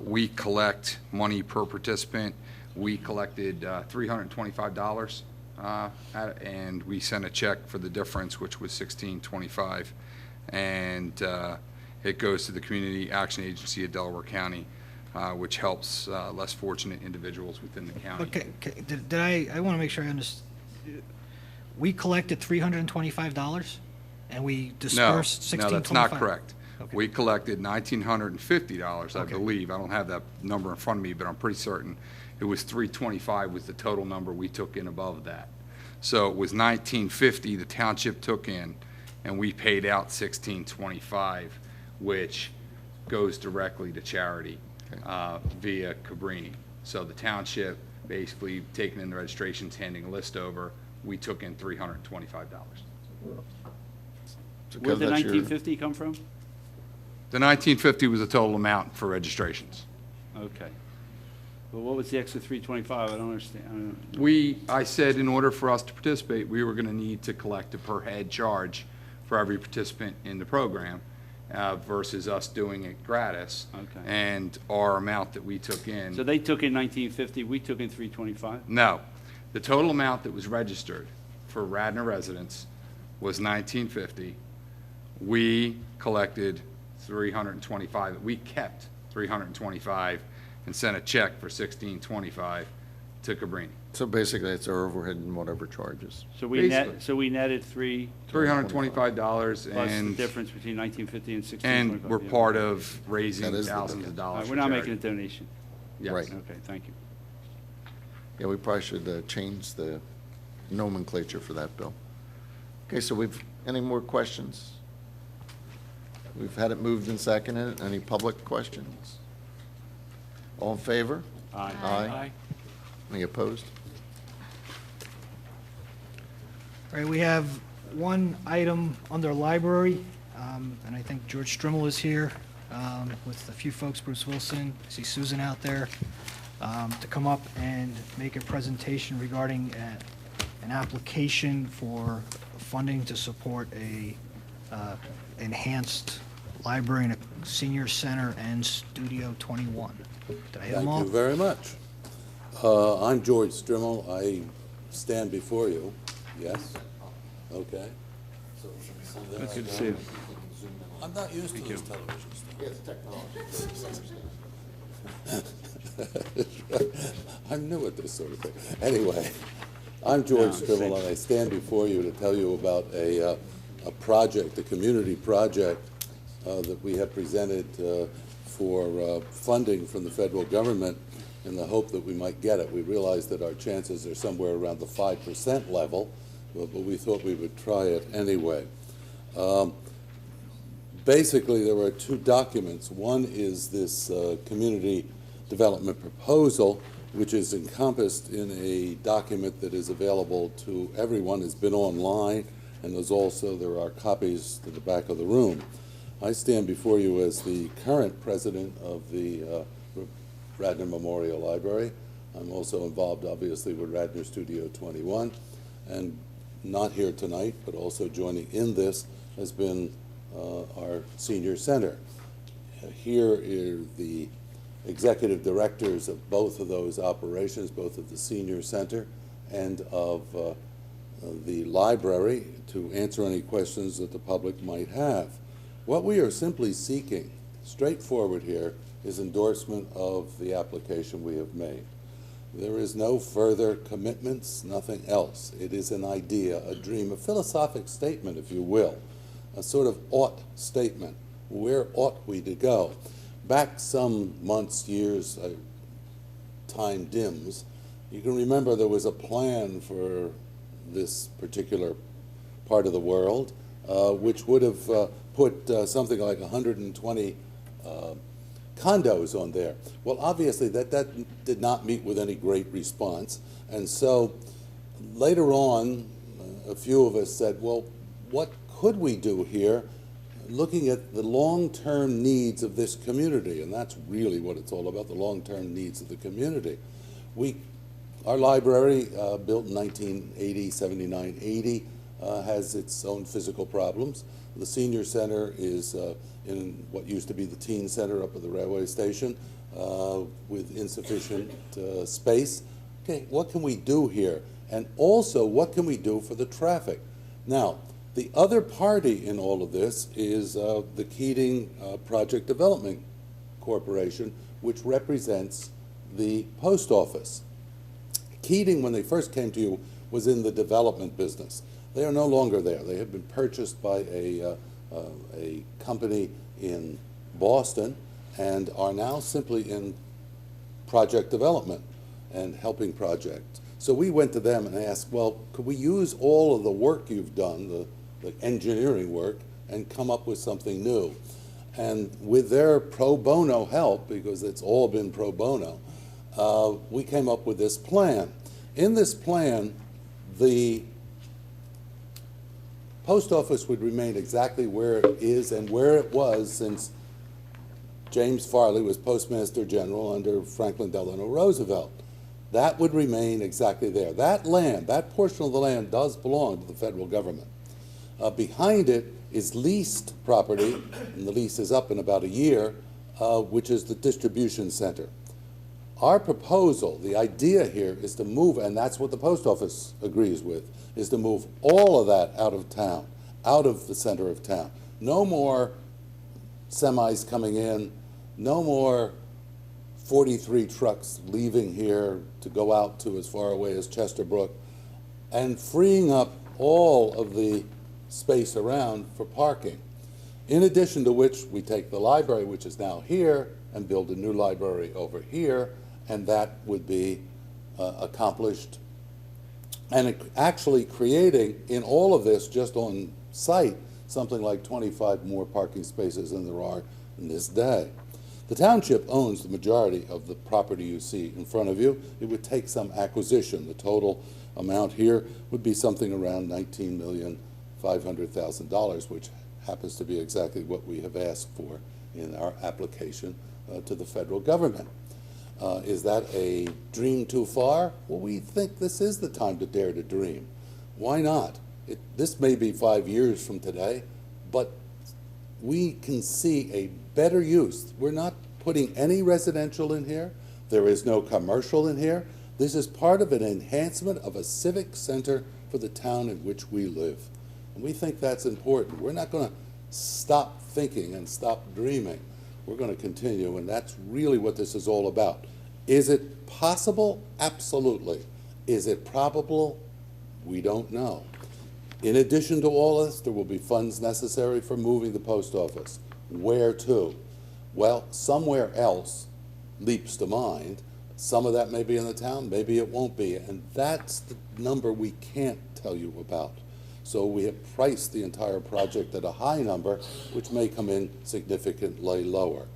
we collect money per participant. We collected $325, and we sent a check for the difference, which was $16.25, and it goes to the Community Action Agency of Delaware County, which helps less fortunate individuals within the county. Okay, did I want to make sure I understand. We collected $325 and we dispersed $16.25? No, that's not correct. Okay. We collected $1,950, I believe. I don't have that number in front of me, but I'm pretty certain it was $325 was the total number we took in above that. So it was $1,950 the township took in, and we paid out $16.25, which goes directly to charity via Cabrini. So the township basically taking in the registrations, handing a list over, we took in $325. Where did the 1950 come from? The $1,950 was the total amount for registrations. Okay. Well, what was the extra 325? I don't understand. I said in order for us to participate, we were going to need to collect a per head charge for every participant in the program versus us doing it gratis. Okay. And our amount that we took in. So they took in 1950, we took in 325? No. The total amount that was registered for Radnor residents was $1,950. We collected $325. We kept $325 and sent a check for $16.25 to Cabrini. So basically, it's our overhead and whatever charges. So we netted $325 plus and the difference between 1950 and 1625. and we're yeah. part of raising That is the thousands of difference. All dollars. right, for we're not charity. making a donation. Yes. Right. Okay, thank you. Yeah, we probably should change the nomenclature for that, Bill. Okay, so any more questions? We've had it moved and seconded. Any public questions? All in favor? Aye. Aye. Any opposed? All right, we have one item under library, and I think George Strimmel is here with a few folks, Bruce Wilson, I see Susan out there, to come up and make a presentation regarding an application for funding to support a enhanced library and a senior center and Studio 21. Did I hit them all? Thank you very much. I'm George Strimmel. I stand before you. Yes? Okay. Good to see you. I'm not used to this television stuff. I'm new at this sort of thing. Anyway, I'm George Strimmel, and I stand before you to tell you about a project, a community project that we have presented for funding from the federal government in the hope that we might get it. We realize that our chances are somewhere around the 5% level, but we thought we would try it anyway. Basically, there are two documents. One is this community development proposal, which is encompassed in a document that is available to everyone. It's been online, and there are copies to the back of the room. I stand before you as the current president of the Radnor Memorial Library. I'm also involved, obviously, with Radnor Studio 21, and not here tonight, but also joining in this has been our senior center. Here are the executive directors of both of those operations, both of the senior center and of the library, to answer any questions that the public might have. What we are simply seeking, straightforward here, is endorsement of the application we have made. There is no further commitments, nothing else. It is an idea, a dream, a philosophic statement, if you will, a sort of ought statement where ought we to go? Back some months, years, time dims, you can remember there was a plan for this particular part of the world, which would have put something like 120 condos on there. Well, obviously that did not meet with any great response, and so later on, a few of us said, well, what could we do here, looking at the long-term needs of this community? And that's really what it's all about, the long-term needs of the community. Our library, built in 1980, 79, 80, has its own physical problems. The senior center is in what used to be the teen center up at the railway station with insufficient space. Okay, what can we do here? And also, what can we do for the traffic? Now, the other party in all of this is the Keating Project Development Corporation, which represents the post office. Keating, when they first came to you, was in the development business. They are no longer there. They have been purchased by a company in Boston and are now simply in project development and helping projects. So we went to them and asked, well, could we use all of the work you've done, the engineering work, and come up with something new? And with their pro bono help, because it's all been pro bono, we came up with this plan. In this plan, the post office would remain exactly where it is and where it was since James Farley was Postmaster General under Franklin Delano Roosevelt. That would remain exactly there. That land, that portion of the land does belong to the federal government. Behind it is leased property, and the lease is up in about a year, which is the distribution center. Our proposal, the idea here, is to move, and that's what the post office agrees with, is to move all of that out of town, out of the center of town. No more semis coming in, no more 43 trucks leaving here to go out to as far away as Chesterbrook, and freeing up all of the space around for parking. In addition to which, we take the library, which is now here, and build a new library over here, and that would be accomplished. And actually creating, in all of this, just on site, something like 25 more parking spaces than there are in this day. The township owns the majority of the property you see in front of you. It would take some acquisition. The total amount here would be something around $19,500,000, which happens to be exactly what we have asked for in our application to the federal government. Is that a dream too far? Well, we think this is the time to dare to dream. Why not? This may be 5 years from today, but we can see a better use. We're not putting any residential in here. There is no commercial in here. This is part of an enhancement of a civic center for the town in which we live. And we think that's important. We're not going to stop thinking and stop dreaming. We're going to continue, and that's really what this is all about. Is it possible? Absolutely. Is it probable? We don't know. In addition to all this, there will be funds necessary for moving the post office. Where to? Well, somewhere else leaps to mind. Some of that may be in the town, maybe it won't be, and that's the number we can't tell you about. So we have priced the entire project at a high number, which may come in significantly lower.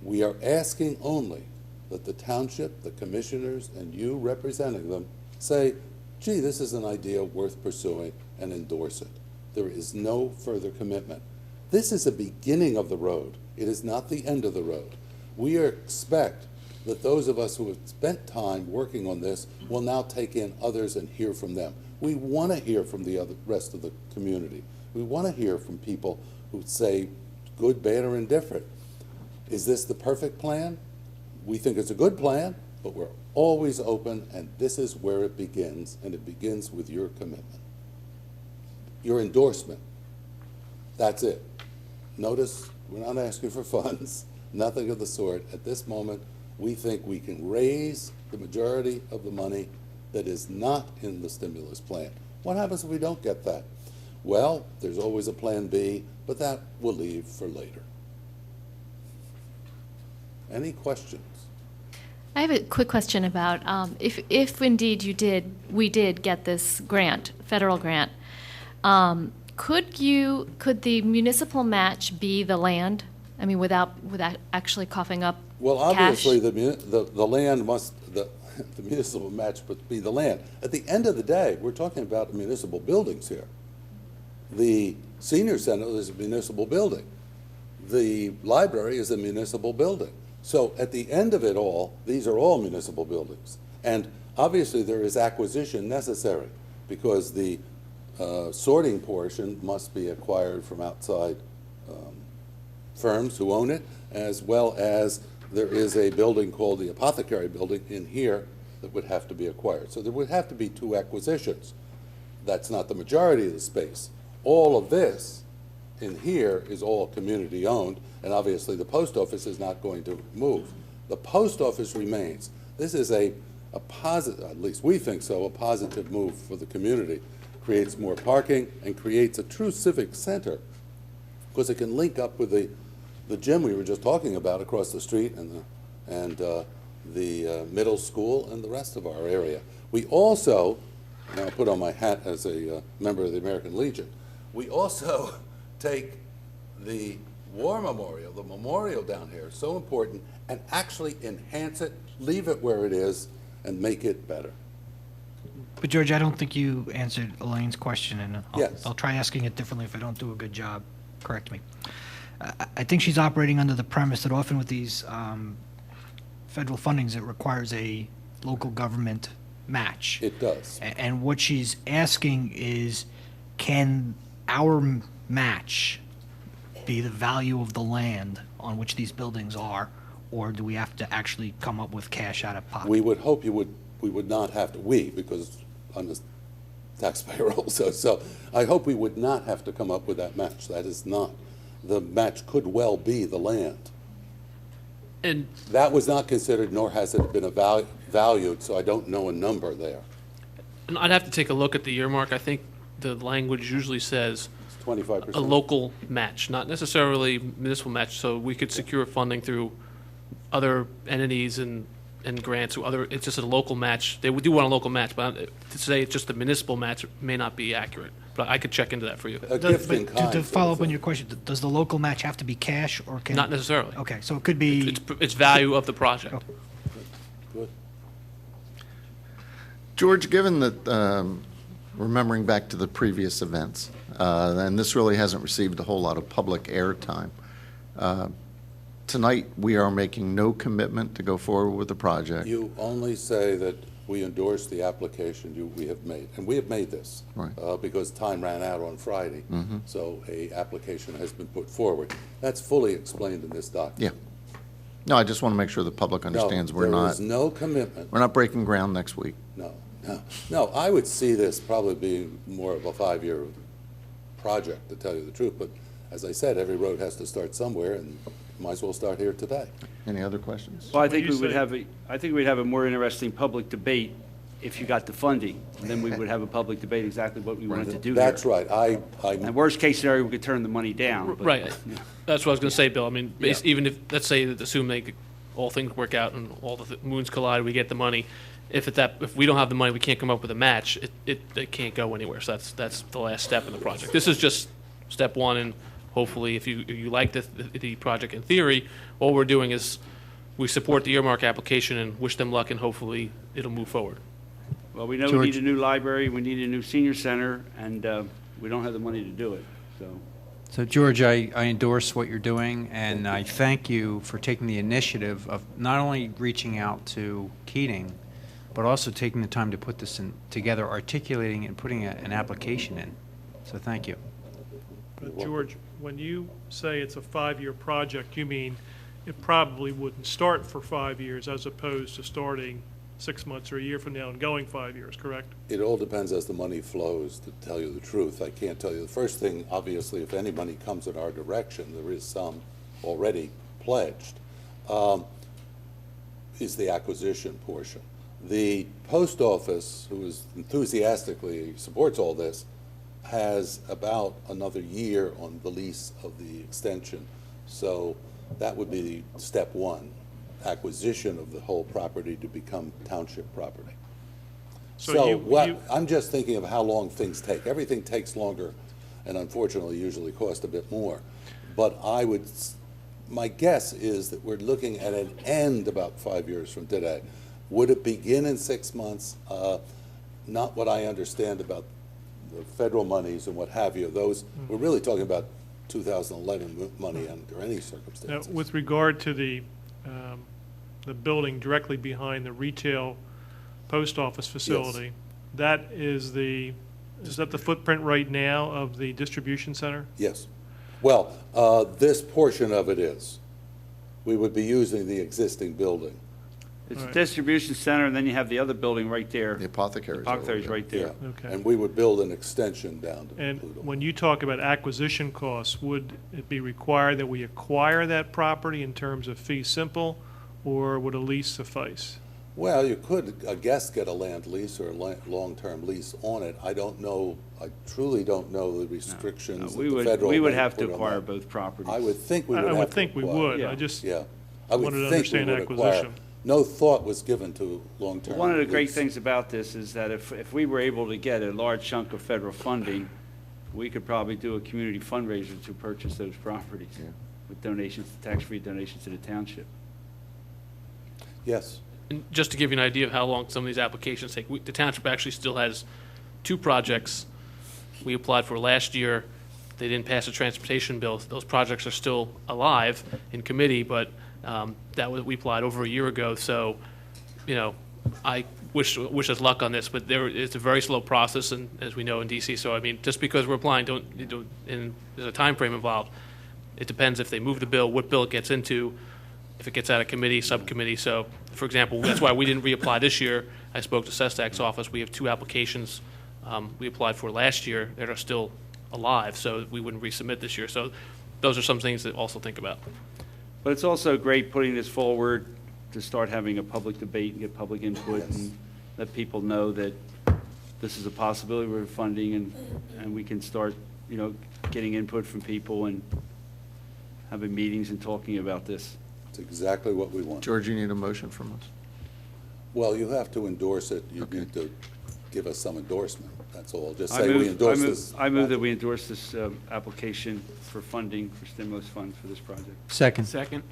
We are asking only that the township, the commissioners, and you representing them say, gee, this is an idea worth pursuing, and endorse it. There is no further commitment. This is a beginning of the road. It is not the end of the road. We expect that those of us who have spent time working on this will now take in others and hear from them. We want to hear from the rest of the community. We want to hear from people who say good, bad, or indifferent. Is this the perfect plan? We think it's a good plan, but we're always open, and this is where it begins, and it begins with your commitment. Your endorsement. That's it. Notice, we're not asking for funds, nothing of the sort. At this moment, we think we can raise the majority of the money that is not in the stimulus plan. What happens if we don't get that? Well, there's always a plan B, but that we'll leave for later. Any questions? I have a quick question about if indeed we did get this grant, federal grant, could the municipal match be the land? I mean, without actually coughing up Well, cash? obviously, the land must, the municipal match must be the land. At the end of the day, we're talking about municipal buildings here. The senior center is a municipal building. The library is a municipal building. So at the end of it all, these are all municipal buildings. And obviously, there is acquisition necessary because the sorting portion must be acquired from outside firms who own it, as well as there is a building called the apothecary building in here that would have to be acquired. So there would have to be 2 acquisitions. That's not the majority of the space. All of this in here is all community owned, and obviously the post office is not going to move. The post office remains. This is a positive, at least we think so, a positive move for the community. Creates more parking and creates a true civic center because it can link up with the gym we were just talking about across the street and the middle school and the rest of our area. We also, and I'll put on my hat as a member of the American Legion, we also take the War Memorial, the memorial down here, so important, and actually enhance it, leave it where it is, and make it better. But George, I don't think you answered Elaine's question, and Yes. I'll try asking it differently if I don't do a good job. Correct me. I think she's operating under the premise that often with these federal fundings, it requires a local government match. It does. And what she's asking is, can our match be the value of the land on which these buildings are, or do we have to actually come up with cash out of pocket? We would hope we would not have to, because I'm the taxpayer also, so I hope we would not have to come up with that match. That is not. The match could well be the land. And That was not considered, nor has it been valued, so I don't know a number there. And I'd have to take a look at the earmark. I think the language usually says It's 25%. a local match, not necessarily municipal match, so we could secure funding through other entities and grants, it's just a local match. They do want a local match, but to say it's just a municipal match may not be accurate. But I could check into that for you. A gift in kind. To follow up on your question, does the local match have to be cash, or can? Not necessarily. Okay, so it could be. It's value of the project. Okay. Good. George, given that, remembering back to the previous events, and this really hasn't received a whole lot of public airtime, tonight we are making no commitment to go forward with the project. You only say that we endorse the application we have made, and we have made this. Right. Because time ran out on Friday. Mhm. So a application has been put forward. That's fully explained in this document. Yeah. No, I just want to make sure the public understands No, we're there not, is no commitment. we're not breaking ground next week. No, I would see this probably being more of a 5-year project, to tell you the truth. But as I said, every road has to start somewhere, and might as well start here today. Any other questions? Well, I think we'd have a more interesting public debate if you got the funding. And then we would have a public debate exactly what we wanted to do here. That's right. And worst case scenario, we could turn the money down. but- Right. That's what I was going to say, Bill. I mean, even if, let's say, assume all things work out and all the moons collide, we get the money. If we don't have the money, we can't come up with a match, it can't go anywhere. So that's the last step in the project. This is just step one, and hopefully, if you like the project in theory, all we're doing is we support the earmark application and wish them luck, and hopefully it'll move forward. Well, we know we need a new library, we need a new senior center, and we don't have the money to do it, so. So, George, I endorse what you're doing, and I thank you for taking the initiative of not only reaching out to Keating, but also taking the time to put this together, articulating and putting an application in. So thank you. But George, when you say it's a 5-year project, you mean it probably wouldn't start for 5 years as opposed to starting 6 months or a year from now and going 5 years, correct? It all depends as the money flows, to tell you the truth. I can't tell you. The first thing, obviously, if any money comes in our direction, there is some already pledged, is the acquisition portion. The post office, who is enthusiastically supports all this, has about another year on the lease of the extension. So that would be step one. acquisition of the whole property to become township property. So So you- I'm just thinking of how long things take. Everything takes longer and unfortunately usually cost a bit more. But my guess is that we're looking at an end about 5 years from today. Would it begin in 6 months? Not what I understand about the federal monies and what have you. Those, we're really talking about 2011 money under any Now, circumstances. with regard to the building directly behind the retail post office facility, is that the footprint right now of the distribution center? Yes. Well, this portion of it is. We would be using the existing building. It's a distribution center, and then you have the other building right there. The apothecary's over Apothecary's there. right there. Okay. And we would build an extension down to And include them. when you talk about acquisition costs, would it be required that we acquire that property in terms of fee simple, or would a lease suffice? Well, you could, I guess, get a land lease or a long-term lease on it. I don't know, I truly don't know the restrictions that We the would, federal we would may have to put on acquire that. both properties. I would think we would I have would to think we acquire. would. Yeah. I just Yeah. I would wanted to think we understand would acquire. acquisition. No thought was given to long-term One of the great lease. things about this is that if we were able to get a large chunk of federal funding, we could probably do a community fundraiser to purchase those properties with donations, tax-free donations to the township. Yes. And just to give you an idea of how long some of these applications take, the township actually still has 2 projects we applied for last year. They didn't pass a transportation bill. Those projects are still alive in committee, but we applied over a year ago. So, I wish us luck on this, but it's a very slow process, and as we know in DC. So, I mean, just because we're applying, and there's a time frame involved. It depends if they move the bill, what bill it gets into, if it gets out of committee, subcommittee. So, for example, that's why we didn't reapply this year. I spoke to Sestac's office. We have 2 applications we applied for last year that are still alive, so we wouldn't resubmit this year. So those are some things to also think about. But it's also great putting this forward to start having a public debate and get public input and let people know that this is a possibility we're funding and we can start, getting input from people and having meetings and talking about this. It's exactly what we want. George, you need a motion from us? Well, you have to endorse it. You need to give us some endorsement. That's all. Just I say move- we endorse I move- this. I move that we endorse this application for funding for stimulus funds for this project. Second. Second.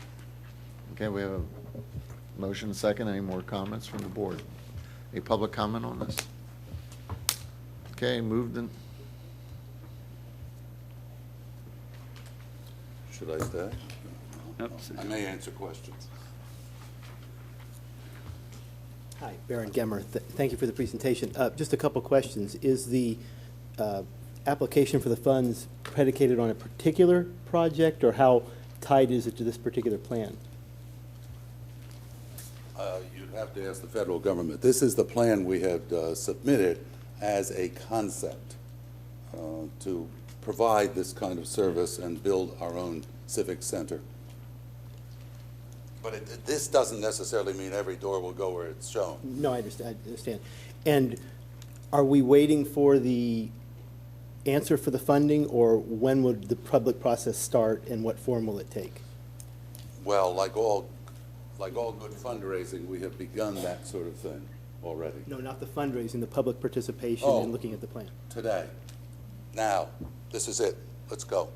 Okay, we have a motion, second. Any more comments from the board? Any public comment on this? Okay, moved and, Should I stay? Nope. I may answer questions. Hi, Baron Gemmer. Thank you for the presentation. Just a couple questions. Is the application for the funds predicated on a particular project, or how tied is it to this particular plan? You'd have to ask the federal government. This is the plan we had submitted as a concept to provide this kind of service and build our own civic center. But this doesn't necessarily mean every door will go where it's shown. No, I understand. And are we waiting for the answer for the funding, or when would the public process start, and what form will it take? Well, like all good fundraising, we have begun that sort of thing already. No, not the fundraising, the public participation Oh. in looking at the plan. Today. Now, this is it. Let's go.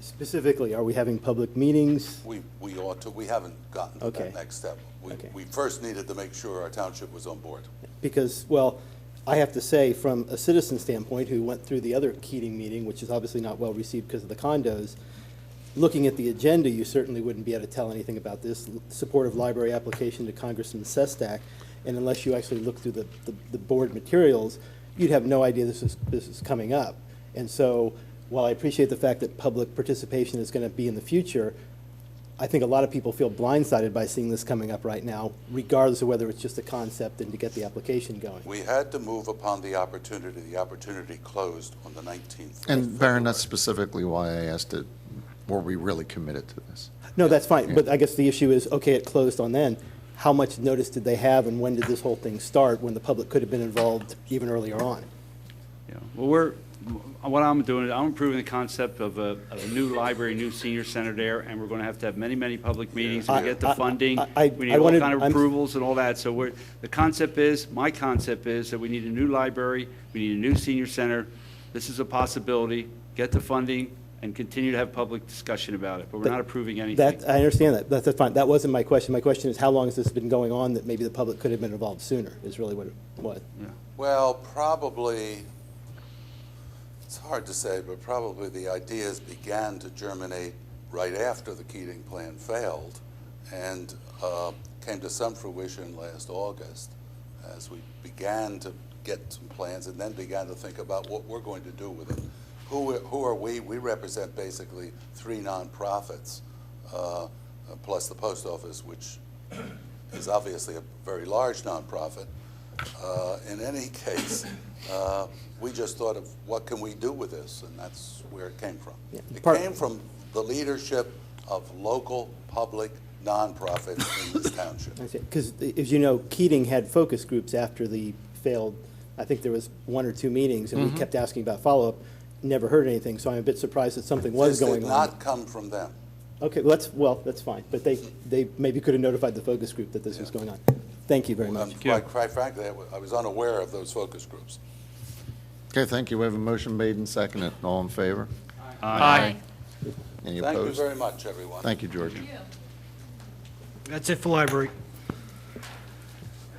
Specifically, are we having public meetings? We ought to. We haven't gotten to Okay. that next step. Okay. We first needed to make sure our township was on board. Because, well, I have to say, from a citizen standpoint who went through the other Keating meeting, which is obviously not well received because of the condos, looking at the agenda, you certainly wouldn't be able to tell anything about this supportive library application to Congressman Sestak, and unless you actually look through the board materials, you'd have no idea this is coming up. And so, while I appreciate the fact that public participation is going to be in the future, I think a lot of people feel blindsided by seeing this coming up right now, regardless of whether it's just a concept and to get the application going. We had to move upon the opportunity. The opportunity closed on the 19th. and Baron, that's specifically why I asked it, were we really committed to this? No, that's fine, but I guess the issue is, okay, it closed on then. How much notice did they have, and when did this whole thing start, when the public could have been involved even earlier on? Yeah. Well, what I'm doing is I'm improving the concept of a new library, new senior center there, and we're going to have many, many public meetings. We get the funding, we need all kind of approvals and all that. So my concept is that we need a new library, we need a new senior center. This is a possibility. Get the funding and continue to have public discussion about it. But we're not approving anything. I understand that. That's fine. That wasn't my question. My question is, how long has this been going on that maybe the public could have been involved sooner, is really what it was. Yeah. Well, probably, it's hard to say, but probably the ideas began to germinate right after the Keating plan failed and came to some fruition last August as we began to get some plans and then began to think about what we're going to do with it. Who are we? We represent basically 3 nonprofits, plus the post office, which is obviously a very large nonprofit. In any case, we just thought of what can we do with this, and that's where it came from. Yeah. It came from the leadership of local public nonprofits in this township. Because, as you know, Keating had focus groups after the failed, I think there was 1 or 2 meetings, and we kept asking about follow-up. Never heard anything, so I'm a bit surprised that something was going on. This did not come from them. Okay, well, that's fine. But they maybe could have notified the focus group that this was going on. Thank you very much. Quite frankly, I was unaware of those focus groups. Okay, thank you. We have a motion made and seconded. All in favor? Aye. Any Thank you opposed? very much, everyone. Thank you, George. That's it for library. I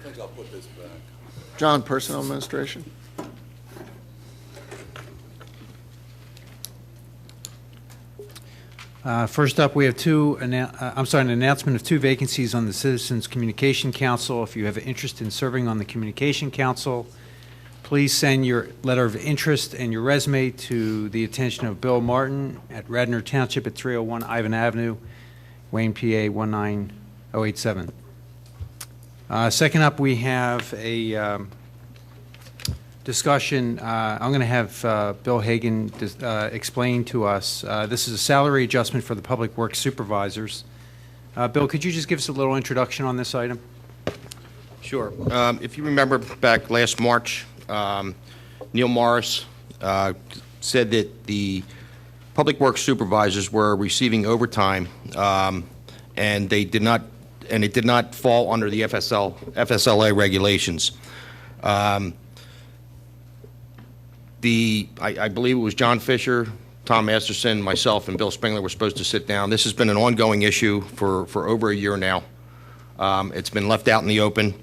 think I'll put this back. John, Personnel Administration? First up, we have an announcement of 2 vacancies on the Citizens Communication Council. If you have an interest in serving on the Communication Council, please send your letter of interest and your resume to the attention of Bill Martin at Radnor Township at 301 Ivan Avenue, Wayne, PA 19087. Second up, we have a discussion. I'm going to have Bill Hagan explain to us. This is a salary adjustment for the Public Works Supervisors. Bill, could you just give us a little introduction on this item? Sure. If you remember back last March, Neil Morris said that the Public Works Supervisors were receiving overtime, and it did not fall under the FSLA regulations. I believe it was John Fisher, Tom Masterson, myself, and Bill Springler were supposed to sit down. This has been an ongoing issue for over a year now. It's been left out in the open.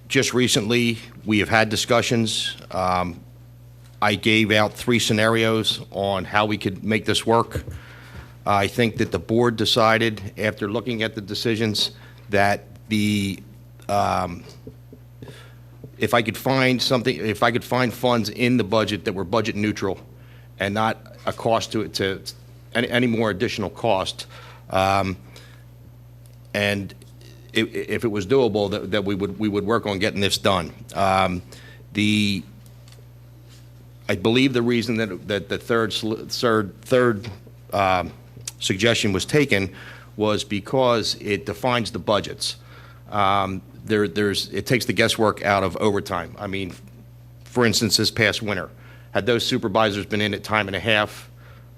Just recently, we have had discussions. I gave out 3 scenarios on how we could make this work. I think that the board decided, after looking at the decisions, that if I could find funds in the budget that were budget neutral and not a cost to any more additional cost, and if it was doable, that we would work on getting this done. I believe the reason that the third suggestion was taken was because it defines the budgets. It takes the guesswork out of overtime. I mean, for instance, this past winter, had those supervisors been in at time and a half,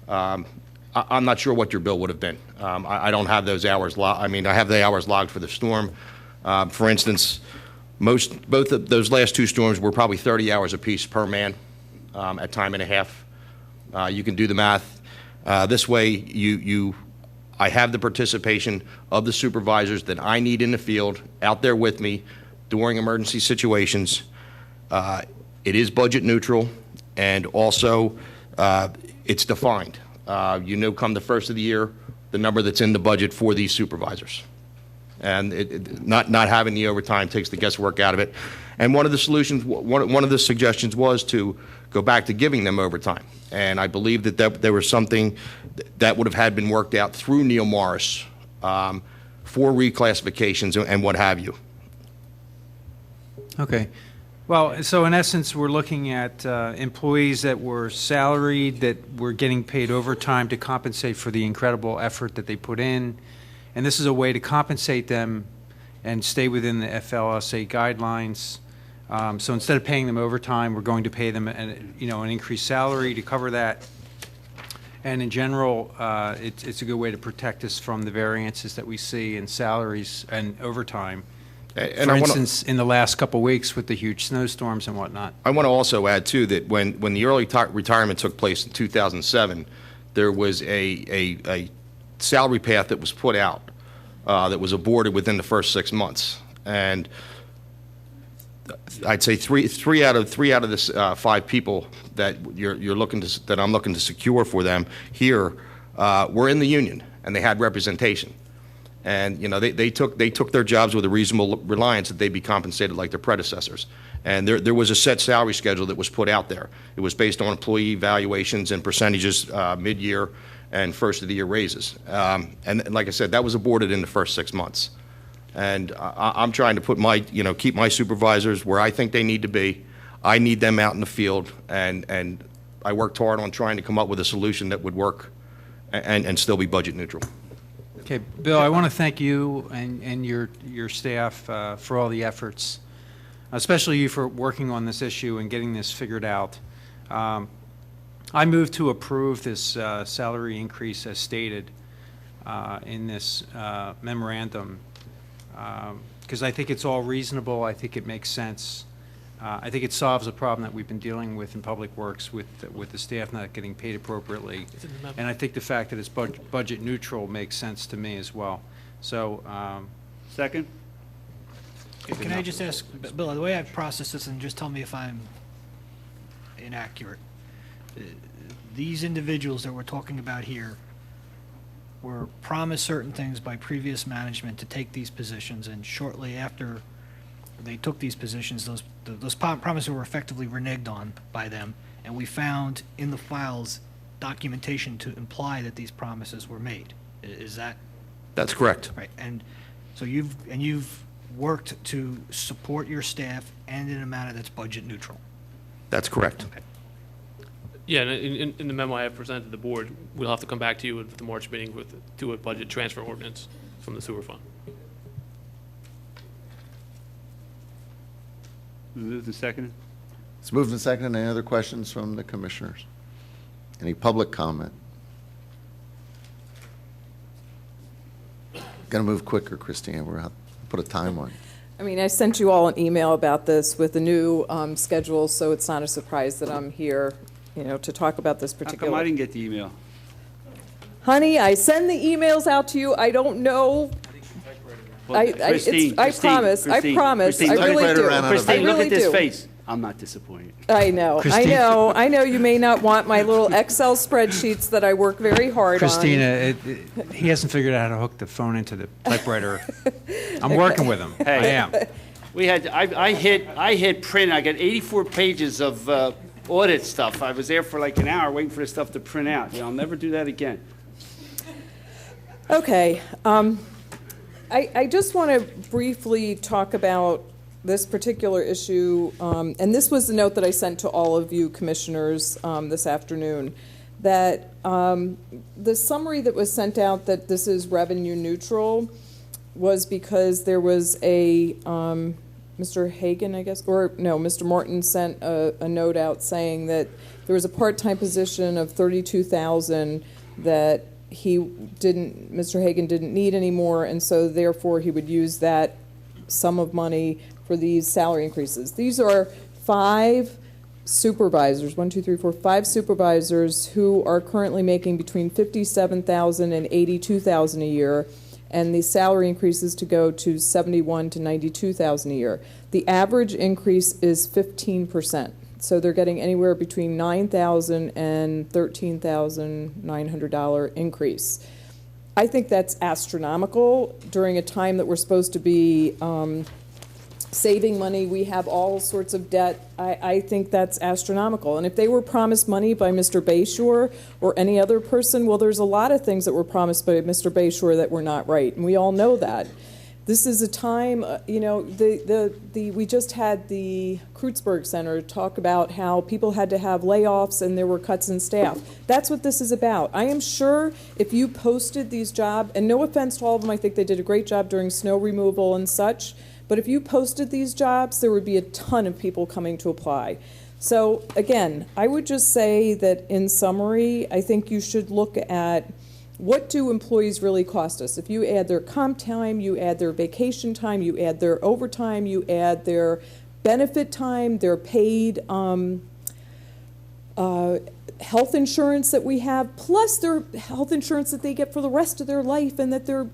I'm not sure what your bill would have been. I don't have those hours logged. I mean, I have the hours logged for the storm. For instance, both of those last 2 storms were probably 30 hours apiece per man at time and a half. You can do the math. This way, I have the participation of the supervisors that I need in the field out there with me during emergency situations. It is budget neutral, and also it's defined. Come the first of the year, the number that's in the budget for these supervisors. And not having the overtime takes the guesswork out of it. And one of the solutions, one of the suggestions was to go back to giving them overtime. And I believe that there was something that would have been worked out through Neil Morris for reclassifications and what have you. Okay. Well, so in essence, we're looking at employees that were salaried, that were getting paid overtime to compensate for the incredible effort that they put in. And this is a way to compensate them and stay within the FLSA guidelines. So instead of paying them overtime, we're going to pay them an increased salary to cover that. And in general, it's a good way to protect us from the variances that we see in salaries and overtime. And For I wanna- instance, in the last couple of weeks with the huge snowstorms and whatnot. I want to also add, too, that when the early retirement took place in 2007, there was a salary path that was put out that was aborted within the first 6 months. And I'd say three out of the 5 people that that I'm looking to secure for them here were in the union, and they had representation. And they took their jobs with a reasonable reliance that they'd be compensated like their predecessors. And there was a set salary schedule that was put out there. It was based on employee evaluations and percentages mid-year and first of the year raises. And like I said, that was aborted in the first 6 months. And I'm trying to put keep my supervisors where I think they need to be. I need them out in the field, and I worked hard on trying to come up with a solution that would work and still be budget neutral. Okay, Bill, I want to thank you and your staff for all the efforts, especially you for working on this issue and getting this figured out. I move to approve this salary increase as stated in this memorandum because I think it's all reasonable. I think it makes sense. I think it solves a problem that we've been dealing with in Public Works with the staff not getting paid appropriately. And I think the fact that it's budget neutral makes sense to me as well. So. Second? Can I just ask, Bill, the way I've processed this, and just tell me if I'm inaccurate. These individuals that we're talking about here were promised certain things by previous management to take these positions, and shortly after they took these positions, those promises were effectively reneged on by them, and we found in the files documentation to imply that these promises were made. Is that? That's correct. Right, and so you've worked to support your staff and in a manner that's budget neutral. That's correct. Okay. Yeah, and in the memo I have presented to the board, we'll have to come back to you at the March meeting to a budget transfer ordinance from the sewer fund. Moved and seconded. It's moved and seconded. Any other questions from the commissioners? Any public comment? Got to move quicker, Christine. We're going to put a time on. I mean, I sent you all an email about this with the new schedule, so it's not a surprise that I'm here, to talk about this How particular. come I didn't get the email? Honey, I send the emails out to you. I don't know. Well, I promise. Christine, I really typewriter do. ran out of Christine, ink. look at this do. face. I'm not disappointed. I know. Christine- I know you may not want my little Excel spreadsheets that I work very hard Christina, he hasn't figured out how to hook the phone into the typewriter. I'm working with him. Hey. I am. I hit print. I got 84 pages of audit stuff. I was there for like an hour waiting for the stuff to print out. I'll never do that again. on. Okay. I just want to briefly talk about this particular issue, and this was the note that I sent to all of you commissioners this afternoon, that the summary that was sent out that this is revenue neutral was because there was a, Mr. Hagan, I guess, or no, Mr. Morton sent a note out saying that there was a part-time position of $32,000 that Mr. Hagan didn't need anymore, and so therefore he would use that sum of money for these salary increases. These are 5 supervisors, 5 supervisors who are currently making between $57,000 and $82,000 a year, and the salary increases to go to $71,000 to $92,000 a year. The average increase is 15%. So they're getting anywhere between $9,000 and $13,900 increase. I think that's astronomical during a time that we're supposed to be saving money. We have all sorts of debt. I think that's astronomical. And if they were promised money by Mr. Bayshore or any other person, well, there's a lot of things that were promised by Mr. Bayshore that were not right, and we all know that. This is a time, we just had the Kreutzberg Center talk about how people had to have layoffs and there were cuts in staff. That's what this is about. I am sure if you posted these jobs, and no offense to all of them, I think they did a great job during snow removal and such, But if you posted these jobs, there would be a ton of people coming to apply. So again, I would just say that in summary, I think you should look at what do employees really cost us? If you add their comp time, you add their vacation time, you add their overtime, you add their benefit time, their paid health insurance that we have, plus their health insurance that they get for the rest of their life and that their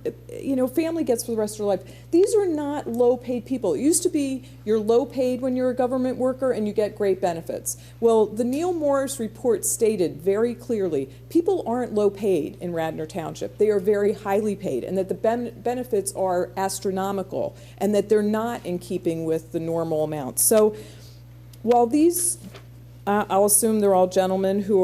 family gets for the rest of their life. These are not low-paid people. It used to be you're low-paid when you're a government worker and you get great benefits. Well, the Neil Morris report stated very clearly people aren't low-paid in Radnor Township. They are very highly paid, and that the benefits are astronomical and that they're not in keeping with the normal amounts. So while these I'll assume they're all gentlemen who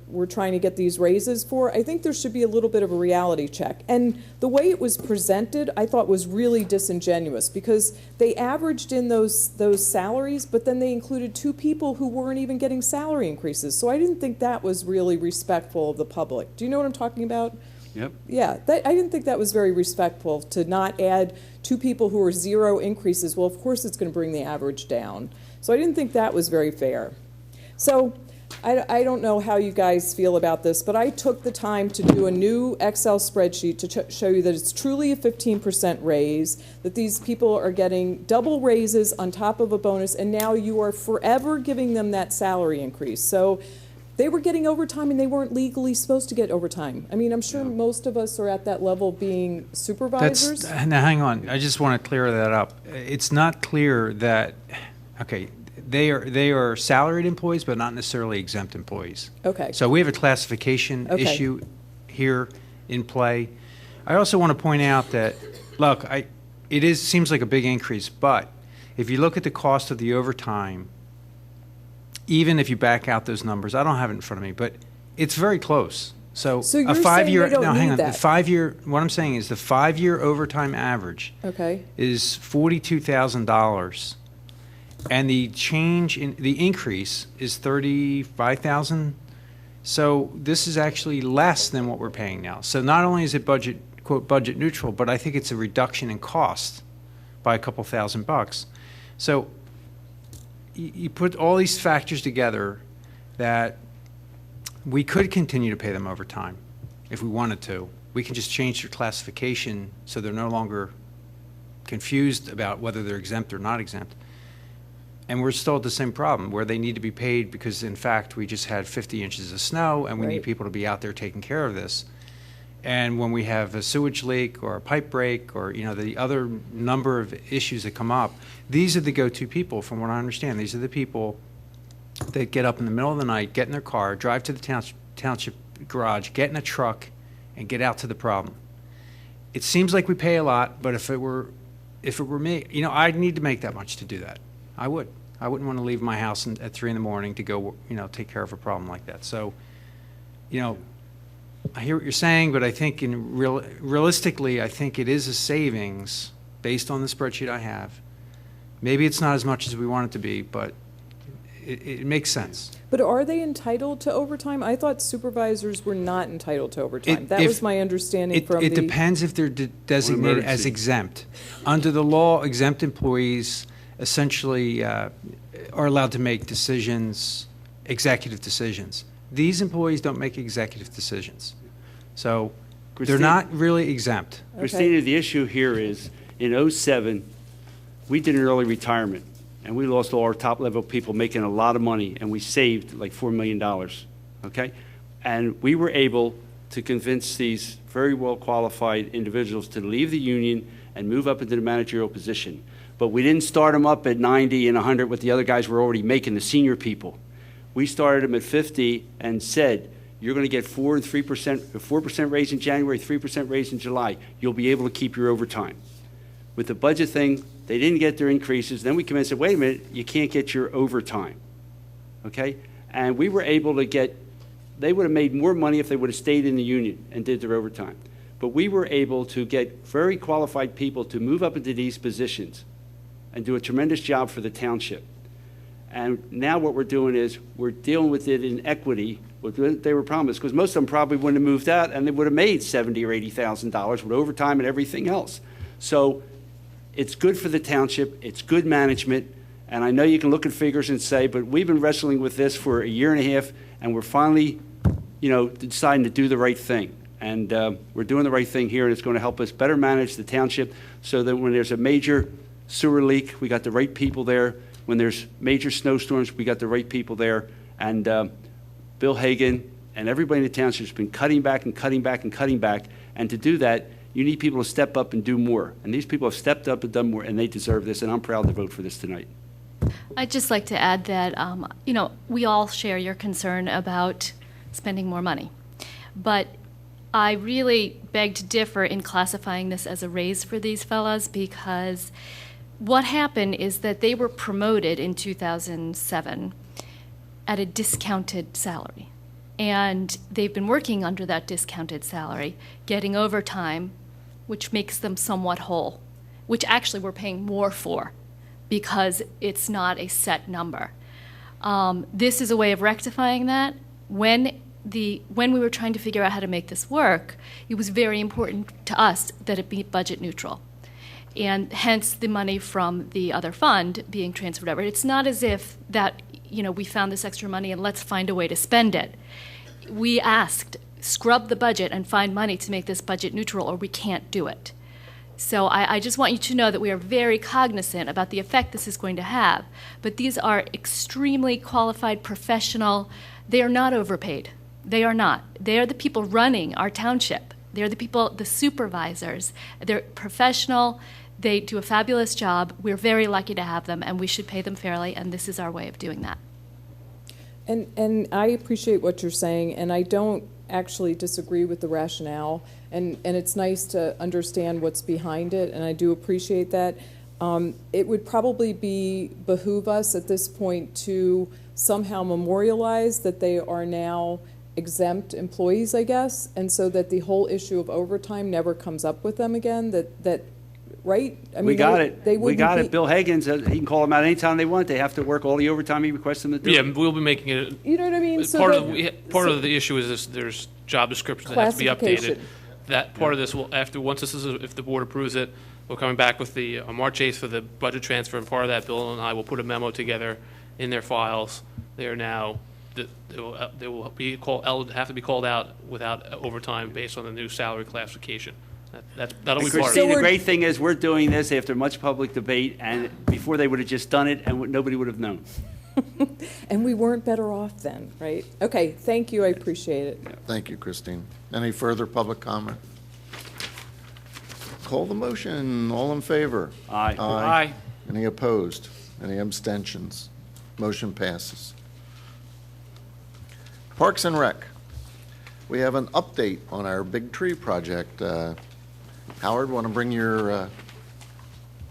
we're trying to get these raises for. I think there should be a little bit of a reality check. And the way it was presented, I thought was really disingenuous because they averaged in those salaries, but then they included 2 people who weren't even getting salary increases. So I didn't think that was really respectful of the public. Do you know what I'm talking about? Yep. Yeah, I didn't think that was very respectful to not add 2 people who were 0 increases. Well, of course it's going to bring the average down. So I didn't think that was very fair. So I don't know how you guys feel about this, but I took the time to do a new Excel spreadsheet to show you that it's truly a 15% raise, that these people are getting double raises on top of a bonus, and now you are forever giving them that salary increase. So they were getting overtime and they weren't legally supposed to get overtime. I mean, I'm sure most of us are at that level being supervisors. Now, hang on. I just want to clear that up. It's not clear that, okay, they are salaried employees, but not necessarily exempt employees. Okay. So we have a classification issue here in play. I also want to point out that, look, it seems like a big increase, but if you look at the cost of the overtime, even if you back out those numbers, I don't have it in front of me, but it's very close. So you're a 5-year, saying they don't now hang need on, that. the 5-year, what I'm saying is the 5-year overtime average is $42,000. And the change in the increase is $35,000. So this is actually less than what we're paying now. So not only is it budget, quote, budget neutral, but I think it's a reduction in cost by a couple $1,000. So you put all these factors together that we could continue to pay them overtime if we wanted to. We can just change their classification so they're no longer confused about whether they're exempt or not exempt. And we're still at the same problem where they need to be paid because, in fact, we just had 50 inches of snow and we need people to be out there taking care of this. And when we have a sewage leak or a pipe break or, the other number of issues that come up, these are the go-to people, from what I understand. These are the people that get up in the middle of the night, get in their car, drive to the township garage, get in a truck, and get out to the problem. It seems like we pay a lot, but if it were me, I'd need to make that much to do that. I would. I wouldn't want to leave my house at 3 in the morning to go, take care of a problem like that. So, I hear what you're saying, but I think realistically, I think it is a savings based on the spreadsheet I have. Maybe it's not as much as we want it to be, but it makes sense. But are they entitled to overtime? I thought supervisors were not entitled to overtime. That was my understanding It depends if they're designated as exempt. Under the law, exempt employees essentially are allowed to make decisions, executive decisions. These employees don't make executive decisions. So they're not really exempt. Christina, the issue here is, in '07, we did an early retirement, and we lost all our top-level people making a lot of money, and we saved like $4 million, okay? And we were able to convince these very well-qualified individuals to leave the union and move up into the managerial position. But we didn't start them up at 90 and 100 what the other guys were already making, the senior people. We started them at 50 and said, you're going to get 4% and 3%, 4% raise in January, 3% raise in July. You'll be able to keep your overtime. With the budget thing, they didn't get their increases. Then we came in and said, wait a minute, you can't get your overtime, okay? And we were able to get, they would have made more money if they would have stayed in the union and did their overtime. But we were able to get very qualified people to move up into these positions and do a tremendous job for the township. And now what we're doing is we're dealing with it in equity, what they were promised, because most of them probably wouldn't have moved out and they would have made $70,000 or $80,000 with overtime and everything else. So it's good for the township, it's good management, and I know you can look at figures and say, but we've been wrestling with this for a year and a half, and we're finally, deciding to do the right thing. And we're doing the right thing here, and it's going to help us better manage the township so that when there's a major sewer leak, we got the right people there. When there's major snowstorms, we got the right people there. And Bill Hagan and everybody in the township has been cutting back and cutting back and cutting back. And to do that, you need people to step up and do more. And these people have stepped up and done more, and they deserve this, and I'm proud to vote for this tonight. I'd just like to add that, we all share your concern about spending more money. But I really beg to differ in classifying this as a raise for these fellas, because what happened is that they were promoted in 2007 at a discounted salary. And they've been working under that discounted salary, getting overtime, which makes them somewhat whole, which actually we're paying more for because it's not a set number. This is a way of rectifying that. When we were trying to figure out how to make this work, it was very important to us that it be budget neutral. And hence the money from the other fund being transferred over. It's not as if that, we found this extra money and let's find a way to spend it. We asked, scrub the budget and find money to make this budget neutral, or we can't do it. So I just want you to know that we are very cognizant about the effect this is going to have. But these are extremely qualified, professional. They are not overpaid. They are not. They are the people running our township. They're the people, the supervisors. They're professional. They do a fabulous job. We're very lucky to have them, and we should pay them fairly, and this is our way of doing that. And I appreciate what you're saying, and I don't actually disagree with the rationale, and it's nice to understand what's behind it, and I do appreciate that. It would probably behoove us at this point to somehow memorialize that they are now exempt employees, I guess, and so that the whole issue of overtime never comes up with them again, that right? I mean, we got it. They we got it. Bill Hagan said he can call them out anytime they want. They have to work all the overtime he requests them to do. Yeah, we'll be making it. You know what I mean? So part of the issue is this, there's job descriptions that have to be updated. Classification. That part of this will, once this is, if the board approves it, we're coming back with the March 8th for the budget transfer, and part of that, Bill and I will put a memo together in their files. They are now, they will be have to be called out without overtime based on the new salary classification. That'll be part of Christine, it. the great thing is we're doing this after much public debate, and before they would have just done it, and nobody would have known. And we weren't better off then, right? Okay, thank you, I appreciate it. Thank you, Christine. Any further public comment? Call the motion. All in favor? Aye. Aye. Any opposed? Any abstentions? Motion passes. Parks and Rec. We have an update on our big tree project. Howard, want to bring your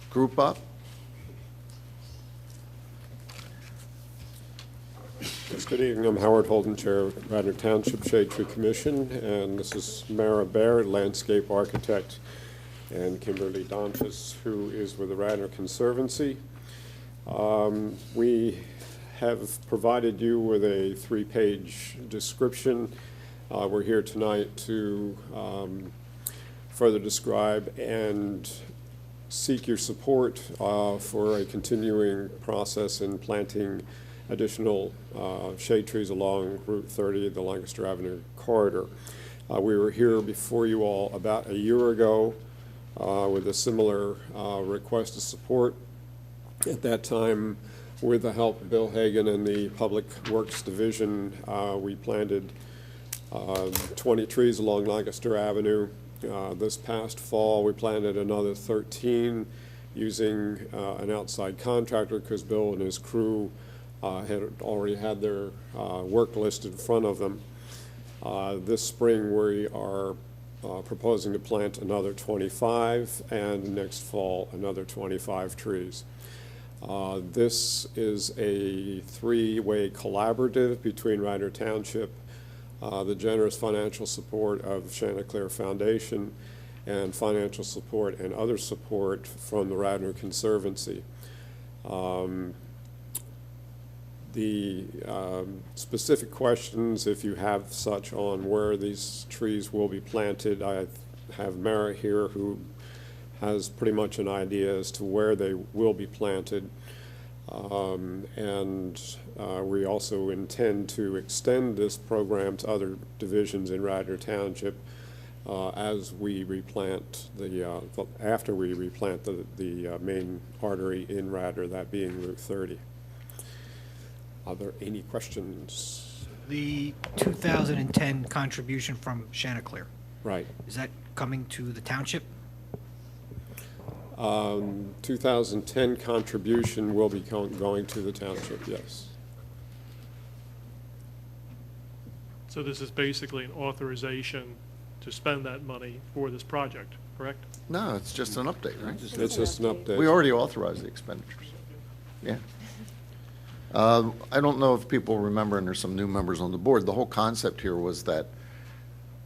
group up? Yes, good evening. I'm Howard Holden, Chair of Radnor Township Shade Tree Commission, and this is Mara Baird, landscape architect, and Kimberly Donfus, who is with the Radnor Conservancy. We have provided you with a 3-page description. We're here tonight to further describe and seek your support for a continuing process in planting additional shade trees along Route 30, the Lancaster Avenue corridor. We were here before you all about a year ago with a similar request of support. At that time, with the help of Bill Hagan and the Public Works Division, we planted 20 trees along Lancaster Avenue. This past fall, we planted another 13 using an outside contractor because Bill and his crew had already had their work list in front of them. This spring, we are proposing to plant another 25, and next fall, another 25 trees. This is a 3-way collaborative between Radnor Township, the generous financial support of Chanticleer Foundation, and financial support and other support from the Radnor Conservancy. The specific questions, if you have such, on where these trees will be planted, I have Mara here who has pretty much an idea as to where they will be planted. We also intend to extend this program to other divisions in Radnor Township as we replant after we replant the main artery in Radnor, that being Route 30. Are there any questions? The 2010 contribution from Chanticleer, Right. is that coming to the township? 2010 contribution will be going to the township, yes. So this is basically an authorization to spend that money for this project, correct? No, it's just an update, right? It's just an update. We already authorized the expenditures. Yeah. I don't know if people remember, and there's some new members on the board, the whole concept here was that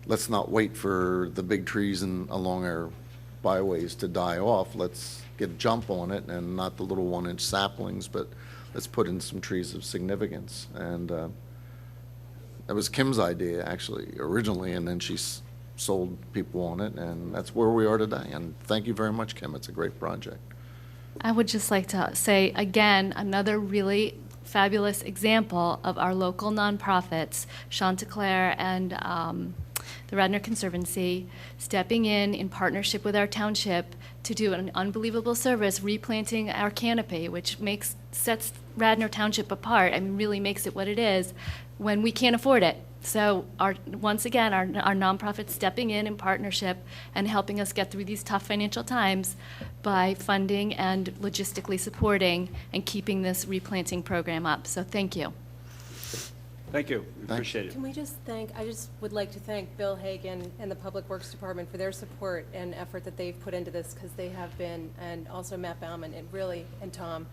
let's not wait for the big trees along our byways to die off. Let's get a jump on it, and not the little 1-inch saplings, but let's put in some trees of significance. And that was Kim's idea, actually, originally, and then she sold people on it, and that's where we are today. And thank you very much, Kim. It's a great project. I would just like to say, again, another really fabulous example of our local nonprofits, Chanticleer and the Radnor Conservancy, stepping in partnership with our township to do an unbelievable service, replanting our canopy, which sets Radnor Township apart. I mean, really makes it what it is when we can't afford it. So once again, our nonprofits stepping in partnership and helping us get through these tough financial times by funding and logistically supporting and keeping this replanting program up. So thank you. Thank you. We appreciate it. Can we just I just would like to thank Bill Hagan and the Public Works Department for their support and effort that they've put into this, because they have been, and also Matt Bauman and Tom,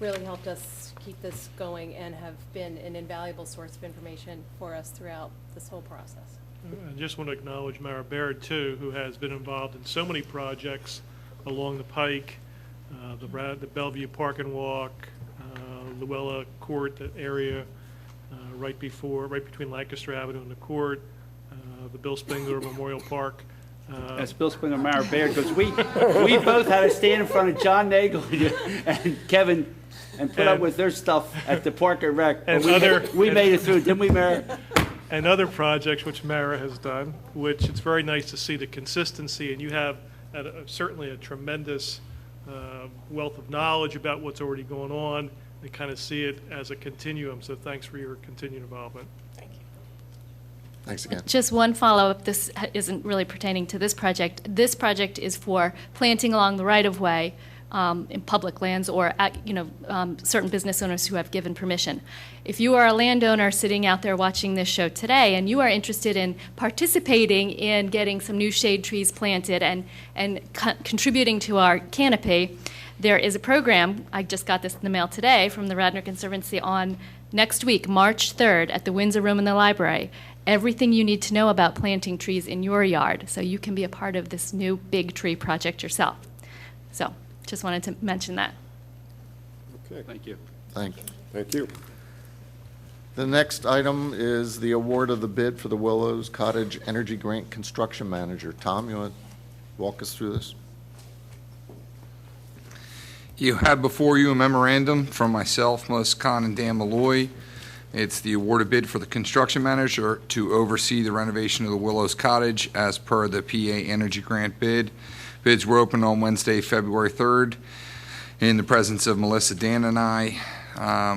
really helped us keep this going and have been an invaluable source of information for us throughout this whole process. I just want to acknowledge Mara Baird, too, who has been involved in so many projects along the Pike, the Bellevue Park and Walk, Luella Court, that area, right between Lancaster Avenue and the court, the Bill Spengler Memorial Park. That's Bill Spengler and Mara Baird, because we both had to stand in front of John Nagel and Kevin and put up with their stuff at the Park and Rec. And we made it through, didn't we, Mara? And other projects which Mara has done, which it's very nice to see the consistency, and you have certainly a tremendous wealth of knowledge about what's already going on, and kind of see it as a continuum. So thanks for your continued involvement. Thank you. Thanks again. Just one follow-up. This isn't really pertaining to this project. This project is for planting along the right-of-way in public lands or at, certain business owners who have given permission. If you are a landowner sitting out there watching this show today and you are interested in participating in getting some new shade trees planted and contributing to our canopy, there is a program, I just got this in the mail today, from the Radnor Conservancy on next week, March 3rd, at the Windsor Room in the library. Everything you need to know about planting trees in your yard, so you can be a part of this new big tree project yourself. So, just wanted to mention that. Okay. Thank you. Thank you. Thank you. The next item is the award of the bid for the Willows Cottage Energy Grant Construction Manager. Tom, you want to walk us through this? You have before you a memorandum from myself, Melissa Kahn, and Dan Malloy. It's the awarded bid for the construction manager to oversee the renovation of the Willows Cottage as per the PA Energy Grant bid. Bids were opened on Wednesday, February 3rd, in the presence of Melissa, Dan, and I,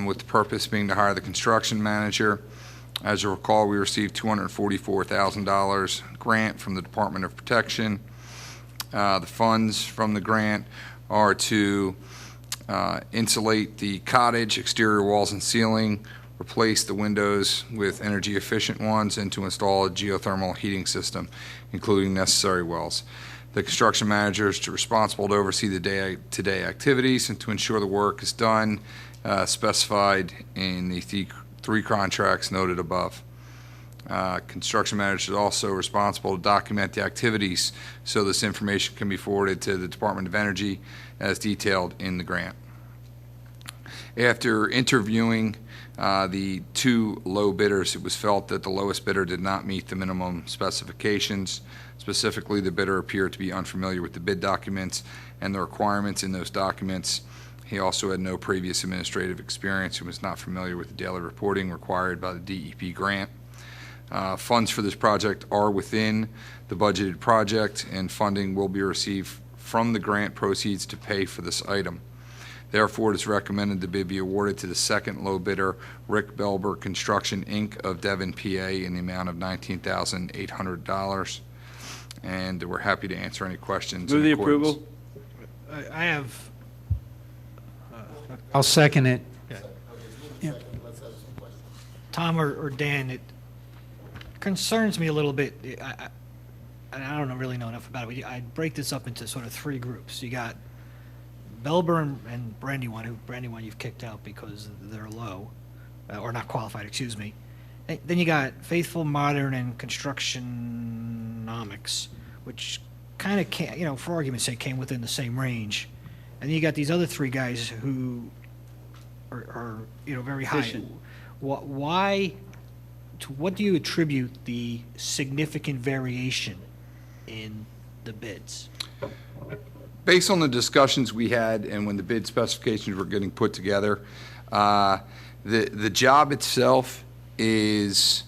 with the purpose being to hire the construction manager. As you recall, we received $244,000 grant from the Department of Protection. The funds from the grant are to insulate the cottage, exterior walls and ceiling, replace the windows with energy efficient ones, and to install a geothermal heating system, including necessary wells. The construction manager is responsible to oversee the day-to-day activities and to ensure the work is done specified in the three contracts noted above. Construction manager is also responsible to document the activities so this information can be forwarded to the Department of Energy as detailed in the grant. After interviewing the two low bidders, it was felt that the lowest bidder did not meet the minimum specifications. Specifically, the bidder appeared to be unfamiliar with the bid documents and the requirements in those documents. He also had no previous administrative experience and was not familiar with the daily reporting required by the DEP grant. Funds for this project are within the budgeted project, and funding will be received from the grant proceeds to pay for this item. Therefore, it is recommended the bid be awarded to the second low bidder, Rick Belber Construction, Inc. of Devon, PA, in the amount of $19,800. And we're happy to answer any questions. Move the in accordance. approval. I have, I'll second it. Tom or Dan, it concerns me a little bit. And I don't really know enough about it. I'd break this up into sort of three groups. You got Belber and Brandywine, Brandywine you've kicked out because they're low, or not qualified, excuse me. Then you got Faithful, Modern, and Constructionomics, which kind of, for argument's sake, came within the same range. And then you got these other three guys who are very high. Efficient. Why? To what do you attribute the significant variation in the bids? Based on the discussions we had and when the bid specifications were getting put together, the job itself is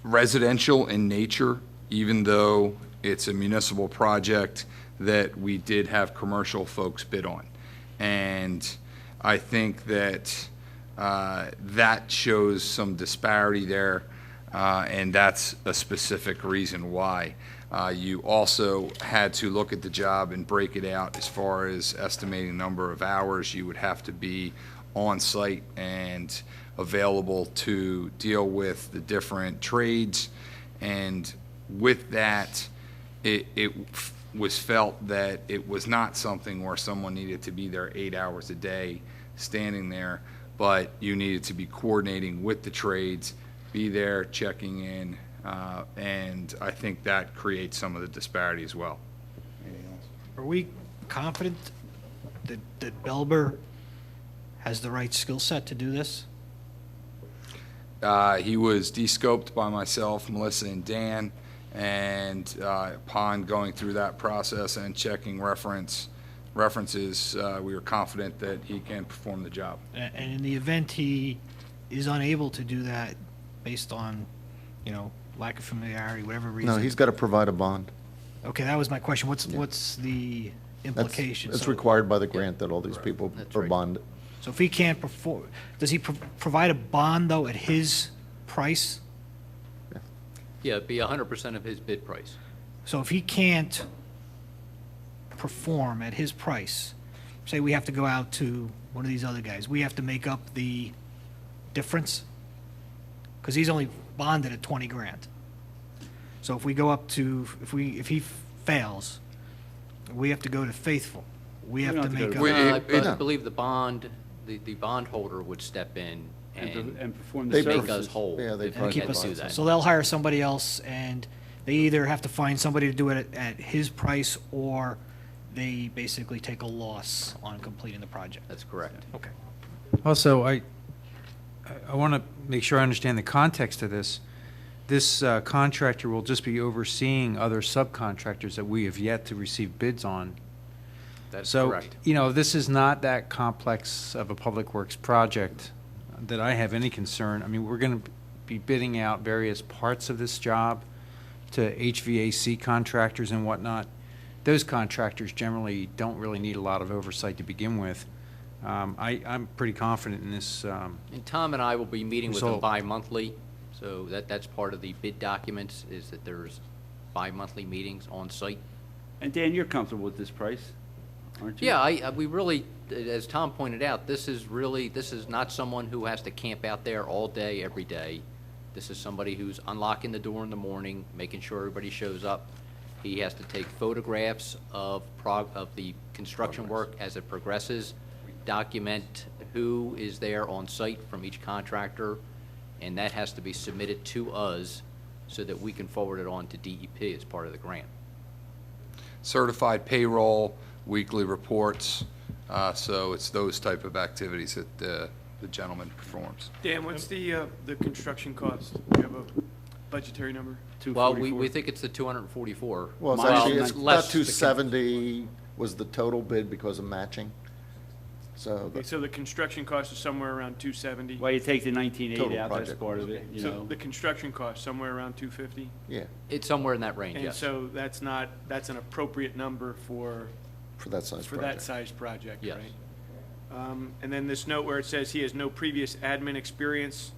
residential in nature, even though it's a municipal project that we did have commercial folks bid on. And I think that that shows some disparity there, and that's a specific reason why. You also had to look at the job and break it out as far as estimating number of hours you would have to be on site and available to deal with the different trades. And with that, it was felt that it was not something where someone needed to be there 8 hours a day standing there, but you needed to be coordinating with the trades, be there, checking in, and I think that creates some of the disparity as well. Anything else? Are we confident that Belber has the right skill set to do this? He was de-scoped by myself, Melissa, and Dan, and upon going through that process and checking references, we were confident that he can perform the job. And in the event he is unable to do that based on, lack of familiarity, whatever reason. No, he's got to provide a bond. Okay, that was my question. What's the implication? It's So- required by the grant that all these people are bonded. So if he can't perform, does he provide a bond, though, at his price? Yeah, it'd be 100% of his bid price. So if he can't perform at his price, say we have to go out to one of these other guys, we have to make up the difference? Because he's only bonded at 20 grand. So if we go up to, if he fails, we have to go to Faithful. We have to make up. I believe the bond, the bondholder would step in and perform make the us services. whole. Yeah, they if we provide keep had us, to do that. so they'll hire somebody else, and they either have to find somebody to do it at his price, or they basically take a loss on completing the project. That's correct. Okay. Also, I want to make sure I understand the context of this. This contractor will just be overseeing other subcontractors that we have yet to receive bids on. That's So, correct. this is not that complex of a public works project that I have any concern. I mean, we're going to be bidding out various parts of this job to HVAC contractors and whatnot. Those contractors generally don't really need a lot of oversight to begin with. I'm pretty confident in this. And Tom and I will be meeting with them result. bi-monthly, so that's part of the bid documents, is that there's bi-monthly meetings on site. And Dan, you're comfortable with this price, aren't you? Yeah, we really, as Tom pointed out, this is not someone who has to camp out there all day, every day. This is somebody who's unlocking the door in the morning, making sure everybody shows up. He has to take photographs of the construction work as it progresses, document who is there on site from each contractor, and that has to be submitted to us so that we can forward it on to DEP as part of the grant. Certified payroll, weekly reports, So it's those type of activities that the gentleman performs. Dan, what's the construction cost? Do you have a budgetary number? Well, we think it's the 244. Well, it's actually, it's about 270 was the total bid because of matching. So, Okay, so the construction cost is somewhere around 270? Well, you take the 1980 Total out, that's project. part of it, you So know. the construction cost, somewhere around 250? yeah, It's somewhere in that range, And yes. so that's an appropriate number for that size project. size project, Yes. right? And then this note where it says he has no previous admin experience,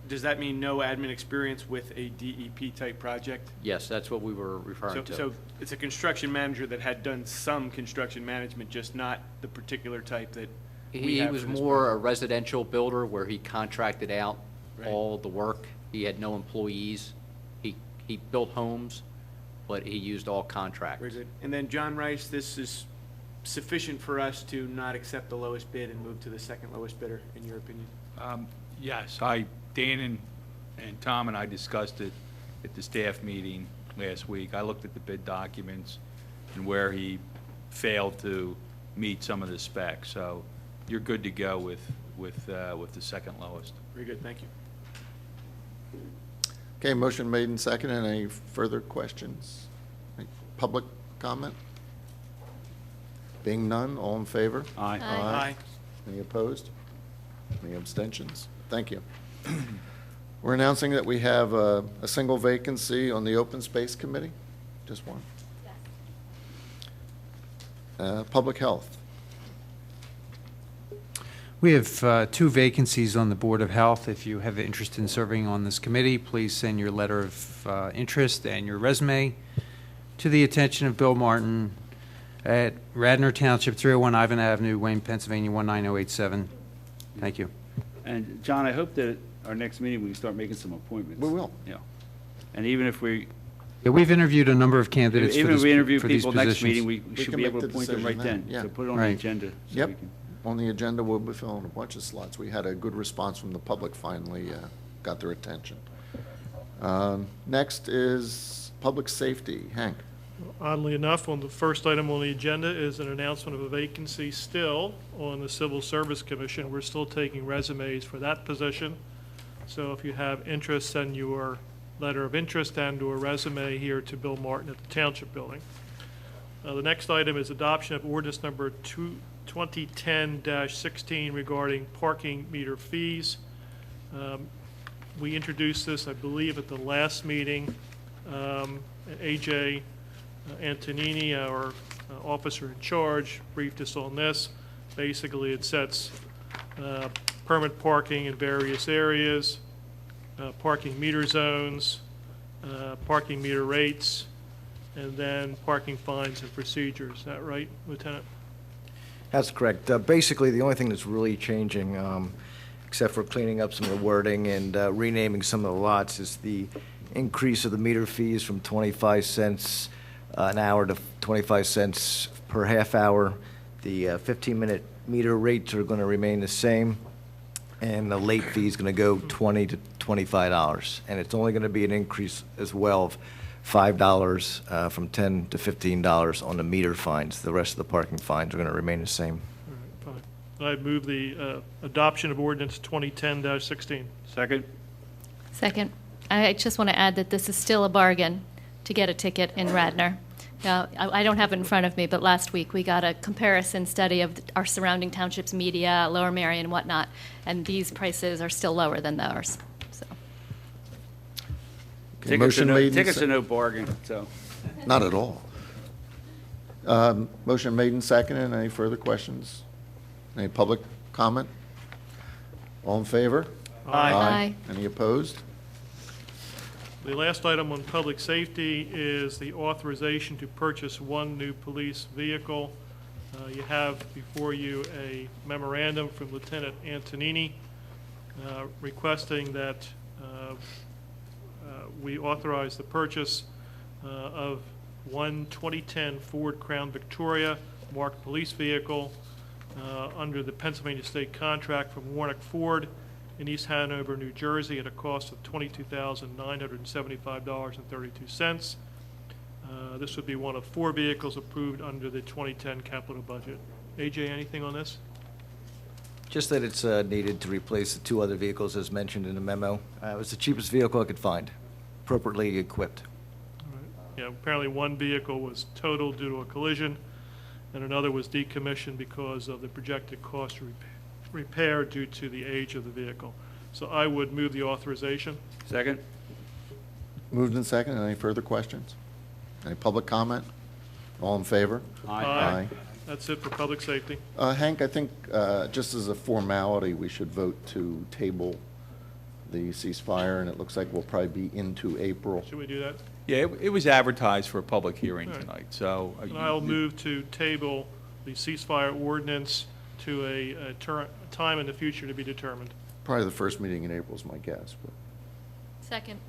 does that mean no admin experience with a DEP type project? Yes, that's what we were referring to. So it's a construction manager that had done some construction management, just not the particular type that we He have was for this more a residential builder where he contracted out Right. all the work. He had no employees. He built homes, but he used all contracts. Very good. And then, John Rice, this is sufficient for us to not accept the lowest bid and move to the second lowest bidder, in your opinion? Yes, Dan and Tom and I discussed it at the staff meeting last week. I looked at the bid documents and where he failed to meet some of the specs. So you're good to go with the second lowest. Very good, thank you. Okay, motion made and seconded. Any further questions? Any public comment? Being none, all in favor? Aye. Aye. Any opposed? Any abstentions? Thank you. We're announcing that we have a single vacancy on the Open Space Committee. Just one. Public Health. We have 2 vacancies on the Board of Health. If you have interest in serving on this committee, please send your letter of interest and your resume to the attention of Bill Martin at Radnor Township, 301 Ivan Avenue, Wayne, Pennsylvania, 19087. Thank you. And John, I hope that our next meeting, we can start making some appointments. We will. Yeah. And even if we, Yeah, we've interviewed a number of candidates for even if this, we interview for these people next positions. meeting, we should can be make able to the appoint them decision right then, then. yeah. So put it on the Right. agenda. so Yep. we can- On the agenda, we'll be filling a bunch of slots. We had a good response from the public, finally got their attention. Next is Public Safety. Hank. Oddly enough, on the first item on the agenda is an announcement of a vacancy still on the Civil Service Commission. We're still taking resumes for that position. So if you have interest, send your letter of interest and/or resume here to Bill Martin at the Township Building. The next item is adoption of ordinance number 2010-16 regarding parking meter fees. We introduced this, I believe, at the last meeting. AJ Antonini, our officer in charge, briefed us on this. Basically, it sets permit parking in various areas, parking meter zones, parking meter rates, and then parking fines and procedures. Is that right, Lieutenant? That's correct. Basically, the only thing that's really changing, except for cleaning up some of the wording and renaming some of the lots, is the increase of the meter fees from 25 cents an hour to 25 cents per half hour. The 15-minute meter rates are going to remain the same, and the late fee is going to go $20 to $25. And it's only going to be an increase as well of $5 from $10 to $15 on the meter fines. The rest of the parking fines are going to remain the same. All right, fine. I move the adoption of ordinance 2010-16. Second? Second. I just want to add that this is still a bargain to get a ticket in Radnor. Now, I don't have it in front of me, but last week we got a comparison study of our surrounding townships, Media, Lower Merion, and whatnot, and these prices are still lower than theirs. So, Okay, motion made and Tickets are no bargain, so. Not at all. Motion made and seconded. Any further questions? Any public comment? All in favor? Aye. Aye. Any opposed? The last item on public safety is the authorization to purchase one new police vehicle. You have before you a memorandum from Lieutenant Antonini requesting that we authorize the purchase of one 2010 Ford Crown Victoria marked police vehicle under the Pennsylvania State contract from Warnock Ford in East Hanover, New Jersey, at a cost of $22,975.32. This would be one of 4 vehicles approved under the 2010 capital budget AJ, anything on this? Just that it's needed to replace the 2 other vehicles as mentioned in the memo. It was the cheapest vehicle I could find, appropriately equipped. Yeah, apparently one vehicle was totaled due to a collision, and another was decommissioned because of the projected cost of repair due to the age of the vehicle. So I would move the authorization. Second? Moved and seconded. Any further questions? Any public comment? All in favor? Aye. That's it for public safety. Hank, I think just as a formality, we should vote to table the ceasefire, and it looks like we'll probably be into April. Should we do that? Yeah, it was advertised for a public hearing All right. tonight, so. And I'll move to table the ceasefire ordinance to a time in the future to be determined. Probably the first meeting in April is my guess, but, Second.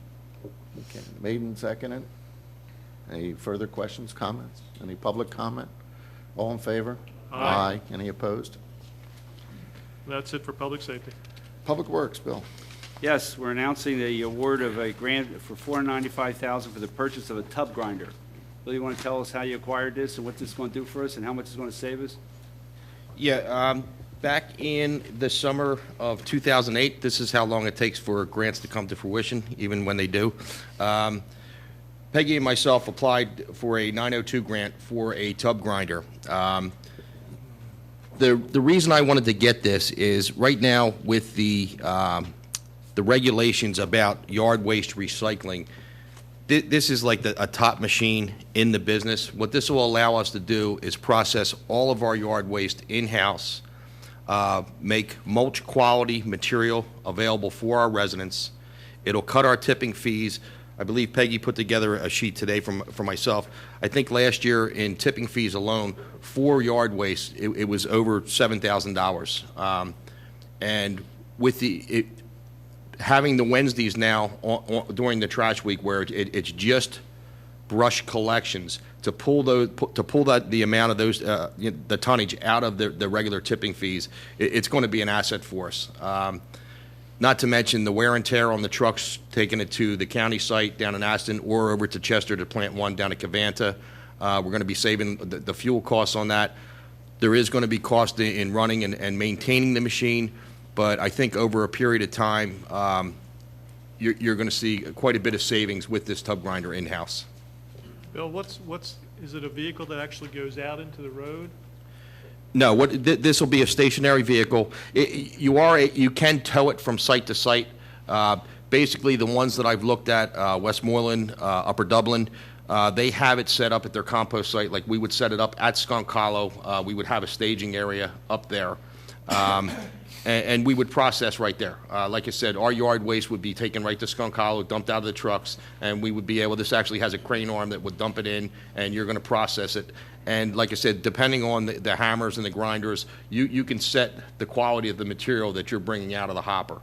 okay. Made and seconded. Any further questions, comments? Any public comment? All in favor? Aye. Any opposed? That's it for public safety. Public Works, Bill. Yes, we're announcing the award of a grant for $495,000 for the purchase of a tub grinder. Bill, you want to tell us how you acquired this and what this is going to do for us and how much it's going to save us? Yeah, back in the summer of 2008, this is how long it takes for grants to come to fruition, even when they do. Peggy and myself applied for a 902 grant for a tub grinder. The reason I wanted to get this is right now with the regulations about yard waste recycling, this is like a top machine in the business. What this will allow us to do is process all of our yard waste in-house, make mulch quality material available for our residents. It'll cut our tipping fees. I believe Peggy put together a sheet today for myself. I think last year in tipping fees alone, for yard waste, it was over $7,000. And with having the Wednesdays now during the trash week where it's just brush collections, to pull the amount of those the tonnage out of the regular tipping fees, it's going to be an asset for us. Not to mention the wear and tear on the trucks, taking it to the county site down in Aston or over to Chester to Plant 1 down at Cavanta. We're going to be saving the fuel costs on that. There is going to be cost in running and maintaining the machine, but I think over a period of time, you're going to see quite a bit of savings with this tub grinder in-house. Bill, is it a vehicle that actually goes out into the road? No, this will be a stationary vehicle. You can tow it from site to site. Basically, the ones that I've looked at, Westmoreland, Upper Dublin, they have it set up at their compost site. Like we would set it up at Skunk Hollow. We would have a staging area up there, and we would process right there. Like I said, our yard waste would be taken right to Skunk Hollow, dumped out of the trucks, and we would be able. This actually has a crane arm that would dump it in, and you're going to process it. And like I said, depending on the hammers and the grinders, you can set the quality of the material that you're bringing out of the hopper.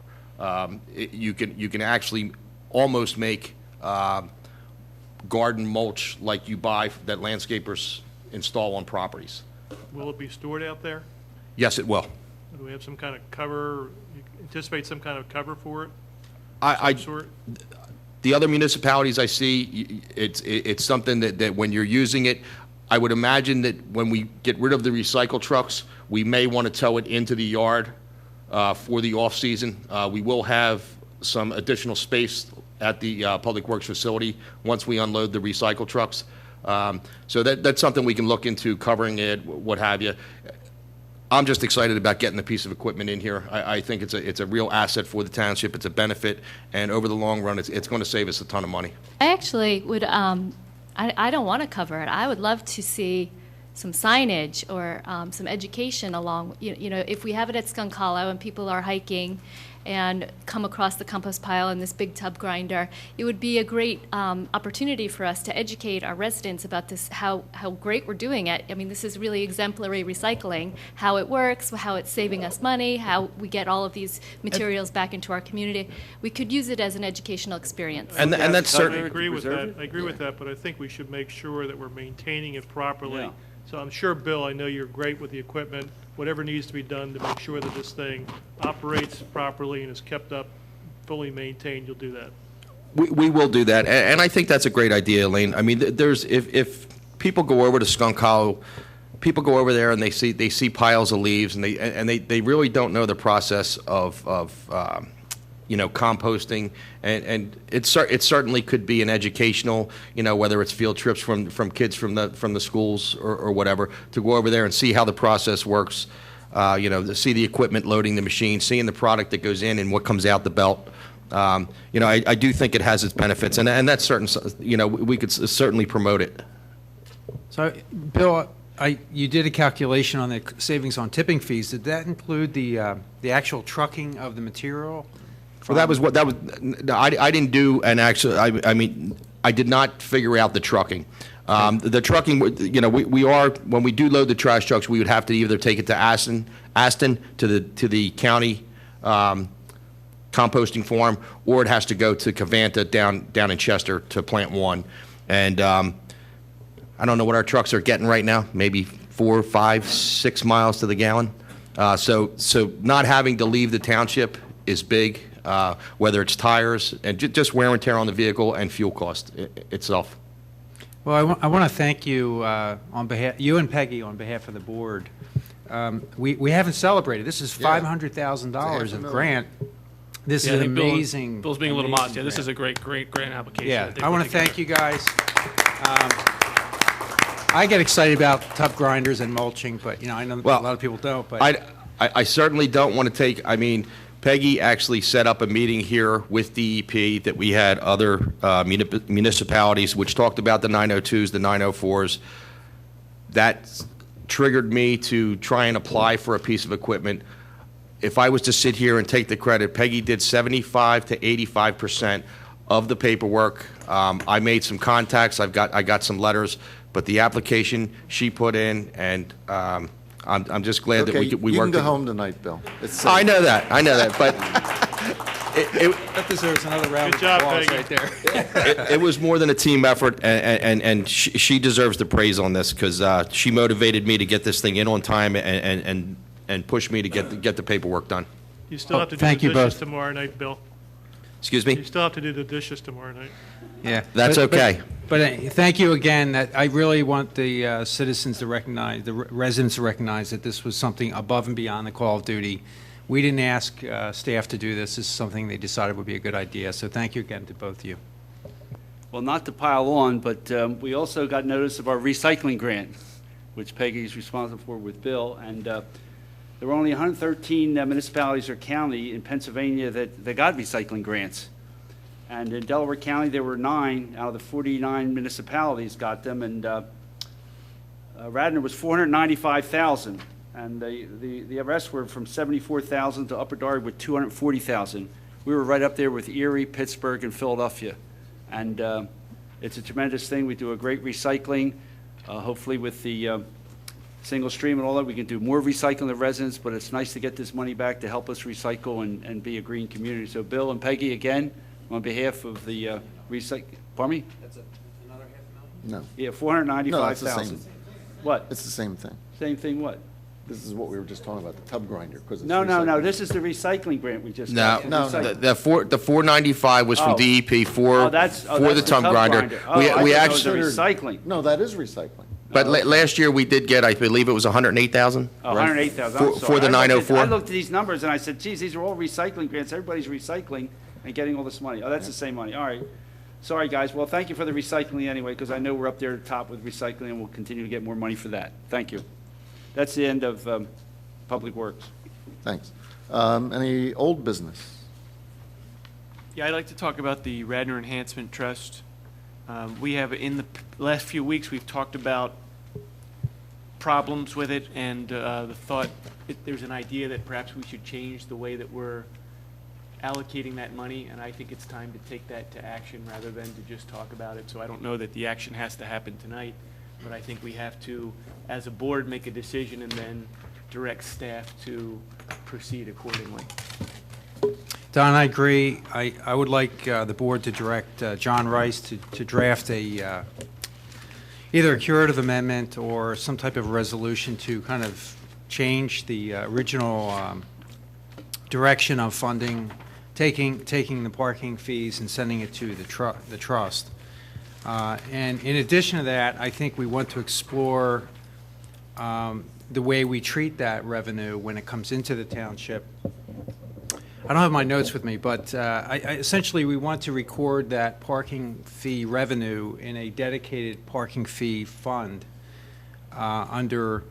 You can actually almost make garden mulch like you buy that landscapers install on properties. Will it be stored out there? Yes, it will. Do we have some kind of cover? You anticipate some kind of cover for it? The other municipalities I see, it's something that when you're using it, I would imagine that when we get rid of the recycle trucks, we may want to tow it into the yard for the off-season. We will have some additional space at the Public Works facility once we unload the recycle trucks. So that's something we can look into, covering it, what have you. I'm just excited about getting the piece of equipment in here. I think it's a real asset for the township. It's a benefit, and over the long run, it's going to save us a ton of money. I actually would, I don't want to cover it. I would love to see some signage or some education along, you know, if we have it at Skunk Hollow and people are hiking and come across the compost pile and this big tub grinder, it would be a great opportunity for us to educate our residents about this, how great we're doing it. I mean, this is really exemplary recycling, how it works, how it's saving us money, how we get all of these materials back into our community. We could use it as an educational experience. And that's certainly. I agree with that. I agree with that, but I think we should make sure that we're maintaining it properly. Yeah. So I'm sure, Bill, I know you're great with the equipment. Whatever needs to be done to make sure that this thing operates properly and is kept up, fully maintained, you'll do that. We will do that, and I think that's a great idea, Elaine. I mean, if people go over to Skunk Hollow, people go over there and they see piles of leaves, and they really don't know the process of composting, and it certainly could be an educational, whether it's field trips from kids from the schools or whatever, to go over there and see how the process works, to see the equipment loading the machine, seeing the product that goes in and what comes out the belt. I do think it has its benefits, and that's certain. We could certainly promote it. So, Bill, you did a calculation on the savings on tipping fees. Did that include the actual trucking of the material? Well, I didn't do an actual. I did not figure out the trucking. The trucking, we are, when we do load the trash trucks, we would have to either take it to Aston to the county composting farm, or it has to go to Cavanta down in Chester to Plant 1. And I don't know what our trucks are getting right now, maybe 4, 5, 6 miles to the gallon. So not having to leave the township is big, whether it's tires and just wear and tear on the vehicle and fuel cost itself. Well, I want to thank you on behalf, you and Peggy, on behalf of the board. We haven't celebrated. This is $500,000 of grant. This is amazing. Bill's being a little modest. Yeah, this is a great grant application. Yeah, I want to thank you guys. I get excited about tub grinders and mulching, but I know a lot of people don't. But I certainly don't want to take. Peggy actually set up a meeting here with DEP that we had other municipalities, which talked about the 902s, the 904s. That triggered me to try and apply for a piece of equipment. If I was to sit here and take the credit, Peggy did 75 to 85% of the paperwork. I made some contacts. I got some letters, but the application she put in, and I'm just glad that we worked. You can go home tonight, Bill. I know that, but that deserves another round of applause right there. It was more than a team effort, and she deserves the praise on this, because she motivated me to get this thing in on time and pushed me to get the paperwork done. You still have to do the dishes tomorrow night, Bill. Excuse me? You still have to do the dishes tomorrow night. Yeah, that's okay. But thank you again. That I really want the citizens to recognize, the residents to recognize that this was something above and beyond the call of duty. We didn't ask staff to do this. This is something they decided would be a good idea. So thank you again to both of you. Well, not to pile on, but we also got notice of our recycling grant, which Peggy's responsible for with Bill, and there were only 113 municipalities or county in Pennsylvania that got recycling grants. And in Delaware County, there were 9 out of the 49 municipalities got them, and Radnor was 495,000, and the rest were from 74,000 to Upper Darby with 240,000. We were right up there with Erie, Pittsburgh, and Philadelphia, and it's a tremendous thing. We do a great recycling. Hopefully with the single stream and all that, we can do more recycling of residents, but it's nice to get this money back to help us recycle and be a green community. So Bill and Peggy, again, on behalf of the pardon me? That's another $500,000? No. Yeah, 495,000. No, it's the same. What? It's the same thing. Same thing what? This is what we were just talking about, the tub grinder. No, this is the recycling grant we just No, got. the 495 was from DEP for the tub grinder. We actually recycling. No, that is recycling. But last year we did get, I believe it was 108,000. Oh, 108,000. For the 904. I looked at these numbers and I said, geez, these are all recycling grants. Everybody's recycling and getting all this money. Oh, that's the same money. All right. Sorry, guys. Well, thank you for the recycling anyway, because I know we're up there at the top with recycling, and we'll continue to get more money for that. Thank you. That's the end of Public Works. Thanks. Any old business? Yeah, I'd like to talk about the Radnor Enhancement Trust. We have, in the last few weeks, we've talked about problems with it, and the thought, there's an idea that perhaps we should change the way that we're allocating that money, and I think it's time to take that to action rather than to just talk about it. So I don't know that the action has to happen tonight, but I think we have to, as a board, make a decision and then direct staff to proceed accordingly. Don, I agree. I would like the board to direct John Rice to draft a either a curative amendment or some type of resolution to kind of change the original direction of funding, taking the parking fees and sending it to the trust. And in addition to that, I think we want to explore the way we treat that revenue when it comes into the township. I don't have my notes with me, but essentially we want to record that parking fee revenue in a dedicated parking fee fund under,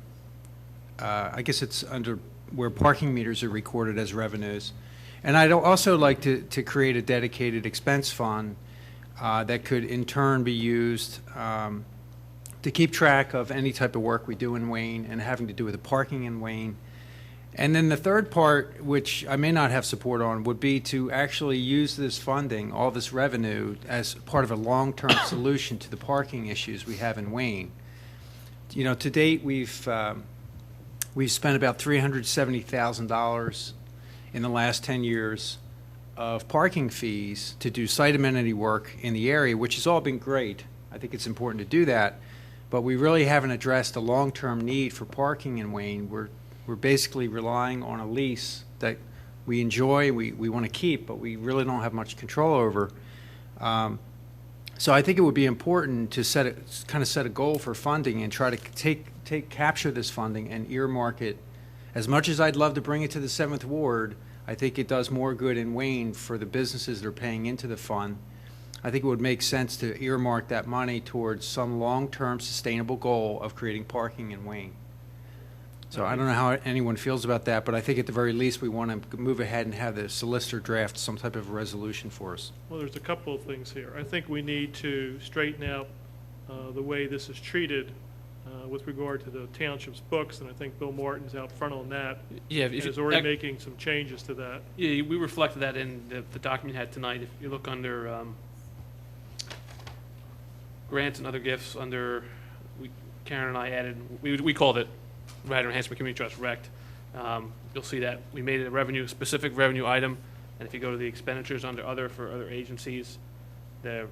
I guess it's under where parking meters are recorded as revenues. And I'd also like to create a dedicated expense fund that could in turn be used to keep track of any type of work we do in Wayne and having to do with the parking in Wayne. And then the third part, which I may not have support on, would be to actually use this funding, all this revenue, as part of a long-term solution to the parking issues we have in Wayne. You know, to date, we've spent about $370,000 in the last 10 years of parking fees to do site amenity work in the area, which has all been great. I think it's important to do that, but we really haven't addressed the long-term need for parking in Wayne. We're basically relying on a lease that we enjoy, we want to keep, but we really don't have much control over. So I think it would be important to set a goal for funding and try to capture this funding and earmark it. As much as I'd love to bring it to the 7th Ward, I think it does more good in Wayne for the businesses that are paying into the fund. I think it would make sense to earmark that money towards some long-term sustainable goal of creating parking in Wayne. So I don't know how anyone feels about that, but I think at the very least we want to move ahead and have the solicitor draft some type of resolution for us. Well, there's a couple of things here. I think we need to straighten out the way this is treated with regard to the township's books, and I think Bill Martin's out front on that. Yeah, and is already making some changes to that. Yeah, we reflected that in the document you had tonight. If you look under grants and other gifts, Karen and I added, we called it Radnor Enhancement Community Trust RECT. You'll see that we made it a specific revenue item, and if you go to the expenditures under other for other agencies, the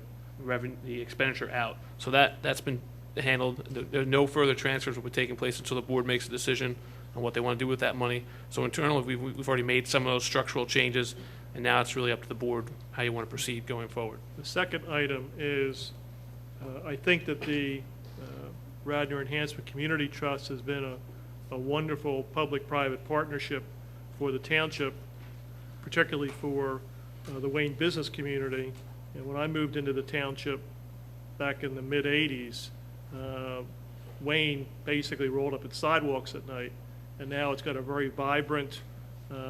expenditure out. So that's been handled. There are no further transfers will be taking place until the board makes a decision on what they want to do with that money. So internally, we've already made some of those structural changes, and now it's really up to the board how you want to proceed going forward. The second item is, I think that the Radnor Enhancement Community Trust has been a wonderful public-private partnership for the township, particularly for the Wayne business community. And when I moved into the township back in the mid-'80s, Wayne basically rolled up its sidewalks at night, and now it's got a very vibrant,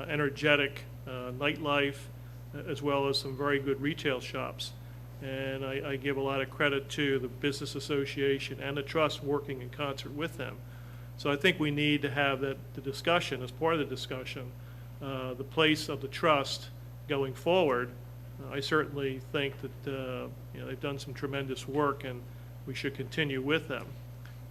energetic nightlife, as well as some very good retail shops. And I give a lot of credit to the Business Association and the Trust working in concert with them. So I think we need to have the discussion, as part of the discussion, the place of the Trust going forward. I certainly think that they've done some tremendous work, and we should continue with them.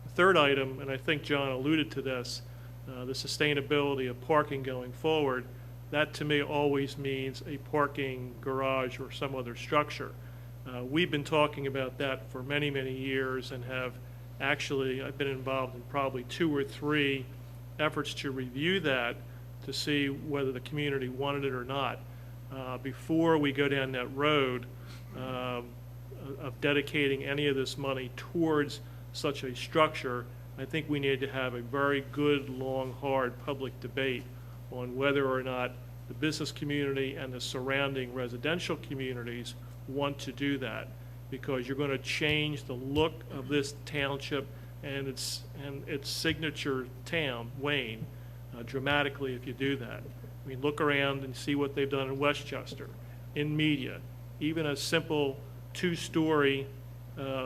The third item, and I think John alluded to this, the sustainability of parking going forward, that to me always means a parking garage or some other structure. We've been talking about that for many, many years, and have actually, I've been involved in probably 2 or 3 efforts to review that to see whether the community wanted it or not. Before we go down that road of dedicating any of this money towards such a structure, I think we need to have a very good, long, hard public debate on whether or not the business community and the surrounding residential communities want to do that, because you're going to change the look of this township and its signature town, Wayne, dramatically if you do that. I mean, look around and see what they've done in Westchester, in media. Even a simple 2-story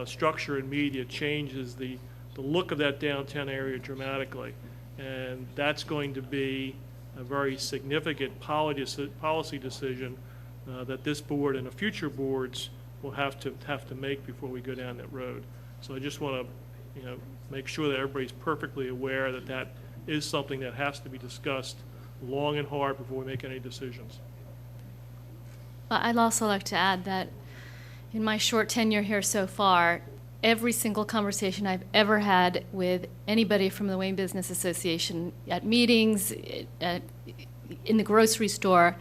structure in media changes the look of that downtown area dramatically. And that's going to be a very significant policy decision that this board and the future boards will have to make before we go down that road. So I just want to, make sure that everybody's perfectly aware that that is something that has to be discussed long and hard before we make any decisions. I'd also like to add that in my short tenure here so far, every single conversation I've ever had with anybody from the Wayne Business Association at meetings, in the grocery store,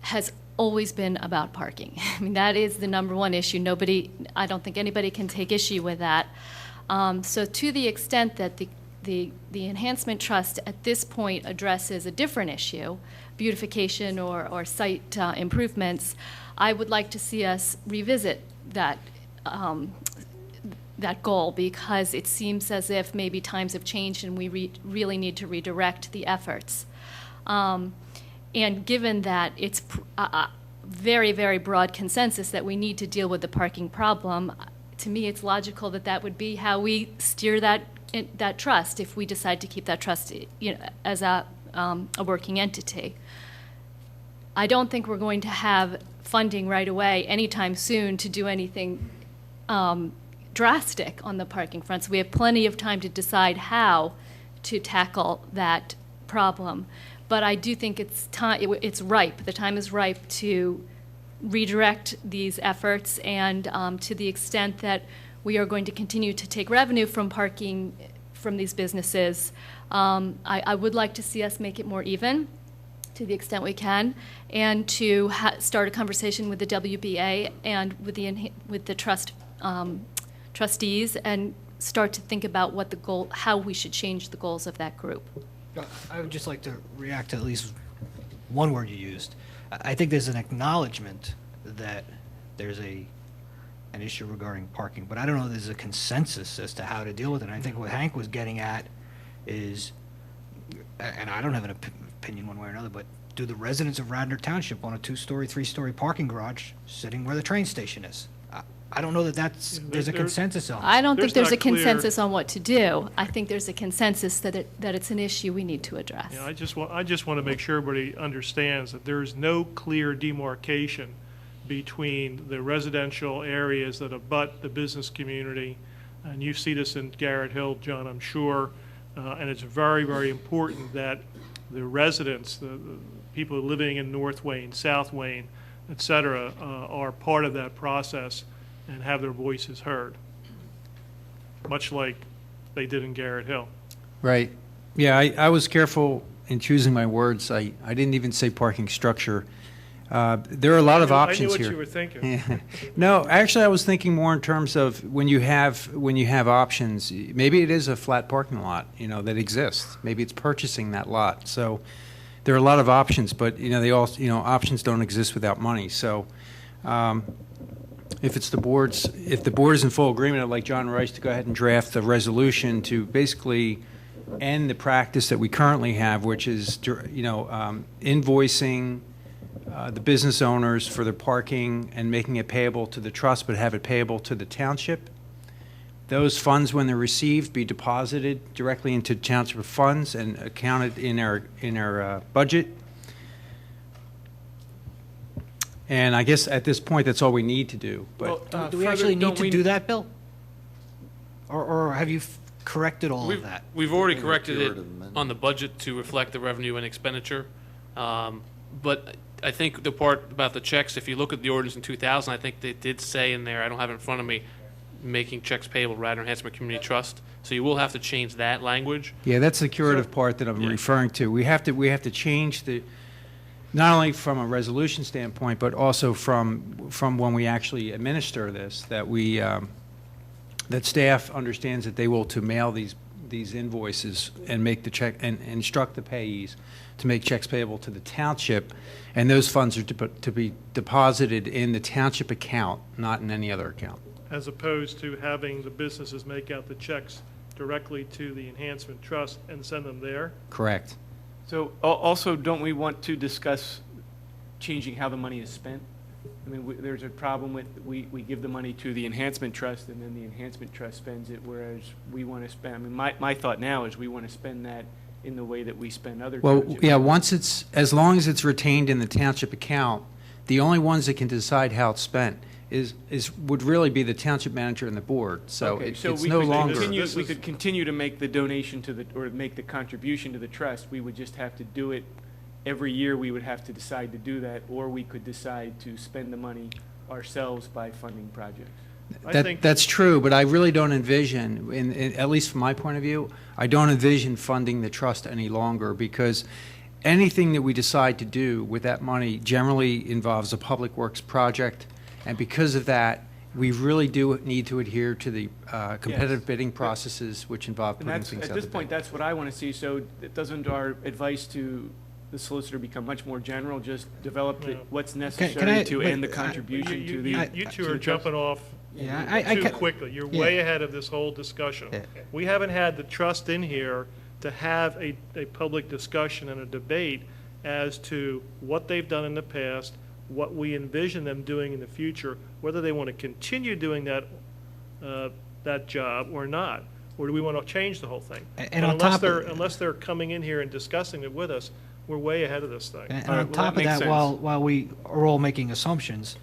has always been about parking. I mean, that is the #1 issue. I don't think anybody can take issue with that. So to the extent that the Enhancement Trust at this point addresses a different issue, beautification or site improvements, I would like to see us revisit that that goal, because it seems as if maybe times have changed and we really need to redirect the efforts. And given that it's very, very broad consensus that we need to deal with the parking problem, to me it's logical that that would be how we steer that trust if we decide to keep that trust, as a working entity. I don't think we're going to have funding right away anytime soon to do anything drastic on the parking front. So we have plenty of time to decide how to tackle that problem. But I do think it's ripe. The time is ripe to redirect these efforts, and to the extent that we are going to continue to take revenue from parking from these businesses, I would like to see us make it more even to the extent we can, and to start a conversation with the WBA and with the trust trustees, and start to think about what the goal, how we should change the goals of that group. I would just like to react to at least one word you used. I think there's an acknowledgement that there's an issue regarding parking, but I don't know if there's a consensus as to how to deal with it. And I think what Hank was getting at is, and I don't have an opinion one way or another, but do the residents of Radnor Township want a 2-story, 3-story parking garage sitting where the train station is? I don't know that there's a consensus on. I don't think there's a not clear- consensus on what to do. I think there's a consensus that it's an issue we need to address. I just want to make sure everybody understands that there is no clear demarcation between the residential areas that abut the business community, and you see this in Garrett Hill, John, I'm sure, and it's very, very important that the residents, the people living in North Wayne, South Wayne, et cetera, are part of that process and have their voices heard, much like they did in Garrett Hill. Right. Yeah, I was careful in choosing my words. I didn't even say parking structure. There are a lot of options here. I knew what you were thinking. No, actually, I was thinking more in terms of when you have options. Maybe it is a flat parking lot, that exists. Maybe it's purchasing that lot. So there are a lot of options, but they all, options don't exist without money. So if the board is in full agreement, I'd like John Rice to go ahead and draft a resolution to basically end the practice that we currently have, which is invoicing the business owners for their parking and making it payable to the trust, but have it payable to the township. Those funds, when they're received, be deposited directly into township funds and accounted in our budget. And I guess at this point, that's all we need to do. But Do we actually need to do that, Bill? Or have you corrected all of that? We've already corrected it on the budget to reflect the revenue and expenditure. But I think the part about the checks, if you look at the ordinance in 2000, I think they did say in there, I don't have it in front of me, making checks payable to Radnor Enhancement Community Trust. So you will have to change that language. yeah, that's the curative part that I'm referring to. We have to change not only from a resolution standpoint, but also from when we actually administer this, that that staff understands that they will to mail these invoices and make the check and instruct the payees to make checks payable to the township, and those funds are to be deposited in the township account, not in any other account. As opposed to having the businesses make out the checks directly to the Enhancement Trust and send them there? Correct. So also, don't we want to discuss changing how the money is spent? I mean, there's a problem with, we give the money to the Enhancement Trust, and then the Enhancement Trust spends it, whereas we want to spend, I mean, my thought now is we want to spend that in the way that we spend other Well, township yeah, as long as it's retained in the township account, the only ones that can decide how it's spent would really be the township manager and the board. So Okay, it's we no could longer. we could continue to make the donation to or make the contribution to the trust. We would just have to do it every year. We would have to decide to do that, or we could decide to spend the money ourselves by funding projects. That's true, but I really don't envision, at least from my point of view, I don't envision funding the trust any longer, because anything that we decide to do with that money generally involves a public works project, and because of that, we really do need to adhere to the competitive bidding processes, which involve And putting that's, things at out this to point, bid. that's what I want to see, so it doesn't our advice to the solicitor become much more general, just develop Yeah. what's I- necessary to wait, end the I- contribution to the. You two to are the trust? jumping off Yeah, I too ca- quickly. You're yeah. way ahead of this whole discussion. Yeah. We haven't had the trust in here to have a public discussion and a debate as to what they've done in the past, what we envision them doing in the future, whether they want to continue doing that job or not, or do we want to change the whole thing? And on top of- unless they're coming in here and discussing it with us, we're way ahead of this thing. And All right, on well, top that of makes that, sense. while we are all making assumptions,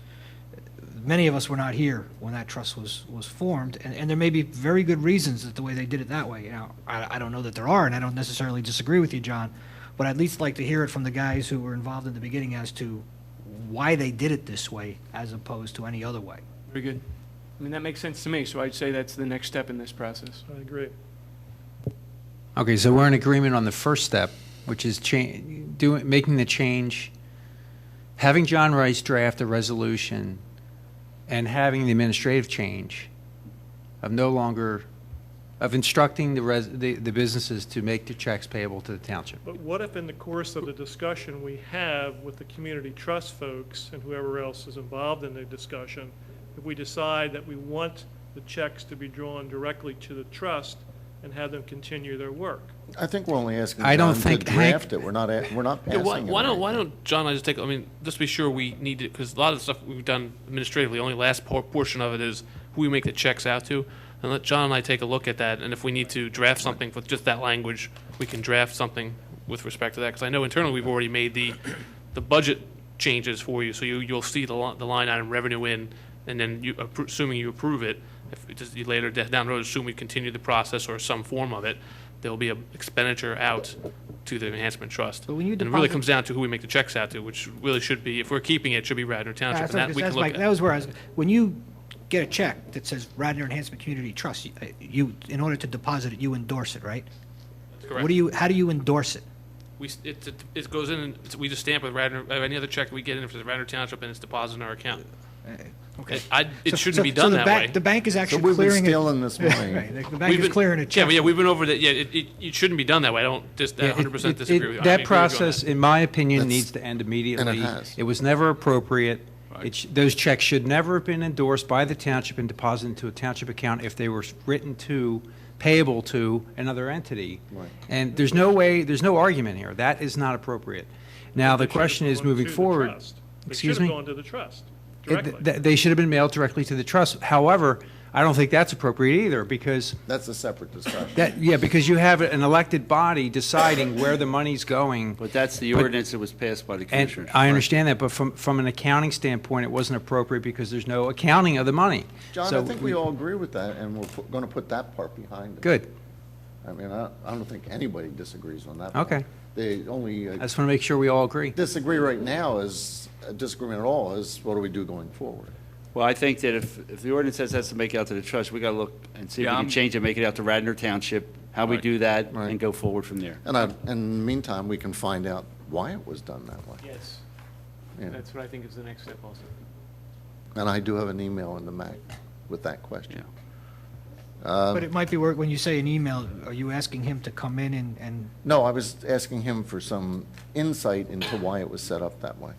many of us were not here when that trust was formed, and there may be very good reasons that the way they did it that way. You know, I don't know that there are, and I don't necessarily disagree with you, John, but I'd at least like to hear it from the guys who were involved in the beginning as to why they did it this way as opposed to any other way. Very good. I mean, that makes sense to me, so I'd say that's the next step in this process. I agree. Okay, so we're in agreement on the first step, which is making the change, having John Rice draft a resolution, and having the administrative change of no longer, of instructing the businesses to make the checks payable to the township. But what if in the course of the discussion we have with the community trust folks and whoever else is involved in the discussion, if we decide that we want the checks to be drawn directly to the trust and have them continue their work? I think we're only asking I don't John think to Hank- draft it. We're not Yeah, passing it. why right don't John and I just take, I mean, just to be sure we need to, because a lot of the stuff we've done administratively, only last portion of it is who we make the checks out to. And let John and I take a look at that, and if we need to draft something with just that language, we can draft something with respect to that. Because I know internally we've already made the budget changes for you, so you'll see the line item revenue in, and then you, assuming you approve it, if it just you later down the road, assume we continue the process or some form of it, there will be an expenditure out to the enhancement trust. But when you And it really deposit- comes down to who we make the checks out to, which really should be, if we're keeping it, it should be Radnor Township, and that we can look That at. was where I was, when you get a check that says Radnor Enhancement Community Trust, you, in order to deposit it, you endorse it, right? Correct. What do you, how do you endorse it? It goes in, and we just stamp with Radnor, any other check we get in, if it's Radnor Township, and it's deposited in our account. Okay. It shouldn't be done the that bank- way. The bank is actually we've been clearing it. stealing this money. Right, the bank is clearing a check. Yeah, we've been over that, yeah, it shouldn't be done that way, I don't just 100% disagree with you. I That agree with you on process, that. in my opinion, That's- needs to end immediately. and it has. It was never appropriate. Those checks should never have been endorsed by the township and deposited into a township account if they were written to, payable to another entity. Right. And there's no way, there's no argument here. That is not appropriate. Now, the They should have question is gone moving to the forward. trust. Excuse They me? should have gone to the trust directly. They should have been mailed directly to the trust. However, I don't think that's appropriate either, because That's a separate discussion. because you have an elected body deciding where the money's going. But that's the But- ordinance that was passed by the And commissioners. I understand that, but from an accounting standpoint, it wasn't appropriate because there's no accounting of the money. John, So I think we all agree with that, and we're going to put that part behind it. Good. I mean, I don't think anybody disagrees on that. part. Okay. The only I just want to make sure we all agree. disagree right now is, disagreement at all, is what do we do going forward? Well, I think that if the ordinance says has to make it out to the trust, we got to look and see if Yeah, we can I'm- change it, make it out to Radnor Township, how we Right. do that, Right. and go forward from there. And in the meantime, we can find out why it was done that way. Yes, Yeah. that's what I think is the next step also. And I do have an email in the MAC with that question. But it might be work, when you say an email, are you asking him to come in and, No, I was asking him for some insight into why it was set up that way.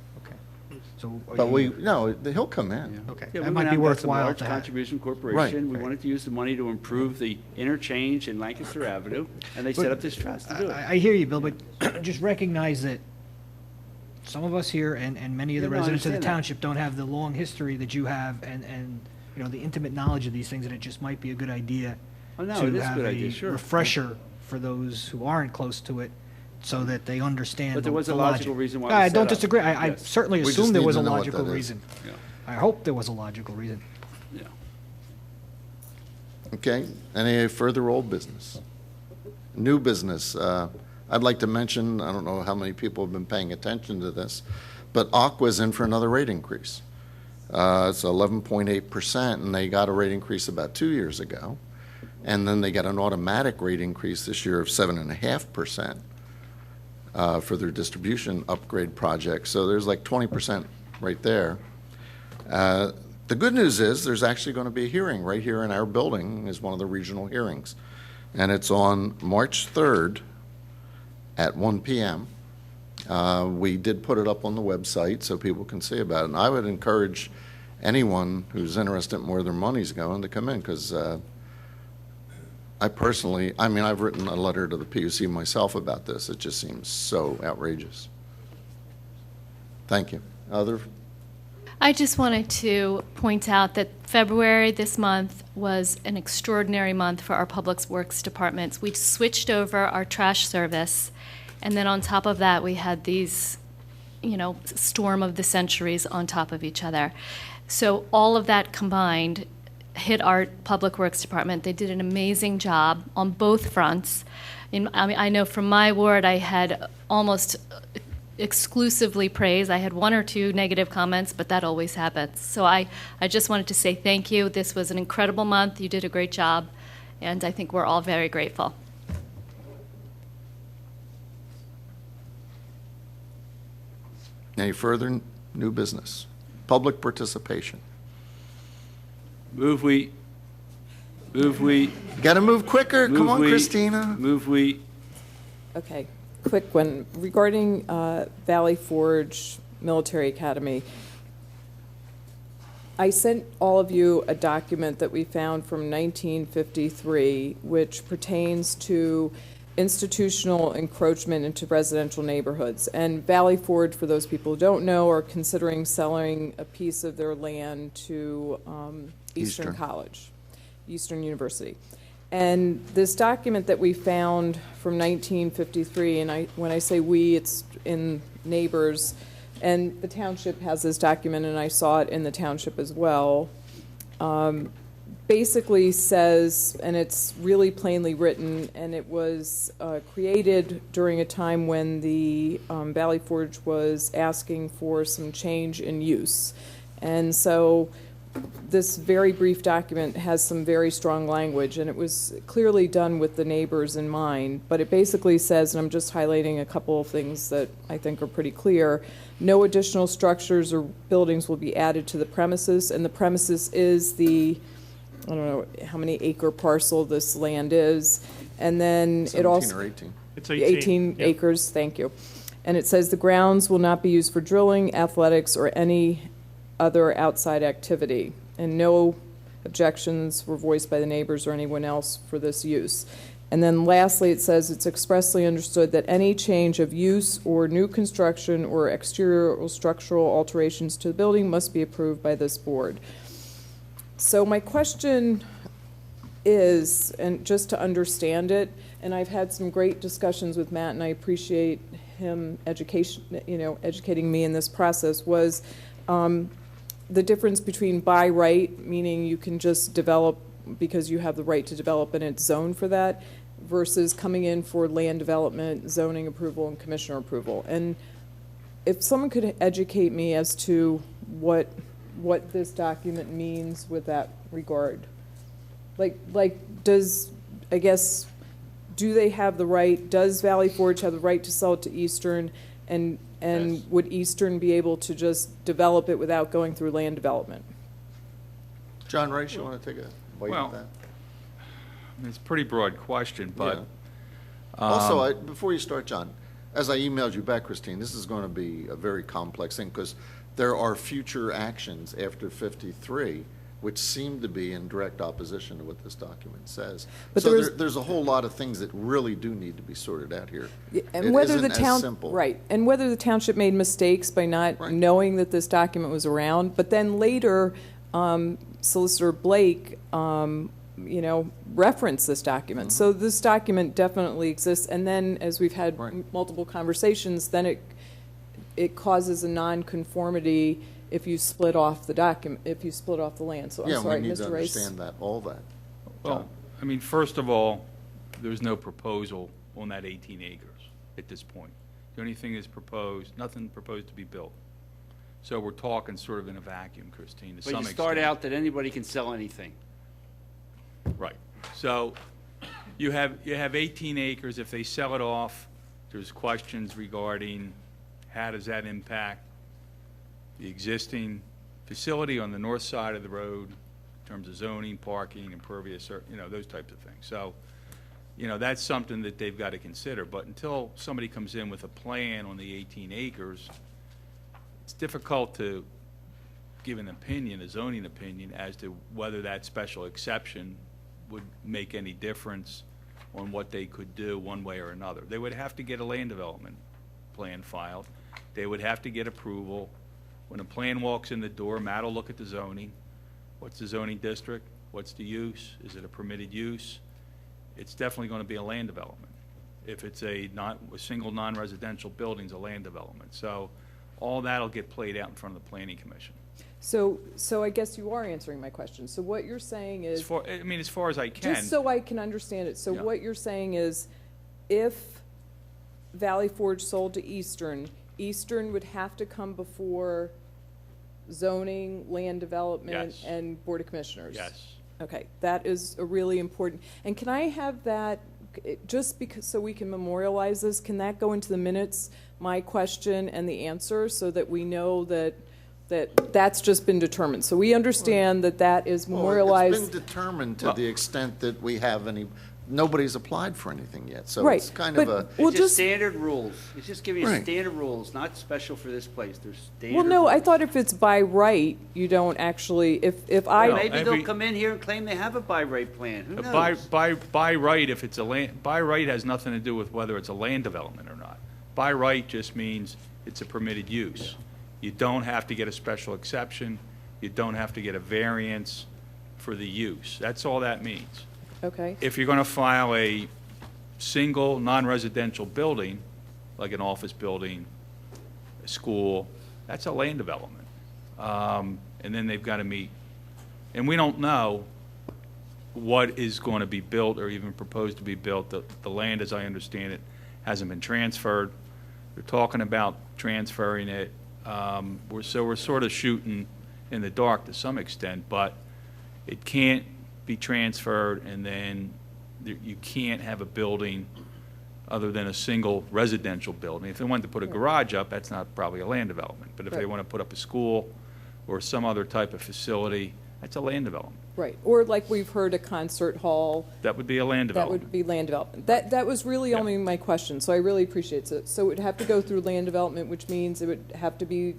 so? are But you- he'll come in. Okay, Yeah, that we might went be out and got some worthwhile large to have. contribution corporation. Right, We right. wanted to use the money to improve the interchange in Lancaster Avenue, and they set up this trust to do it. I hear you, Bill, but just recognize that some of us here and many of the Yeah, no, I residents of the understand that. township don't have the long history that you have and, you know, the intimate knowledge of these things, and it just might be a good idea Oh, no, to it is a have good a idea, sure. refresher for those who aren't close to it, so that they understand But there the- was a the logical logic. reason why it I was don't set up. disagree. I Yes. certainly We just assume there need was to a know what logical that is. reason. Yeah. I hope there was a logical reason. Yeah. Okay, any further old business? New business, I'd like to mention, I don't know how many people have been paying attention to this, but Aqua's in for another rate increase. It's 11.8%, and they got a rate increase about 2 years ago. And then they got an automatic rate increase this year of 7.5% for their distribution upgrade project. So there's like 20% right there. The good news is there's actually going to be a hearing right here in our building is one of the regional hearings. And it's on March 3rd at 1 p.m. We did put it up on the website so people can see about it. And I would encourage anyone who's interested in where their money's going to come in, because I've written a letter to the PUC myself about this. It just seems so outrageous. Thank you. Other? I just wanted to point out that February this month was an extraordinary month for our Public Works departments. We switched over our trash service, and then on top of that, we had these, storm of the centuries on top of each other. So all of that combined hit our Public Works department. They did an amazing job on both fronts. I know from my ward, I had almost exclusively praise. I had one or two negative comments, but that always happens. So I just wanted to say thank you. This was an incredible month. You did a great job, and I think we're all very grateful. Any further new business? Public participation. Move we. You got to move quicker. Come on, Christina. Okay, quick one. Regarding Valley Forge Military Academy, I sent all of you a document that we found from 1953, which pertains to institutional encroachment into residential neighborhoods. And Valley Forge, for those people who don't know, are considering selling a piece of their land to Eastern College, Eastern University. And this document that we found from 1953, and when I say we, it's in neighbors, and the township has this document, and I saw it in the township as well, basically says, and it's really plainly written, and it was created during a time when the Valley Forge was asking for some change in use. And so this very brief document has some very strong language, and it was clearly done with the neighbors in mind, but it basically says, and I'm just highlighting a couple of things that I think are pretty clear, no additional structures or buildings will be added to the premises, and the premises is the, I don't know how many acre parcel this land is, and then it also— 17 or 18. It's 18. Yep. Acres, thank you. And it says the grounds will not be used for drilling, athletics, or any other outside activity, and no objections were voiced by the neighbors or anyone else for this use. And then lastly, it says it's expressly understood that any change of use or new construction or exterior or structural alterations to the building must be approved by this board. So my question is, and just to understand it, and I've had some great discussions with Matt, and I appreciate him educating me in this process, was the difference between by right, meaning you can just develop because you have the right to develop and it's zoned for that, versus coming in for land development, zoning approval, and commissioner approval. And if someone could educate me as to what this document means with that regard. Like does, I guess, do they have the right, does Valley Forge have the right to sell it to Eastern, and yes, would Eastern be able to just develop it without going through land development? John Rice, you want to take a bite at that? It's a pretty broad question, but... Yeah. Also, before you start, John, as I emailed you back, Christine, this is going to be a very complex thing, because there are future actions after 53 which seem to be in direct opposition to what this document says. But so there's a whole lot of things that really do need to be sorted out here. Yeah, and it whether isn't the town, as simple. right, and whether the township made mistakes by not knowing that this document was around, but then later, Solicitor Blake, referenced this document. Mm-hmm. So this document definitely exists, and then as we've had multiple conversations, then it causes a non-conformity if you split off the document, if you split off the land. So I'm sorry, we need Mr. to Rice. understand all that. Well, I mean, first of all, there's no proposal on that 18 acres at this point. The only thing is proposed, nothing proposed to be built. So we're talking sort of in a vacuum, Christine, to some extent. But you start out that anybody can sell anything. Right. So you have 18 acres. If they sell it off, there's questions regarding how does that impact the existing facility on the north side of the road in terms of zoning, parking, impervious, those types of things. So, that's something that they've got to consider. But until somebody comes in with a plan on the 18 acres, it's difficult to give an opinion, a zoning opinion, as to whether that special exception would make any difference on what they could do one way or another. They would have to get a land development plan filed. They would have to get approval. When a plan walks in the door, Matt will look at the zoning. What's the zoning district? What's the use? Is it a permitted use? It's definitely going to be a land development. If it's a single non-residential building, it's a land development. So all that'll get played out in front of the Planning Commission. So I guess you are answering my question. So what you're saying is, as far as I can. just so I can understand it, so what you're saying is, if Valley Forge sold to Eastern would have to come before zoning, land development, Yes. and Board of Commissioners? Yes. Okay, that is a really important, and can I have that, just because, so we can memorialize this, can that go into the minutes, my question and the answer, so that we know that's just been determined? So we understand that is memorialized. Well, it's been determined to the extent that we have nobody's applied for anything yet. So Right, it's kind but- of a. Well, It's just just- standard rules. It's just giving you Right. standard rules, not special for this place. There's standard. Well, no, I rules. thought if it's by right, you don't actually, if I. Well, maybe every- they'll come in here and claim they have a by right plan. Who knows? By right, if it's a land, by right has nothing to do with whether it's a land development or not. By right just means it's a permitted use. You don't have to get a special exception. You don't have to get a variance for the use. That's all that means. Okay. If you're going to file a single non-residential building, like an office building, a school, that's a land development. And then they've got to meet, and we don't know what is going to be built or even proposed to be built. The land, as I understand it, hasn't been transferred. They're talking about transferring it. We're sort of shooting in the dark to some extent, but it can't be transferred, and then you can't have a building other than a single residential building. If they wanted to put a garage up, that's not probably a land development. But if they Right. want to put up a school or some other type of facility, that's a land development. Right, or like we've heard, a concert hall. That would be a land That development. would be land development. That was really only my question, so I really appreciate it. So it would have to go through land development, which means it would have to be,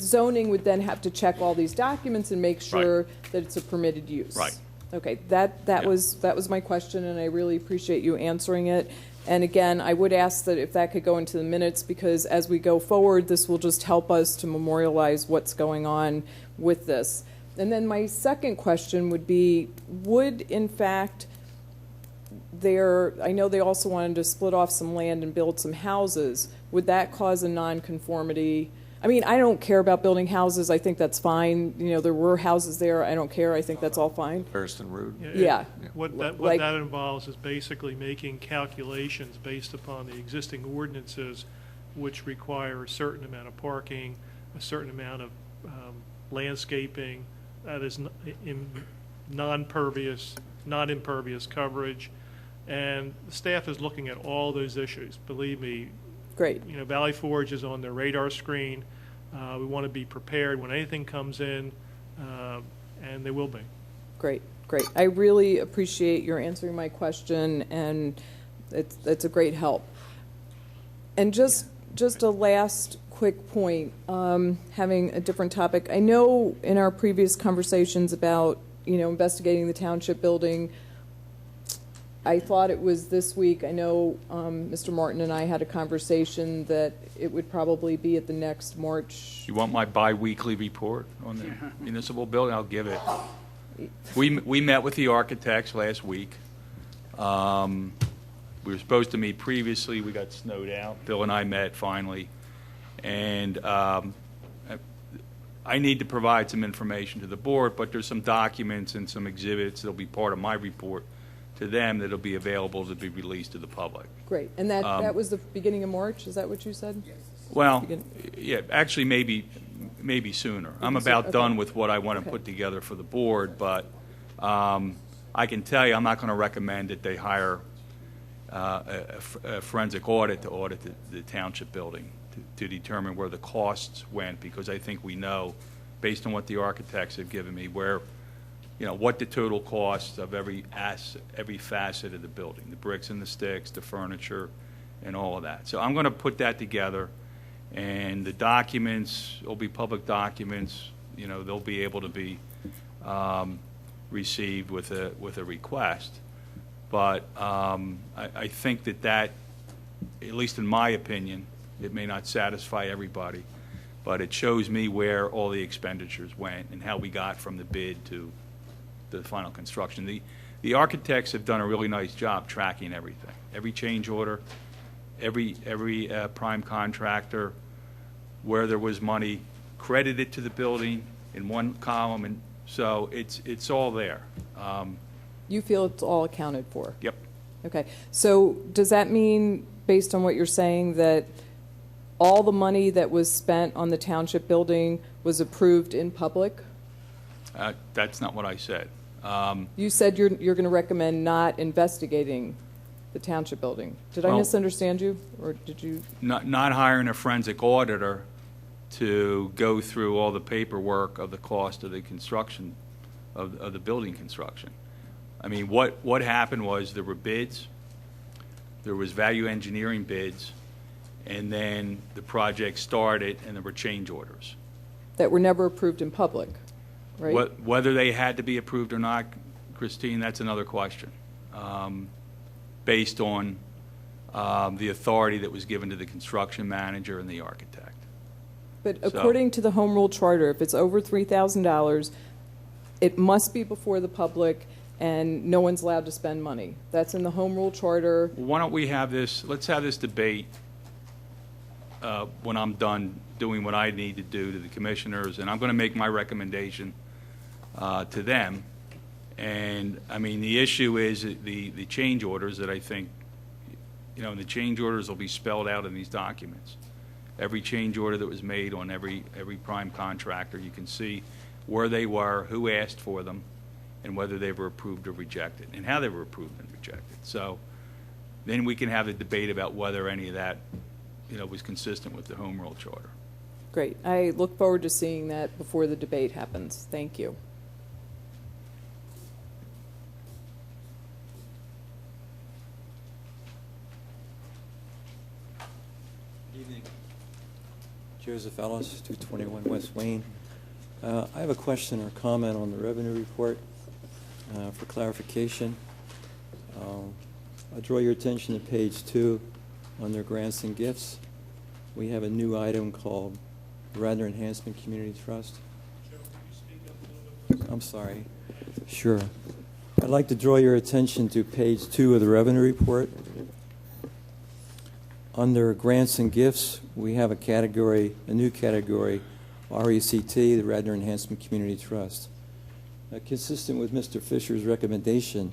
zoning would then have to check all these documents and make sure that it's a permitted use. Right. Okay, that was my question, and I really appreciate you answering it. And again, I would ask that if that could go into the minutes, because as we go forward, this will just help us to memorialize what's going on with this. And then my second question would be, would in fact I know they also wanted to split off some land and build some houses. Would that cause a nonconformity? I mean, I don't care about building houses. I think that's fine. You know, there were houses there. I don't care. I think that's all fine. Harrison Road. Yeah. What Like- that involves is basically making calculations based upon the existing ordinances, which require a certain amount of parking, a certain amount of landscaping, that is non-impervious coverage, and the staff is looking at all those issues. Believe me. Great. You know, Valley Forge is on their radar screen. We want to be prepared when anything comes in, and they will be. Great. I really appreciate your answering my question, and it's a great help. And just a last quick point, having a different topic. I know in our previous conversations about, investigating the township building, I thought it was this week. I know Mr. Martin and I had a conversation that it would probably be at the next March. You want my bi-weekly report on the municipal building? I'll give it. We met with the architects last week. We were supposed to meet previously. We got snowed out. Bill and I met finally. And I need to provide some information to the board, but there's some documents and some exhibits that'll be part of my report to them that'll be available to be released to the public. Great. And that was the beginning of March? Is that what you said? Yes. Well, yeah, actually maybe sooner. I'm about done with what I want to put together for the board, but I can tell you I'm not going to recommend that they hire a forensic audit to audit the township building to determine where the costs went, because I think we know based on what the architects have given me, where, what the total cost of every facet of the building, the bricks and the sticks, the furniture, and all of that. So I'm going to put that together, and the documents will be public documents. They'll be able to be received with a request. But I think that, at least in my opinion, it may not satisfy everybody, but it shows me where all the expenditures went and how we got from the bid to the final construction. The architects have done a really nice job tracking everything, every change order, every prime contractor, where there was money credited to the building in one column, and so it's all there. You feel it's all accounted for? Yep. Okay. So does that mean, based on what you're saying, that all the money that was spent on the township building was approved in public? That's not what I said. You said you're going to recommend not investigating the township building. Did I misunderstand you, or did you? Not hiring a forensic auditor to go through all the paperwork of the cost of the construction, of the building construction. I mean, what happened was there were bids, there was value engineering bids, and then the project started and there were change orders. That were never approved in public, right? Whether they had to be approved or not, Christine, that's another question, based on the authority that was given to the construction manager and the architect. But according to the Home Rule Charter, if it's over $3,000, it must be before the public, and no one's allowed to spend money. That's in the Home Rule Charter. Why don't we have this, let's have this debate when I'm done doing what I need to do to the commissioners, and I'm going to make my recommendation to them. And, I mean, the issue is the change orders that I think, the change orders will be spelled out in these documents. Every change order that was made on every prime contractor, you can see where they were, who asked for them, and whether they were approved or rejected, and how they were approved and rejected. So then we can have a debate about whether any of that, was consistent with the Home Rule Charter. Great. I look forward to seeing that before the debate happens. Thank you. Good evening. Joseph Ellis, 221 West Wayne. I have a question or comment on the revenue report for clarification. I draw your attention to page 2 under grants and gifts. We have a new item called Radnor Enhancement Community Trust. Joe, can you speak up a little bit? I'm sorry. Sure. I'd like to draw your attention to page 2 of the revenue report. Under grants and gifts, we have a new category, RECT, the Radnor Enhancement Community Trust. Consistent with Mr. Fisher's recommendation,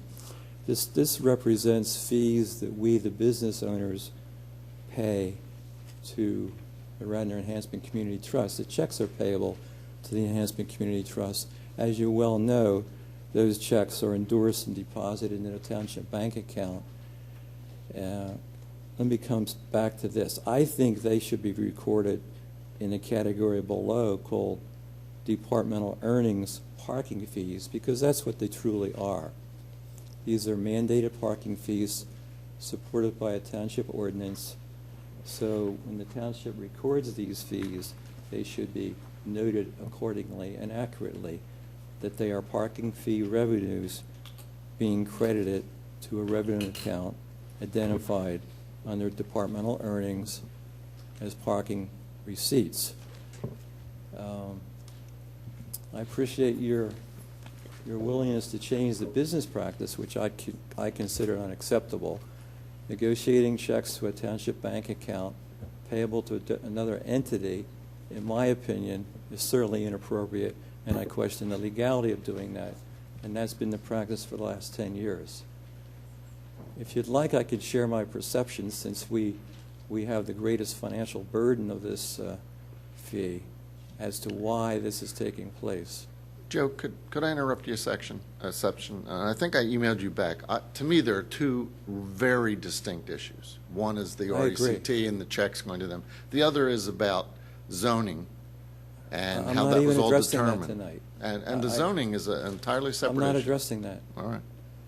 this represents fees that we, the business owners, pay to the Radnor Enhancement Community Trust. The checks are payable to the Enhancement Community Trust. As you well know, those checks are endorsed and deposited in a township bank account. Let me come back to this. I think they should be recorded in a category below called departmental earnings parking fees, because that's what they truly are. These are mandated parking fees supported by a township ordinance. So when the township records these fees, they should be noted accordingly and accurately that they are parking fee revenues being credited to a revenue account identified under departmental earnings as parking receipts. I appreciate your willingness to change the business practice, which I consider unacceptable. Negotiating checks to a township bank account payable to another entity, in my opinion, is certainly inappropriate, and I question the legality of doing that. And that's been the practice for the last 10 years. If you'd like, I could share my perceptions, since we have the greatest financial burden of this fee, as to why this is taking place. Joe, could I interrupt you a section? I think I emailed you back. To me, there are two very distinct issues. One is the RECT and the checks going to them. The other is about zoning and I'm how not that was even all addressing that determined. tonight. And the zoning is an entirely I'm separate not issue. addressing that. All right.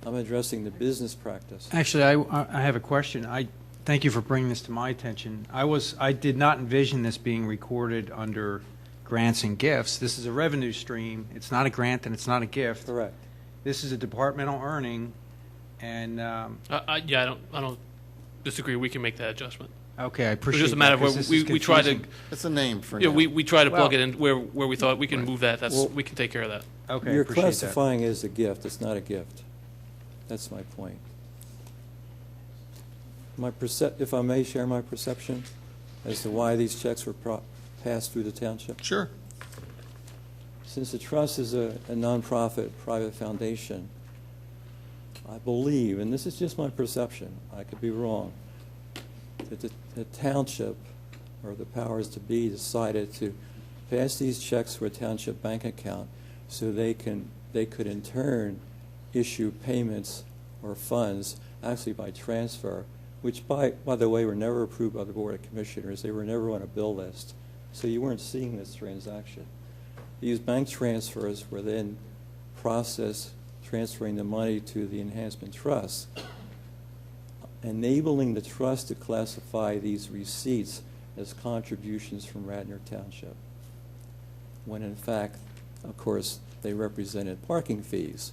I'm addressing the business practice. Actually, I have a question. Thank you for bringing this to my attention. I did not envision this being recorded under grants and gifts. This is a revenue stream. It's not a grant and it's not a gift. Correct. This is a departmental earning, and I don't disagree. We can make that adjustment. okay, I It's appreciate just a matter that, 'cause of this where is we try to. confusing. It's a name for Yeah, now. we try to plug Well- it in where we thought we can move that. Well- We can take care of that. Okay, I You're appreciate that. classifying it as a gift. It's not a gift. That's my point. If I may share my perception as to why these checks were passed through the township. Sure. Since the trust is a nonprofit private foundation, I believe, and this is just my perception, I could be wrong, that the township or the powers to be decided to pass these checks to a township bank account so they could in turn issue payments or funds actually by transfer, which by the way were never approved by the Board of Commissioners. They were never on a bill list. So you weren't seeing this transaction. These bank transfers were then processed, transferring the money to the enhancement trust, enabling the trust to classify these receipts as contributions from Radnor Township, when in fact, of course, they represented parking fees.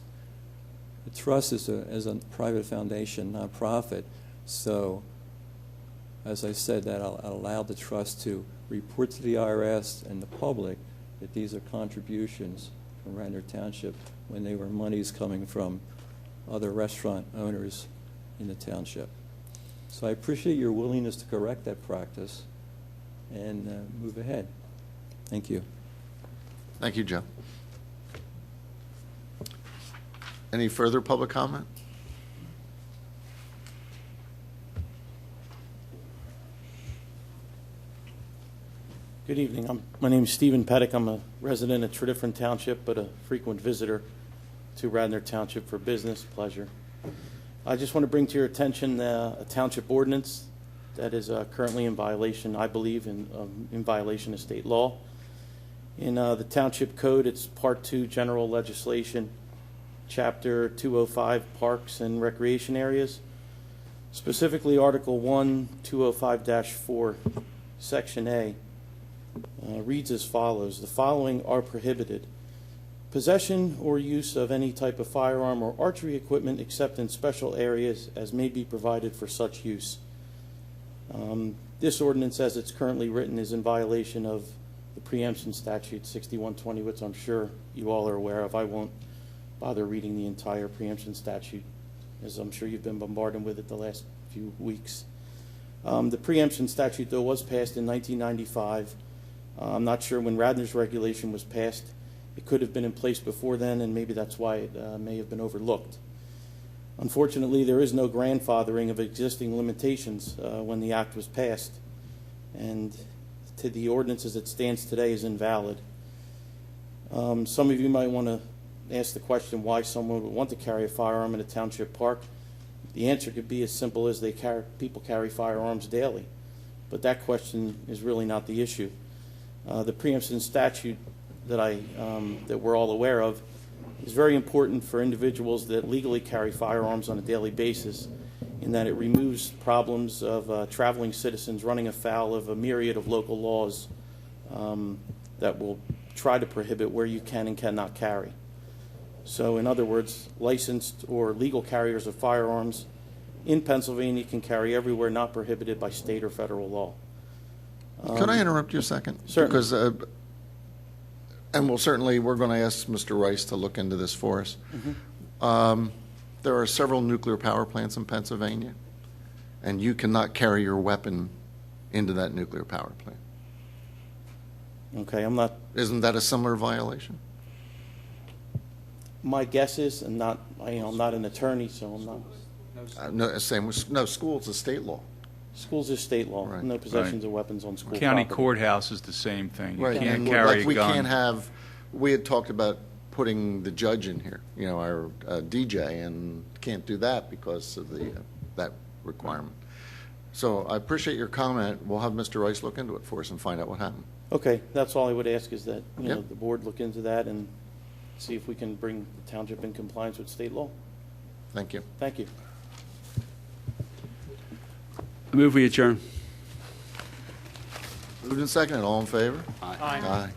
The trust is a private foundation, nonprofit, so as I said, that allowed the trust to report to the IRS and the public that these are contributions from Radnor Township when they were monies coming from other restaurant owners in the township. So I appreciate your willingness to correct that practice and move ahead. Thank you. Thank you, Joe. Any further public comment? Good evening. My name is Stephen Pettick. I'm a resident of Tredyffrin Township, but a frequent visitor to Radnor Township for business, pleasure. I just want to bring to your attention a township ordinance that is currently in violation, I believe, in violation of state law. In the Township Code, it's Part 2, General Legislation, Chapter 205, Parks and Recreation Areas. Specifically, Article 1, 205-4, Section A. Reads as follows: the following are prohibited: possession or use of any type of firearm or archery equipment except in special areas as may be provided for such use. This ordinance, as it's currently written, is in violation of the preemption statute 6120, which I'm sure you all are aware of. I won't bother reading the entire preemption statute, as I'm sure you've been bombarded with it the last few weeks. The preemption statute, though, was passed in 1995. I'm not sure when Radnor's regulation was passed. It could have been in place before then, and maybe that's why it may have been overlooked. Unfortunately, there is no grandfathering of existing limitations when the act was passed, and the ordinance as it stands today is invalid. Some of you might want to ask the question why someone would want to carry a firearm in a township park. The answer could be as simple as people carry firearms daily, but that question is really not the issue. The preemption statute that we're all aware of is very important for individuals that legally carry firearms on a daily basis, in that it removes problems of traveling citizens running afoul of a myriad of local laws that will try to prohibit where you can and cannot carry. So in other words, licensed or legal carriers of firearms in Pennsylvania can carry everywhere not prohibited by state or federal law. Could I interrupt you a second? Certainly. Because, and we're going to ask Mr. Rice to look into this for us. There are several nuclear power plants in Pennsylvania, and you cannot carry your weapon into that nuclear power plant. Okay, I'm not. Isn't that a similar violation? My guess is, and not, I'm not an attorney, so I'm not. No, same with school's a state law. Schools is state law. Right. No possessions of weapons on school County property. courthouse is the same thing. You Right, can't and carry like a we gun. can't have. We had talked about putting the judge in here, our DJ, and can't do that because of that requirement. So I appreciate your comment. We'll have Mr. Rice look into it for us and find out what happened. Okay, that's all I would ask, is that, you know, Yep. the board look into that and see if we can bring the township in compliance with state law. Thank you. Thank you. I move we adjourn. Moved and seconded. All in favor? Aye. Aye.